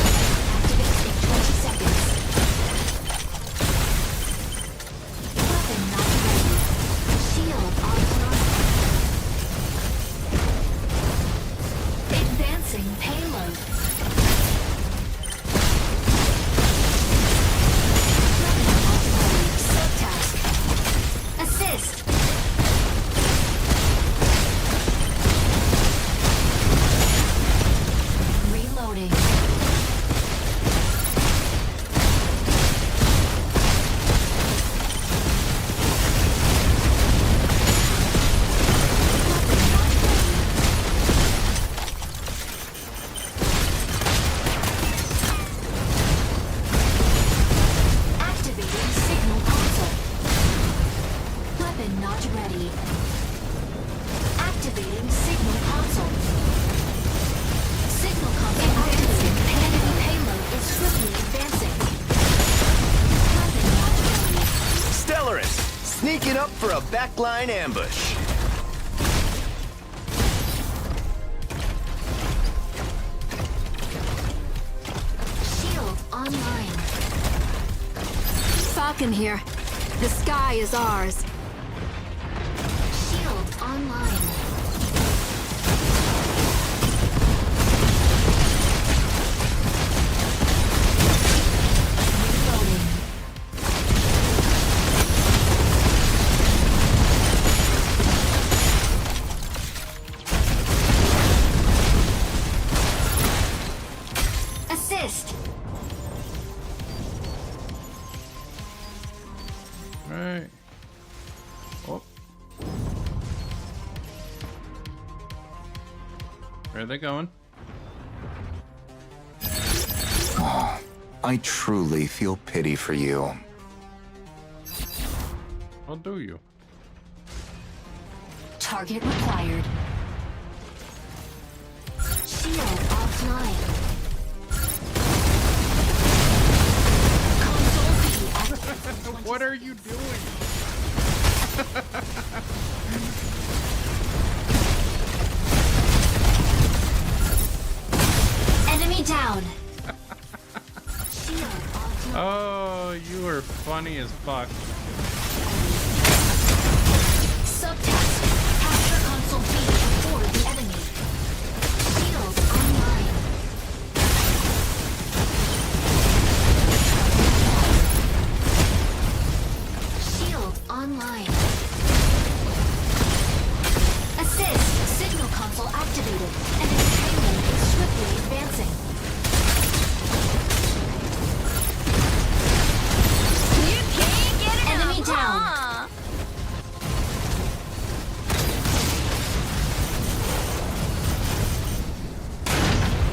Console activate in 20 seconds.
Sneaking up for a backline ambush.
Shield online.
Falcon here. The sky is ours.
Shield online. Reloading. Assist.
Alright. Oh. Where are they going?
I truly feel pity for you.
Well, do you?
Target required. Shield offline. Console B activated in 20
What are you doing?
Enemy down. Shield offline.
Oh, you are funny as fuck.
Subtask. Capture console B and board the enemy. Shield online. Shield online. Assist. Signal console activated, and its payload is swiftly advancing.
You can't get enough.
Enemy down.
Huh?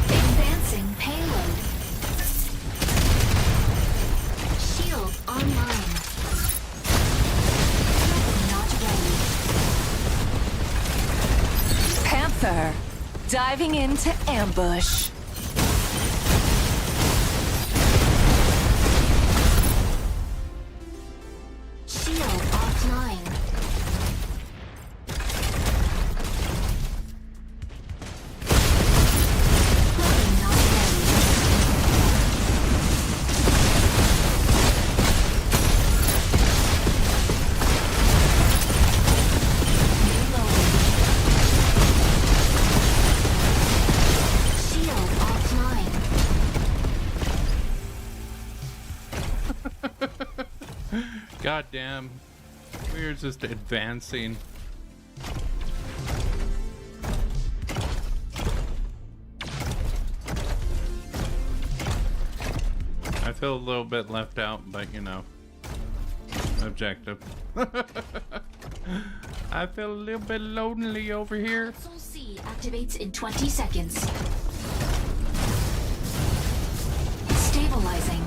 Advancing payload. Shield online. Not ready.
Panther, diving into ambush.
Shield offline. Weapon not ready. Reloading. Shield offline.
God damn. We're just advancing. I feel a little bit left out, but you know, objective. I feel a little bit lonely over here.
Console C activates in 20 seconds. Stabilizing.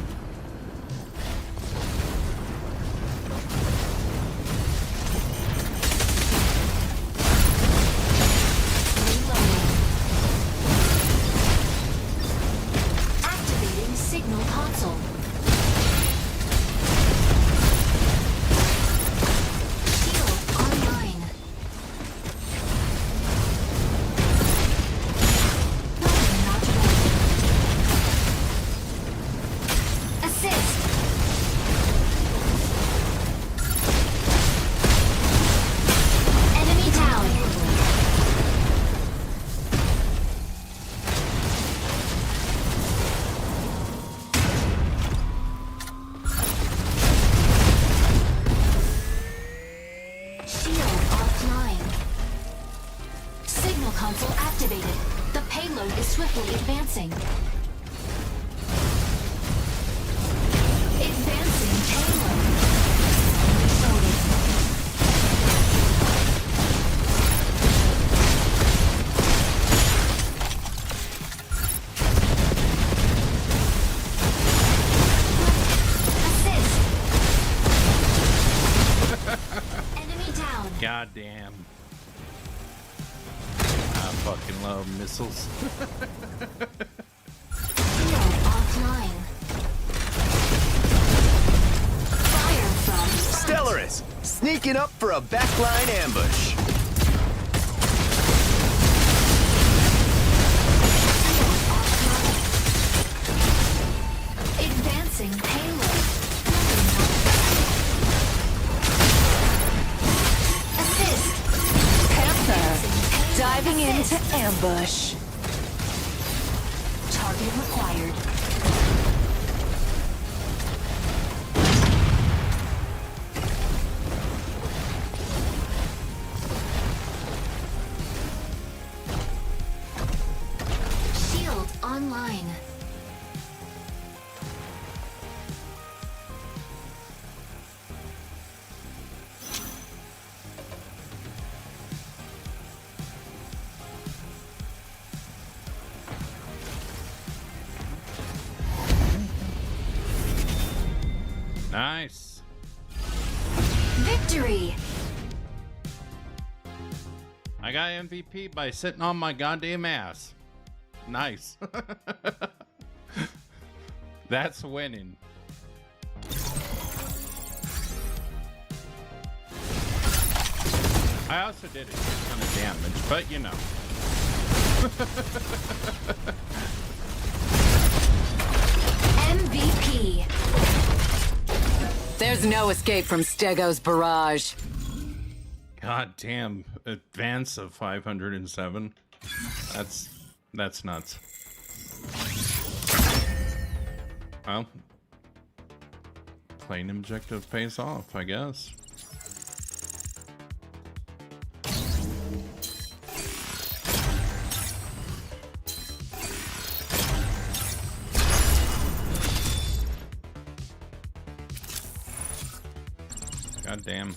Reloading. Activating signal console. Shield online. Weapon not ready. Assist. Enemy down. Shield offline. Signal console activated. The payload is swiftly advancing. Advancing payload. Reloading. Assist. Enemy down.
God damn. I fucking love missiles.
Shield offline. Fire from front.
Stellaris, sneak Sneaking up for a backline ambush.
Advancing payload. Assist.
Panther, diving into ambush.
Target required. Shield online.
Nice.
Victory!
I got MVP by sitting on my goddamn ass. Nice. That's winning. I also did a ton of damage, but you know.
MVP.
There's no escape from Stego's barrage.
God damn, advance of 507. That's nuts. Well, playing objective pays off, I guess. God damn.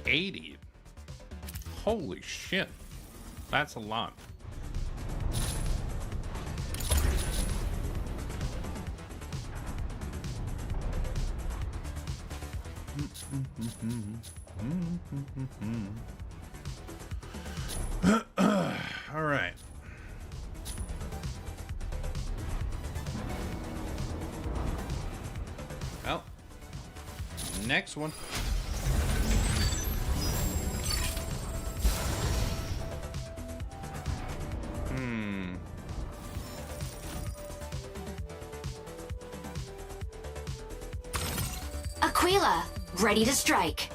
80. Holy shit. That's a lot. All right. Well, next one.
Aquila, ready to strike.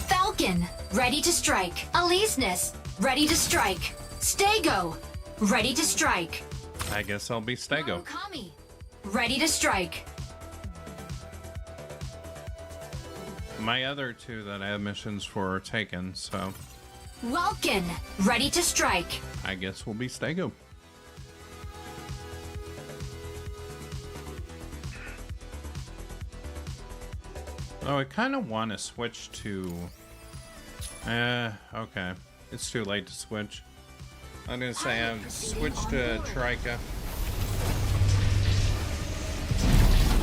Falcon, ready to strike. Aleseness, ready to strike. Stego, ready to strike.
I guess I'll be Stego.
Kami, ready to strike.
My other two that I have missions for are taken, so
Welkin, ready to strike.
I guess we'll be Stego. Oh, I kind of want to switch to... okay. It's too late to switch. I'm going to say I've switched to Trika.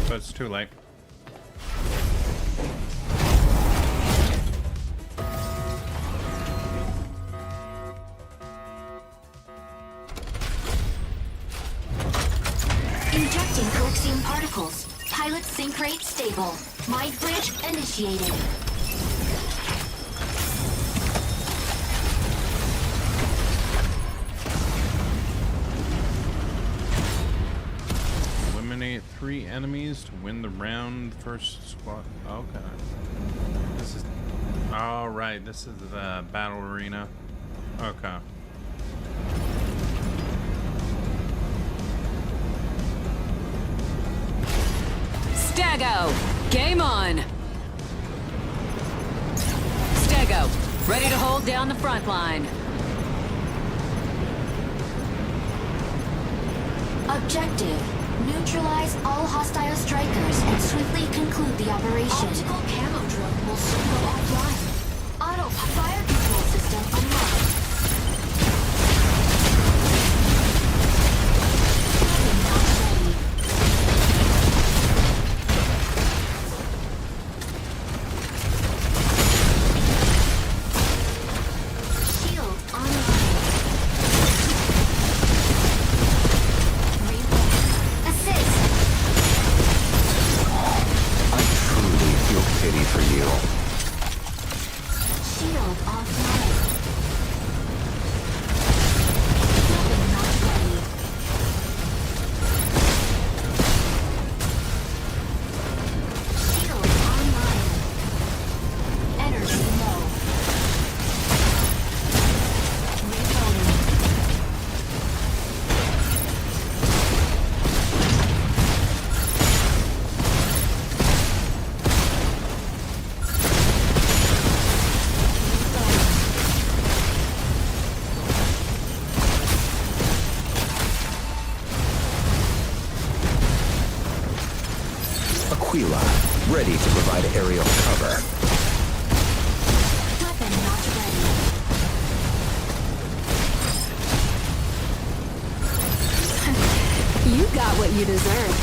But it's too late.
Injecting Coaxium particles. Pilot sync rate stable. Mind bridge initiated.
Eliminate 3 enemies to win the round. First squad. Okay. This is... Oh, right. This is the battle arena. Okay.
Stego, game on. Stego, ready to hold down the front line.
Objective: neutralize all hostile strikers and swiftly conclude the operation. Optical camo drone will soon go offline. Auto fire control system unlocked. Shield online. Assist.
Aquila, ready to provide aerial cover.
Weapon not ready.
You got what you deserve.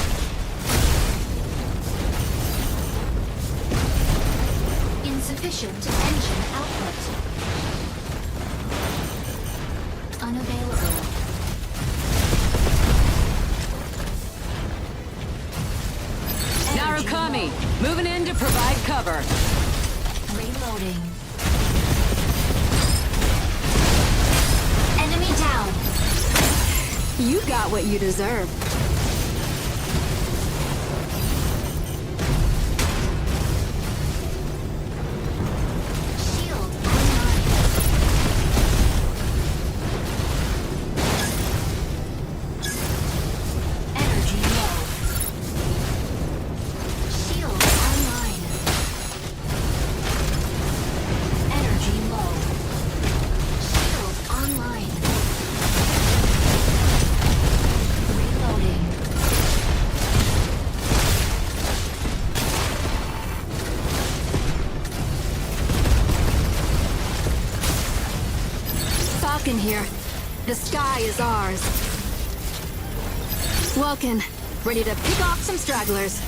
Insufficient engine output. Unavailable.
Narukami, moving in to provide cover.
Reloading. Enemy down.
You got what you deserve.
Shield online. Energy low. Shield online. Energy low. Shield online. Reloading.
Falcon here. The sky is ours. Welcome. Ready to pick off some stragglers.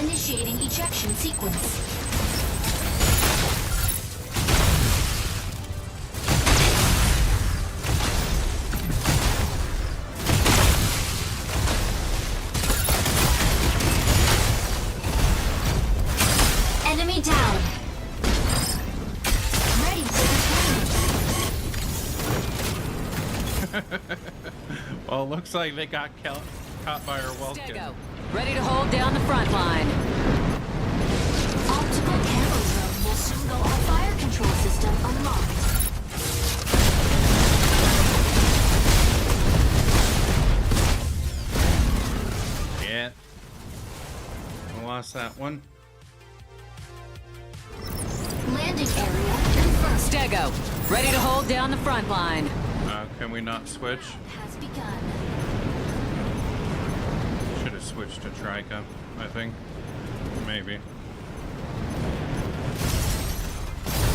Initiating ejection sequence. Enemy down. Ready for deployment.
Well, it looks like they got caught by our Welkin.
Stego, ready to hold down the front line.
Optical camo drone will soon go on fire control system unlocked.
Yeah. I lost that one.
Landing area confirmed.
Stego, ready to hold down the front line.
Can we not switch?
Has begun.
Should have switched to Trika, I think. Maybe.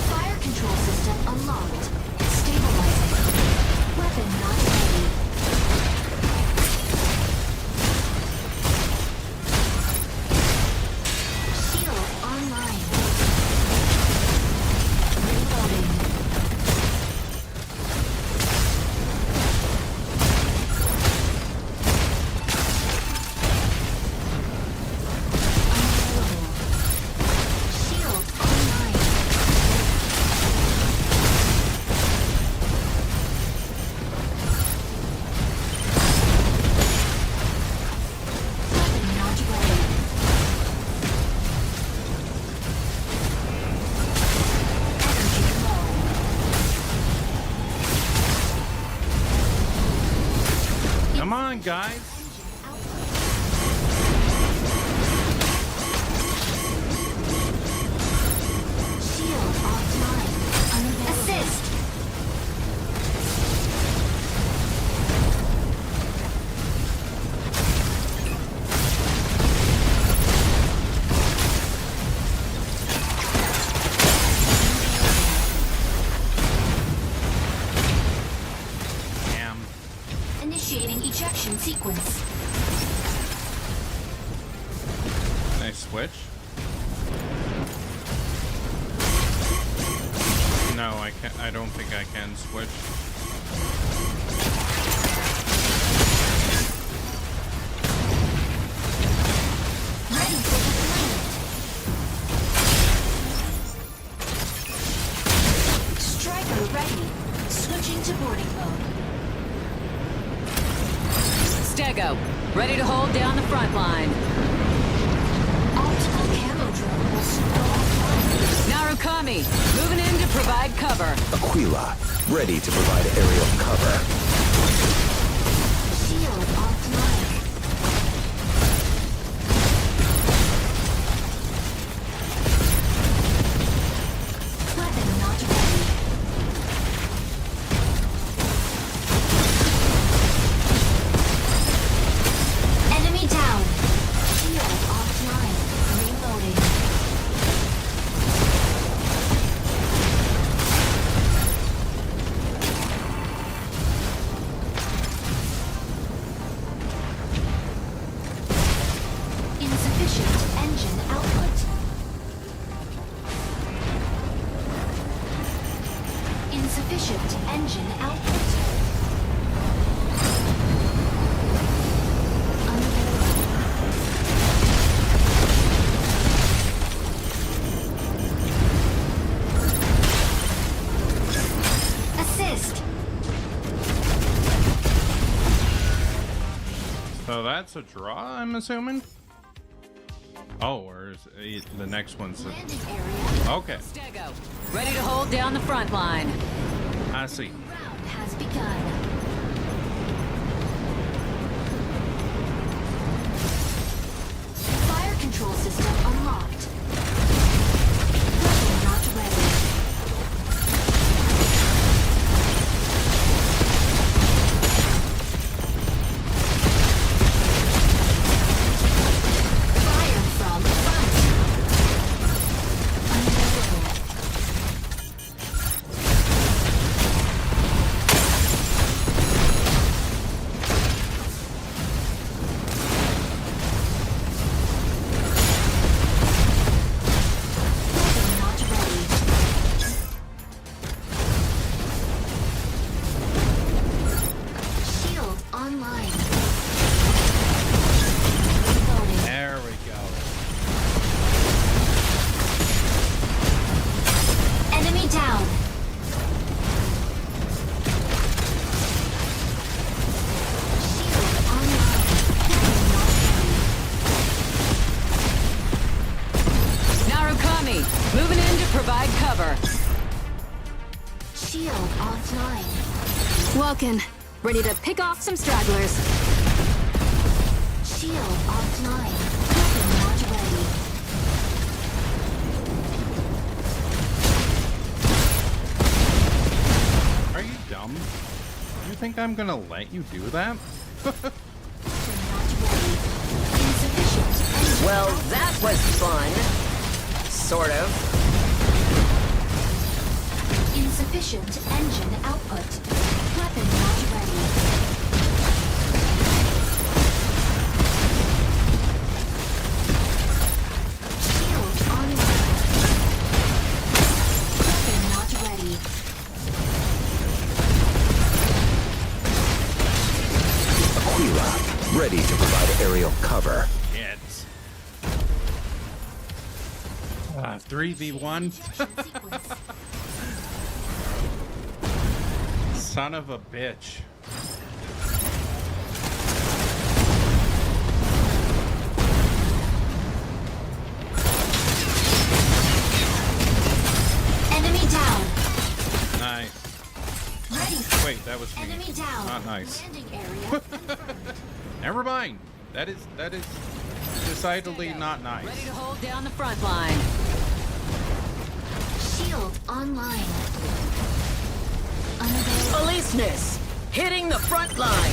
Fire control system unlocked. Stabilizing. Weapon not ready. Shield online. Reloading. Unavailable. Shield online. Weapon not ready. Energy low.
Come on, guys.
Shield offline. Unavailable. Assist.
Damn.
Initiating ejection sequence.
Can I switch? No, I can't. I don't think I can switch.
Ready for deployment. Striker ready. Switching to boarding mode.
Stego, ready to hold down the front line.
Optical camo drone will soon go offline.
Narukami, moving in to provide cover.
Aquila, ready to provide aerial cover.
Shield offline. Insufficient engine output. Assist.
So that's a draw, I'm assuming? Oh, or is the next one's
Landing area.
okay.
Stego, ready to hold down the front line.
I see.
Round has begun. Fire control system unlocked. Weapon not ready. Fire from front. Unavailable. Weapon not ready. Shield online. Reloading.
There we go.
Enemy down. Shield online. Weapon not ready.
Narukami, moving in to provide cover.
Shield offline.
Welcome. Ready to pick off some stragglers.
Shield offline. Weapon not ready.
Are you dumb? You think I'm gonna let you do that?
Weapon not ready. Insufficient engine
Well,
output.
that was fun. Sort of.
Insufficient engine output. Weapon not ready. Shield online. Weapon not ready.
Aquila, ready to provide aerial cover.
It's 3v1.
Ejection sequence.
Son of a bitch.
Enemy down.
Nice.
Ready.
Wait, that was me.
Enemy down.
Not nice.
Landing area confirmed.
Never mind. That is decidedly not
Ready
nice.
to hold down the front line.
Shield online. Unavailable.
Aleseness, hitting the front line.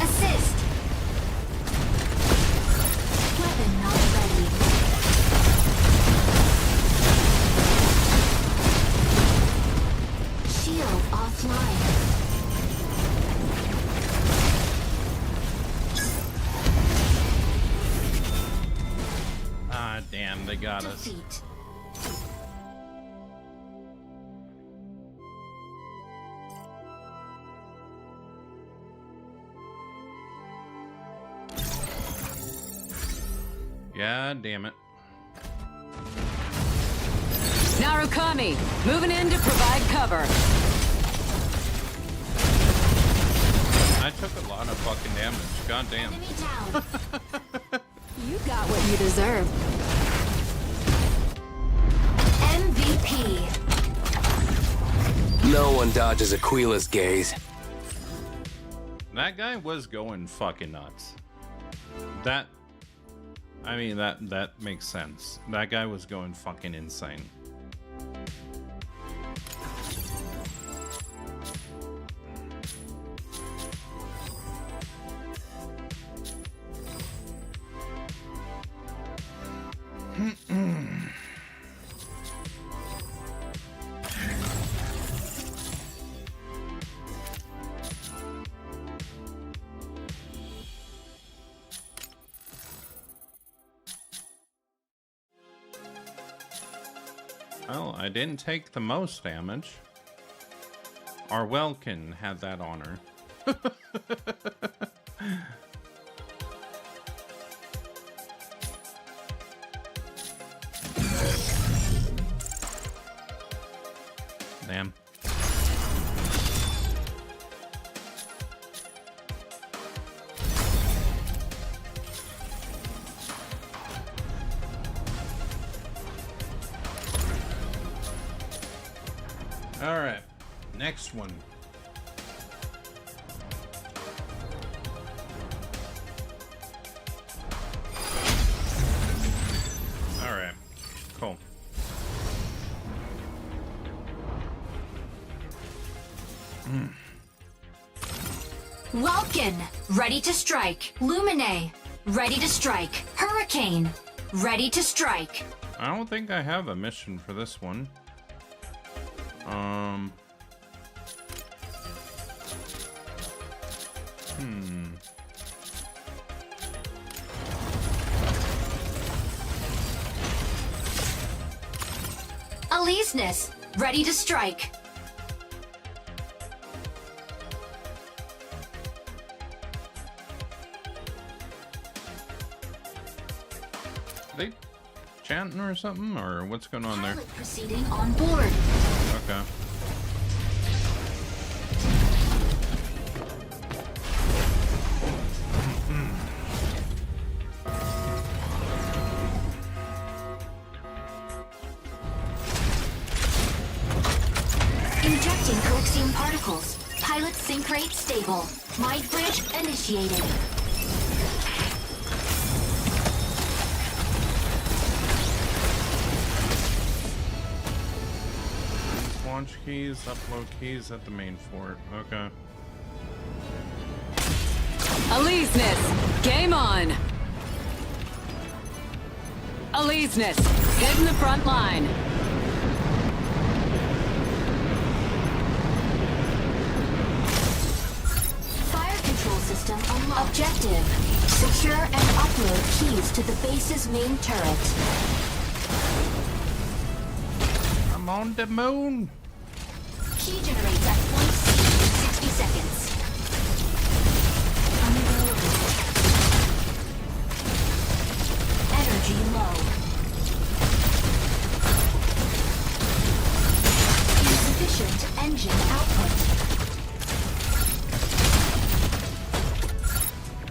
Assist. Weapon not ready. Shield offline.
Ah, damn, they got us.
Defeat.
God damn it.
Narukami, moving in to provide cover.
I took a lot of fucking damage. God damn.
Enemy down.
You got what you deserve.
MVP.
No one dodges Aquila's gaze.
That guy was going fucking nuts. That makes sense. That guy was going fucking insane. Well, I didn't take the most damage. Our Welkin had that honor. Damn. All right, next one. All right, cool.
Welkin, ready to strike. Lumine, ready to strike. Hurricane, ready to strike.
I don't think I have a mission for this one.
Aleseness, ready to strike.
Are they chanting or something, or what's going on there?
Pilot proceeding on board.
Okay.
Injecting Coaxium particles. Pilot sync rate stable. Might bridge initiated.
Launch keys, upload keys at the main fort. Okay.
Aleseness, game on! Aleseness, get in the front line.
Fire control system unlocked. Objective. Secure and upload keys to the base's main turret.
I'm on the moon.
Key generates at point C in 60 seconds. Unavailable. Energy low. Insufficient engine output.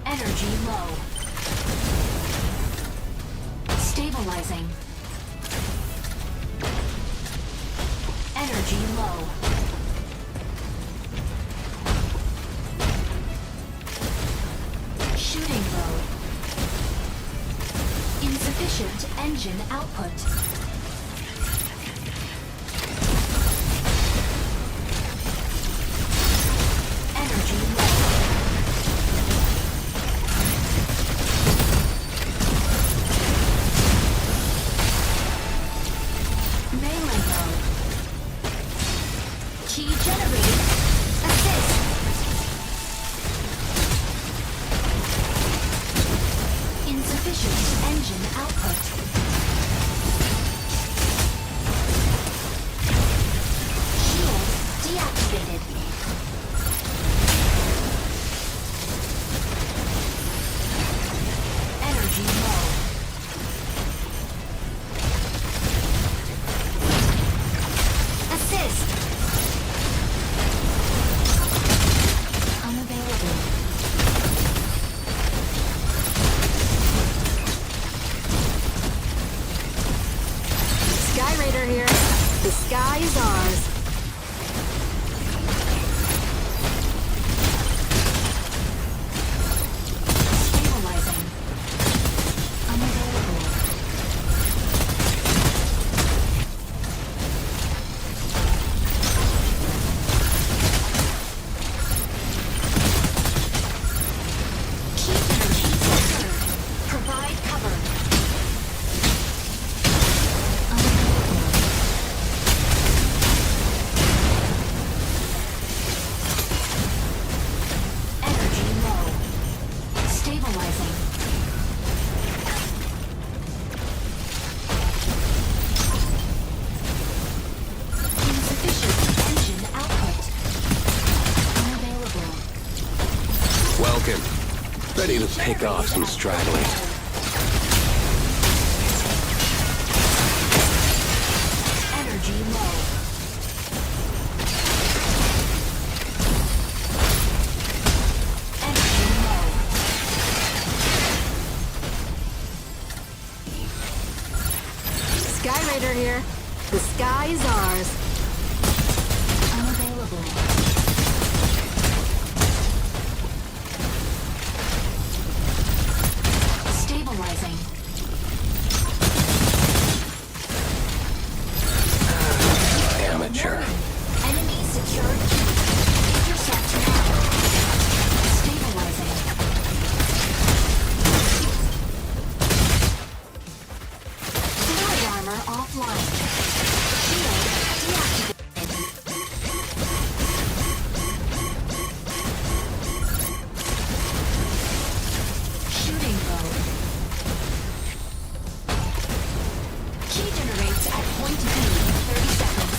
Energy low. Stabilizing. Energy low. Shooting mode. Insufficient engine output. Energy low. Melee mode. Key generated. Assist. Insufficient engine output. Shield deactivated. Energy low. Assist. Unavailable.
Sky Raider here. The sky is ours.
Stabilizing. Unavailable. Key energy secured. Provide cover. Unavailable.
Ready to pick off some stragglers.
Energy low. Energy low.
Sky Raider here. The sky is ours.
Unavailable. Stabilizing.
Amateur.
Enemy secured. Intercept now. Stabilizing. Shield armor offline. Shield deactivated. Shooting mode. Key generates at point B in 30 seconds.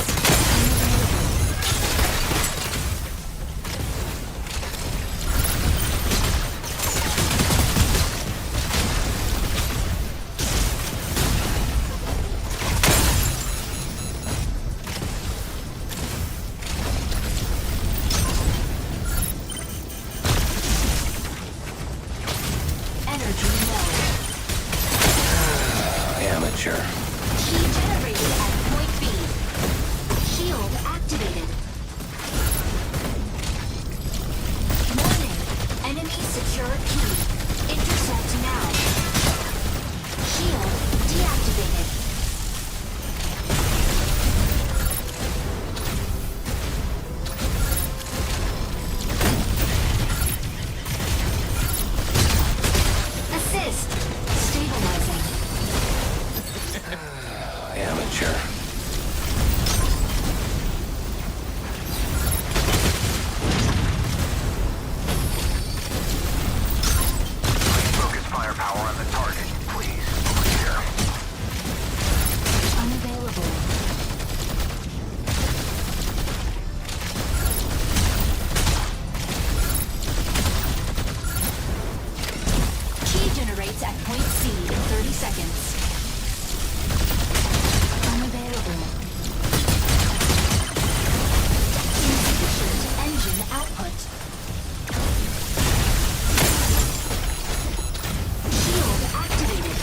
Energy low.
Amateur.
Key generated at point B. Shield activated. Warning. Enemy secure key. Intercept now. Shield deactivated. Assist. Stabilizing.
Amateur.
Focus firepower on the target, please. Clear.
Unavailable. Key generates at point C in 30 seconds. Unavailable. Insufficient engine output. Shield activated.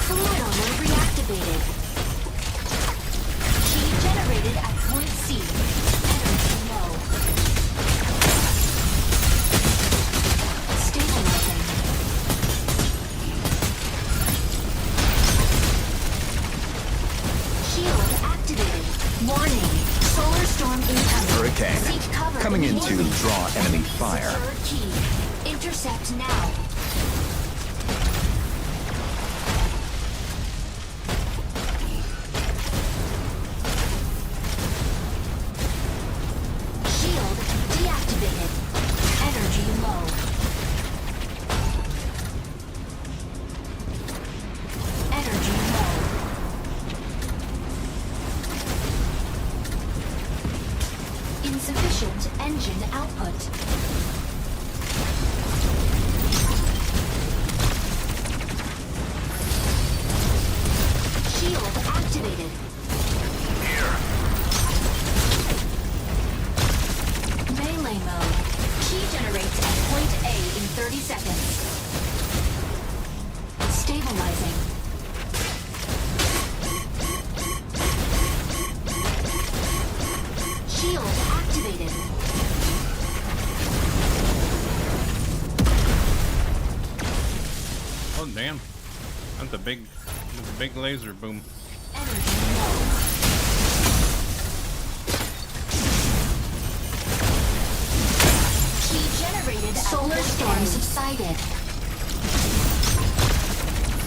Fluid armor reactivated. Key generated at point C. Energy low. Stabilizing. Shield activated. Warning. Solar storm incoming.
Hurricane.
Seek cover
Coming in to
immediately.
draw enemy fire.
Secured key. Intercept now. Shield deactivated. Energy low. Energy low. Insufficient engine output. Shield activated.
Here.
Melee mode. Key generates at point A in 30 seconds. Stabilizing. Shield activated.
Oh damn! That's a big laser boom.
Energy low. Key generated. Solar storm subsided.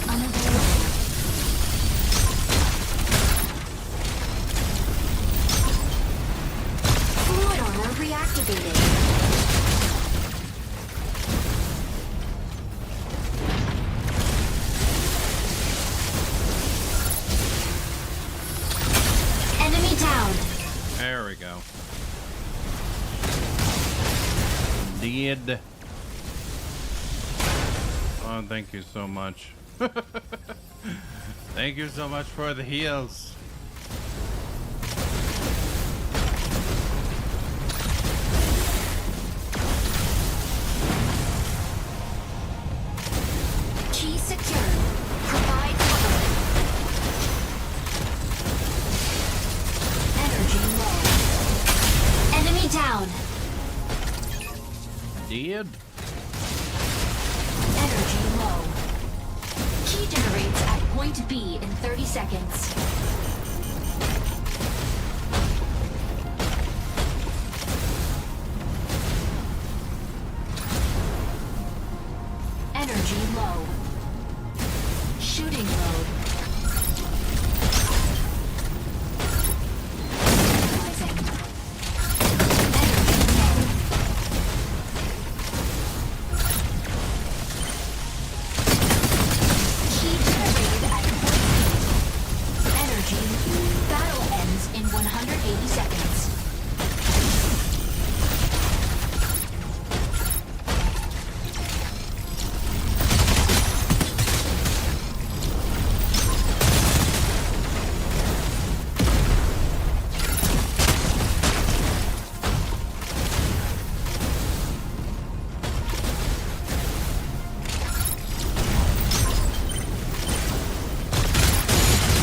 Unavailable. Fluid armor reactivated.
Dead. Oh, thank you so much. Thank you so much for the heals.
Key secured. Provide cover. Energy low. Enemy down.
Dead.
Energy low. Key generates at point B in 30 seconds. Energy low. Shooting mode. Stabilizing. Energy low. Key generated at point B. Energy. Battle ends in 180 seconds.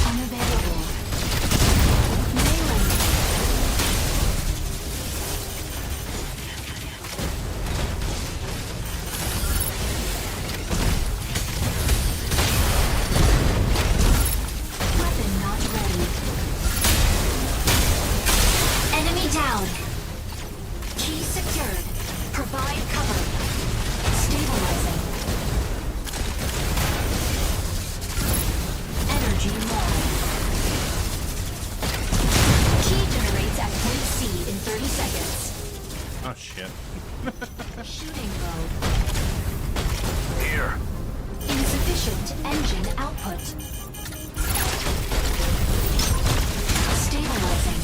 Unavailable. Melee. Weapon not ready. Enemy down. Key secured. Provide cover. Stabilizing. Energy low. Key generates at point C in 30 seconds.
Oh shit.
Shooting mode.
Here.
Insufficient engine output. Stabilizing.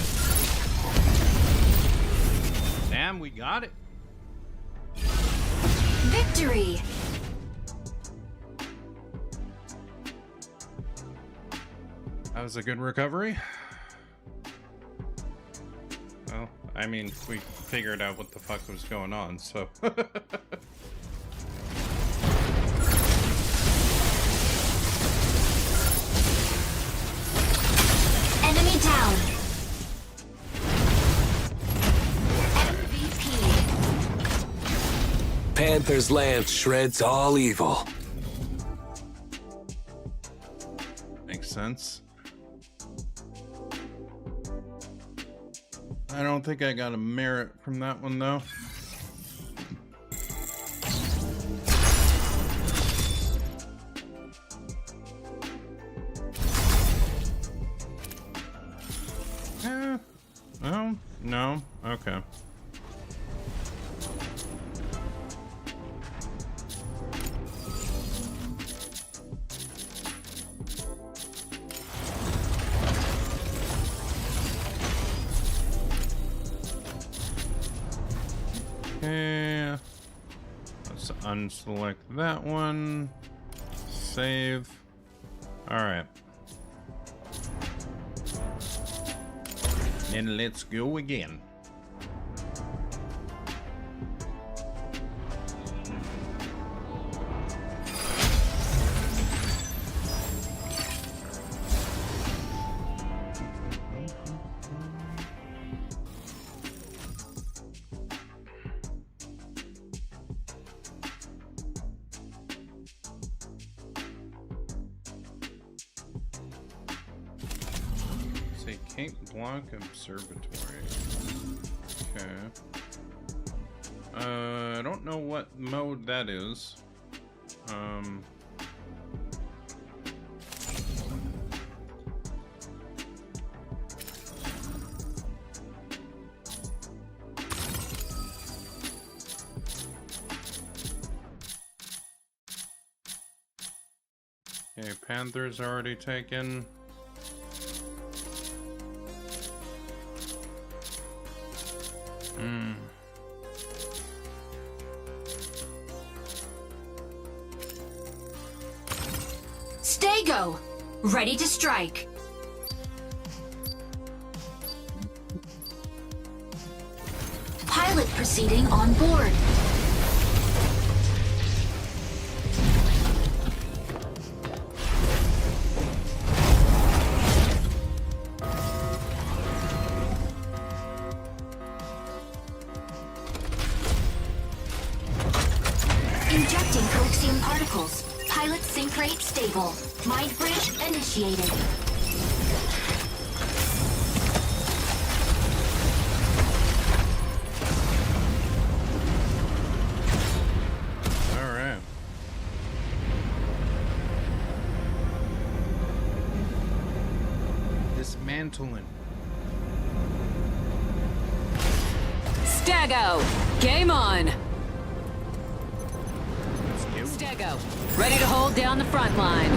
Damn, we got it.
Victory!
That was a good recovery. Well, I mean, we figured out what the fuck was going on, so.
Enemy down. MVP.
Panther's lance shreds all evil.
Makes sense. I don't think I got a merit from that one though. Oh, no. Okay. Okay. Let's unselect that one. Save. All right. And let's go again. Say Cape Blanc Observatory. Okay. I don't know what mode that is. Okay, Panther's already taken.
Stego! Ready to strike. Pilot proceeding on board. Injecting coaxium particles. Pilot sync rate stable. Mind bridge initiated.
All right. Dismantling.
Stego, game on.
Let's go.
Stego, ready to hold down the front line.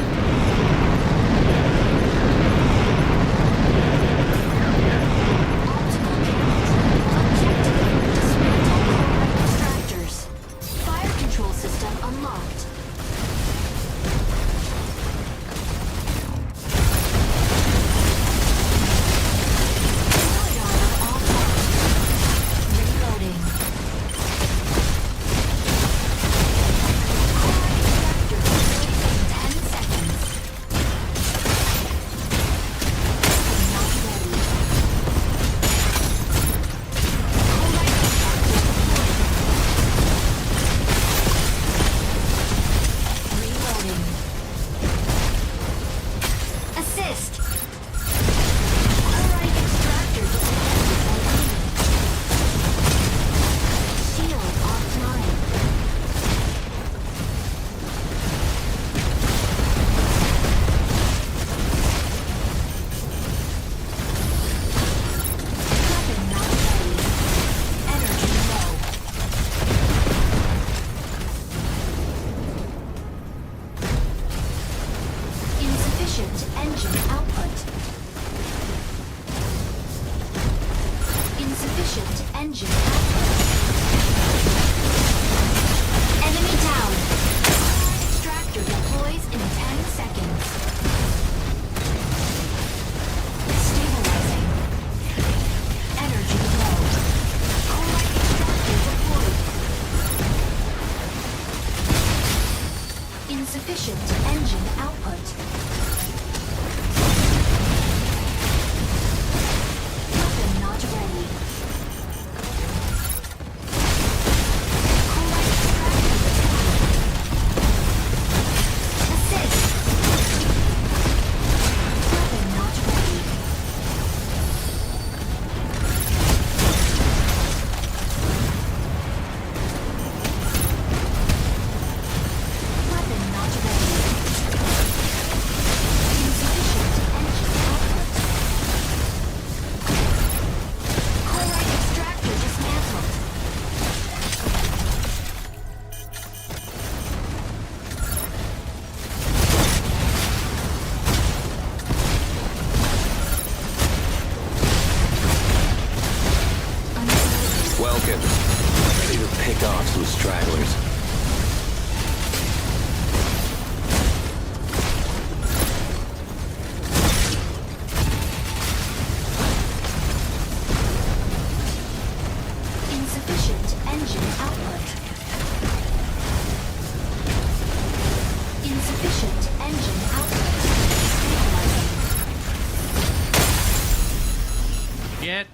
Extractors. Fire control system unlocked. Radar offline. Reloading. Extractor 10 seconds. Not ready. Reloading. Assist. Chloride extractor disconnected. Shield offline. Weapon not ready. Energy low. Insufficient engine output. Insufficient engine output. Enemy down. Extractor deploys in 10 seconds. Stabilizing. Energy low. Chloride extractor deployed. Insufficient engine output. Weapon not ready. Chloride extractor deployed. Assist. Weapon not ready. Weapon not ready. Insufficient engine output. Chloride extractor dismantled. Unstable.
Welcome. Ready to pick off some stragglers.
Insufficient engine output. Insufficient engine output. Stabilizing.
Get.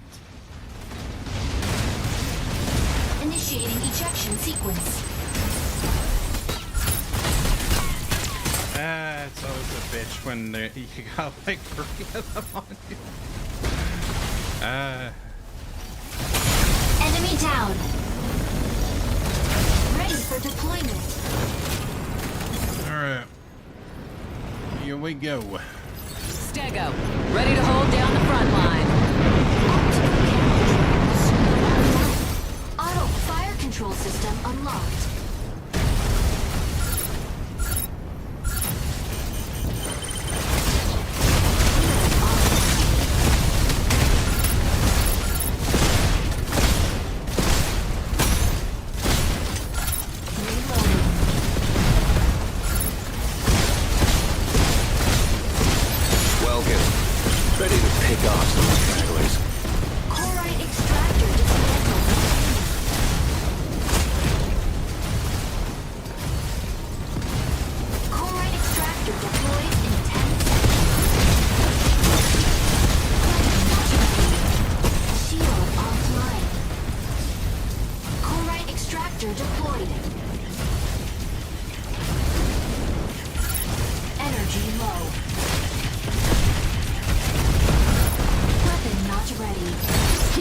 Initiating ejection sequence.
It's always a bitch when you got like 3 of them on you.
Enemy down. Ready for deployment.
Alright. Here we go.
Stego, ready to hold down the front line.
Auto fire control system unlocked. Reloading. extractor deployed. Energy low. Weapon not ready.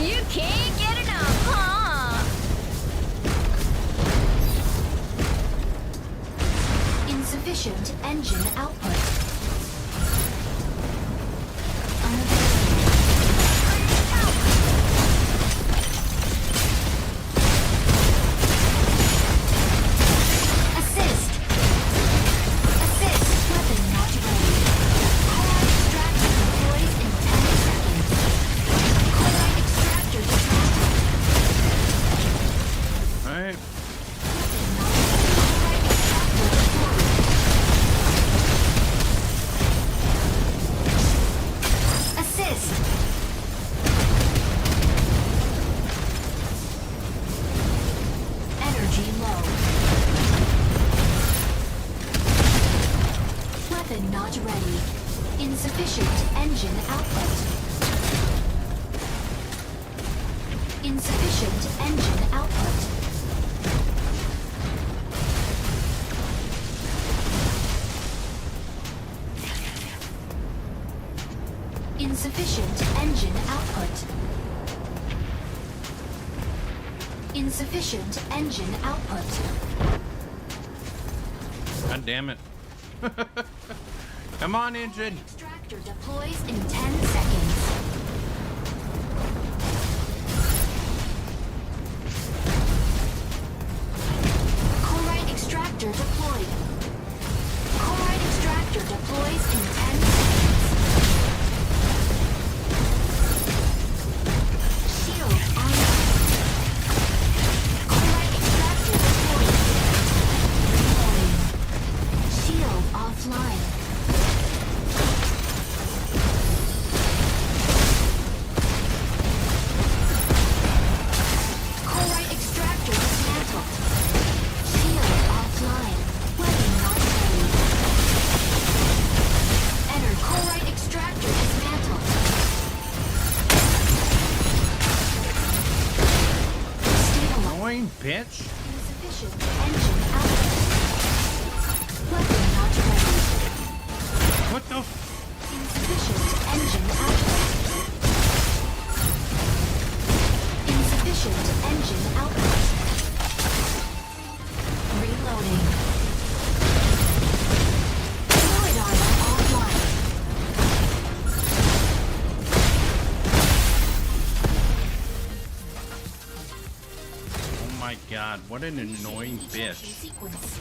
You can't get enough, huh?
Insufficient engine output. Assist! Assist! Weapon not ready. Allied extractor deploys in 10 seconds. Allied extractor dismantled.
Alright.
Assist! Energy low. Weapon not ready. Insufficient engine output. Insufficient engine output. Insufficient engine output. Insufficient engine output.
God damn it. Come on, engine.
Extractor deploys in 10 seconds. Chlorite extractor deployed. Chlorite extractor deploys in 10 seconds. Shield on. Chlorite extractor deployed. Reloading. Shield offline. Chlorite extractor dismantled. Shield offline. Weapon not ready. Enter chlorite extractor dismantled. Stabilize.
Annoying bitch.
Insufficient engine output. Weapon not ready.
What the f-
Insufficient engine output. Insufficient engine output. Reloading. Fluid armor offline.
Oh my god, what an annoying
Initiating
bitch.
ejection sequence.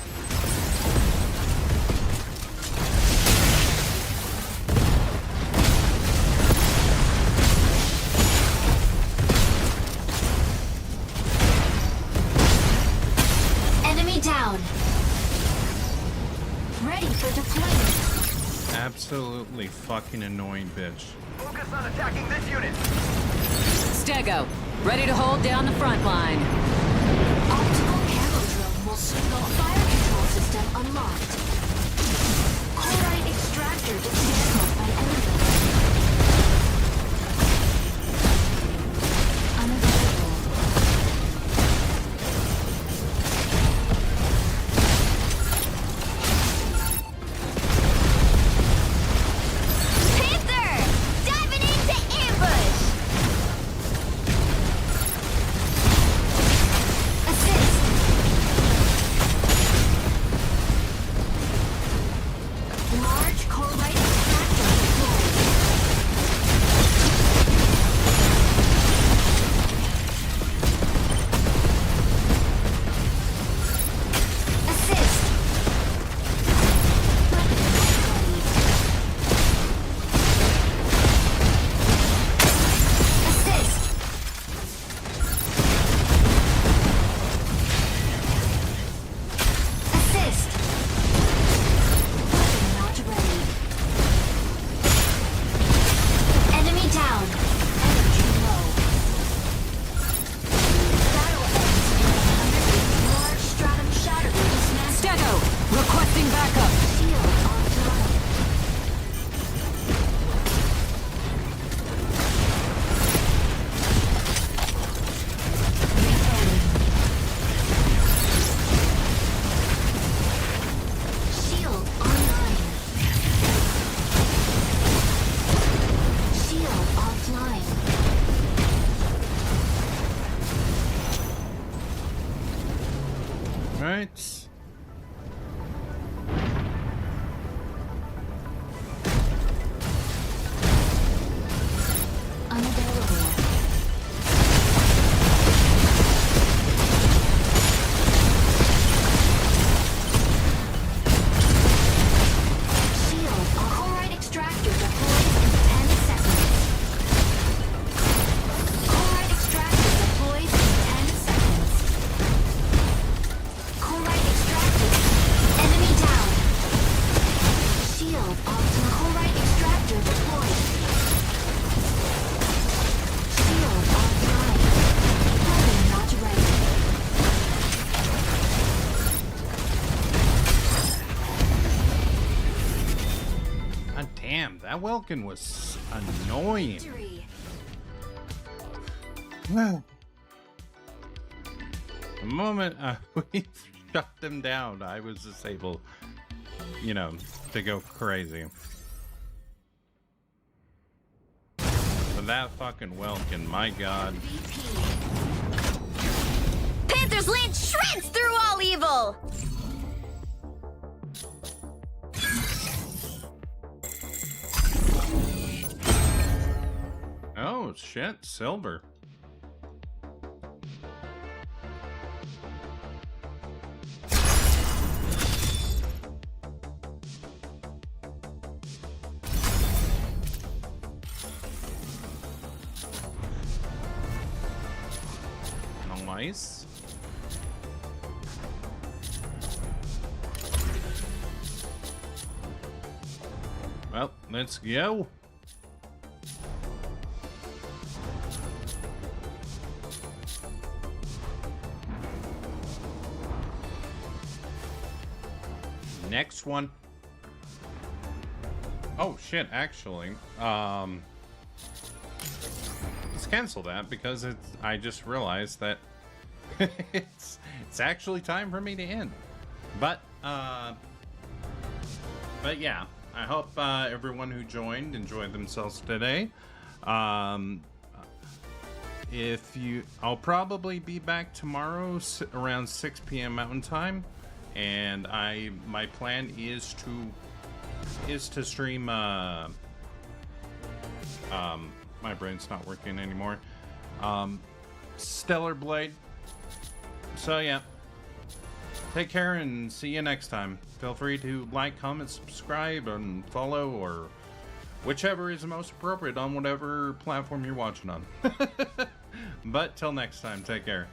Enemy down. Ready for deployment.
Absolutely fucking annoying bitch.
Focus on attacking this unit.
Stego, ready to hold down the front line.
Optical camo drone will soon go. Fire control system unlocked. Chlorite extractor dismantled by enemy. Unavailable.
Panther! Diving into ambush!
Assist!
Right.
Unavailable. Shield. Chloride extractor deployed in 10 seconds. Chloride extractor deployed in 10 seconds. Chloride extractor. Enemy down. Shield. Chloride extractor deployed. Shield offline. Weapon not ready.
God damn, that Welkin was annoying.
Victory.
The moment we shut them down, I was just able, you know, to go crazy. But that fucking Welkin, my god.
Panther's Lance shreds through all evil!
Oh shit, silver. Nice. Well, let's go. Next one. Oh shit, actually. Let's cancel that because I just realized that it's actually time for me to end. But yeah, I hope everyone who joined enjoyed themselves today. I'll probably be back tomorrow around 6 p.m. Mountain Time, and my plan is to stream. My brain's not working anymore. Stellar Blade. So yeah, take care and see you next time. Feel free to like, comment, subscribe, and follow, or whichever is most appropriate on whatever platform you're watching on. But till next time, take care.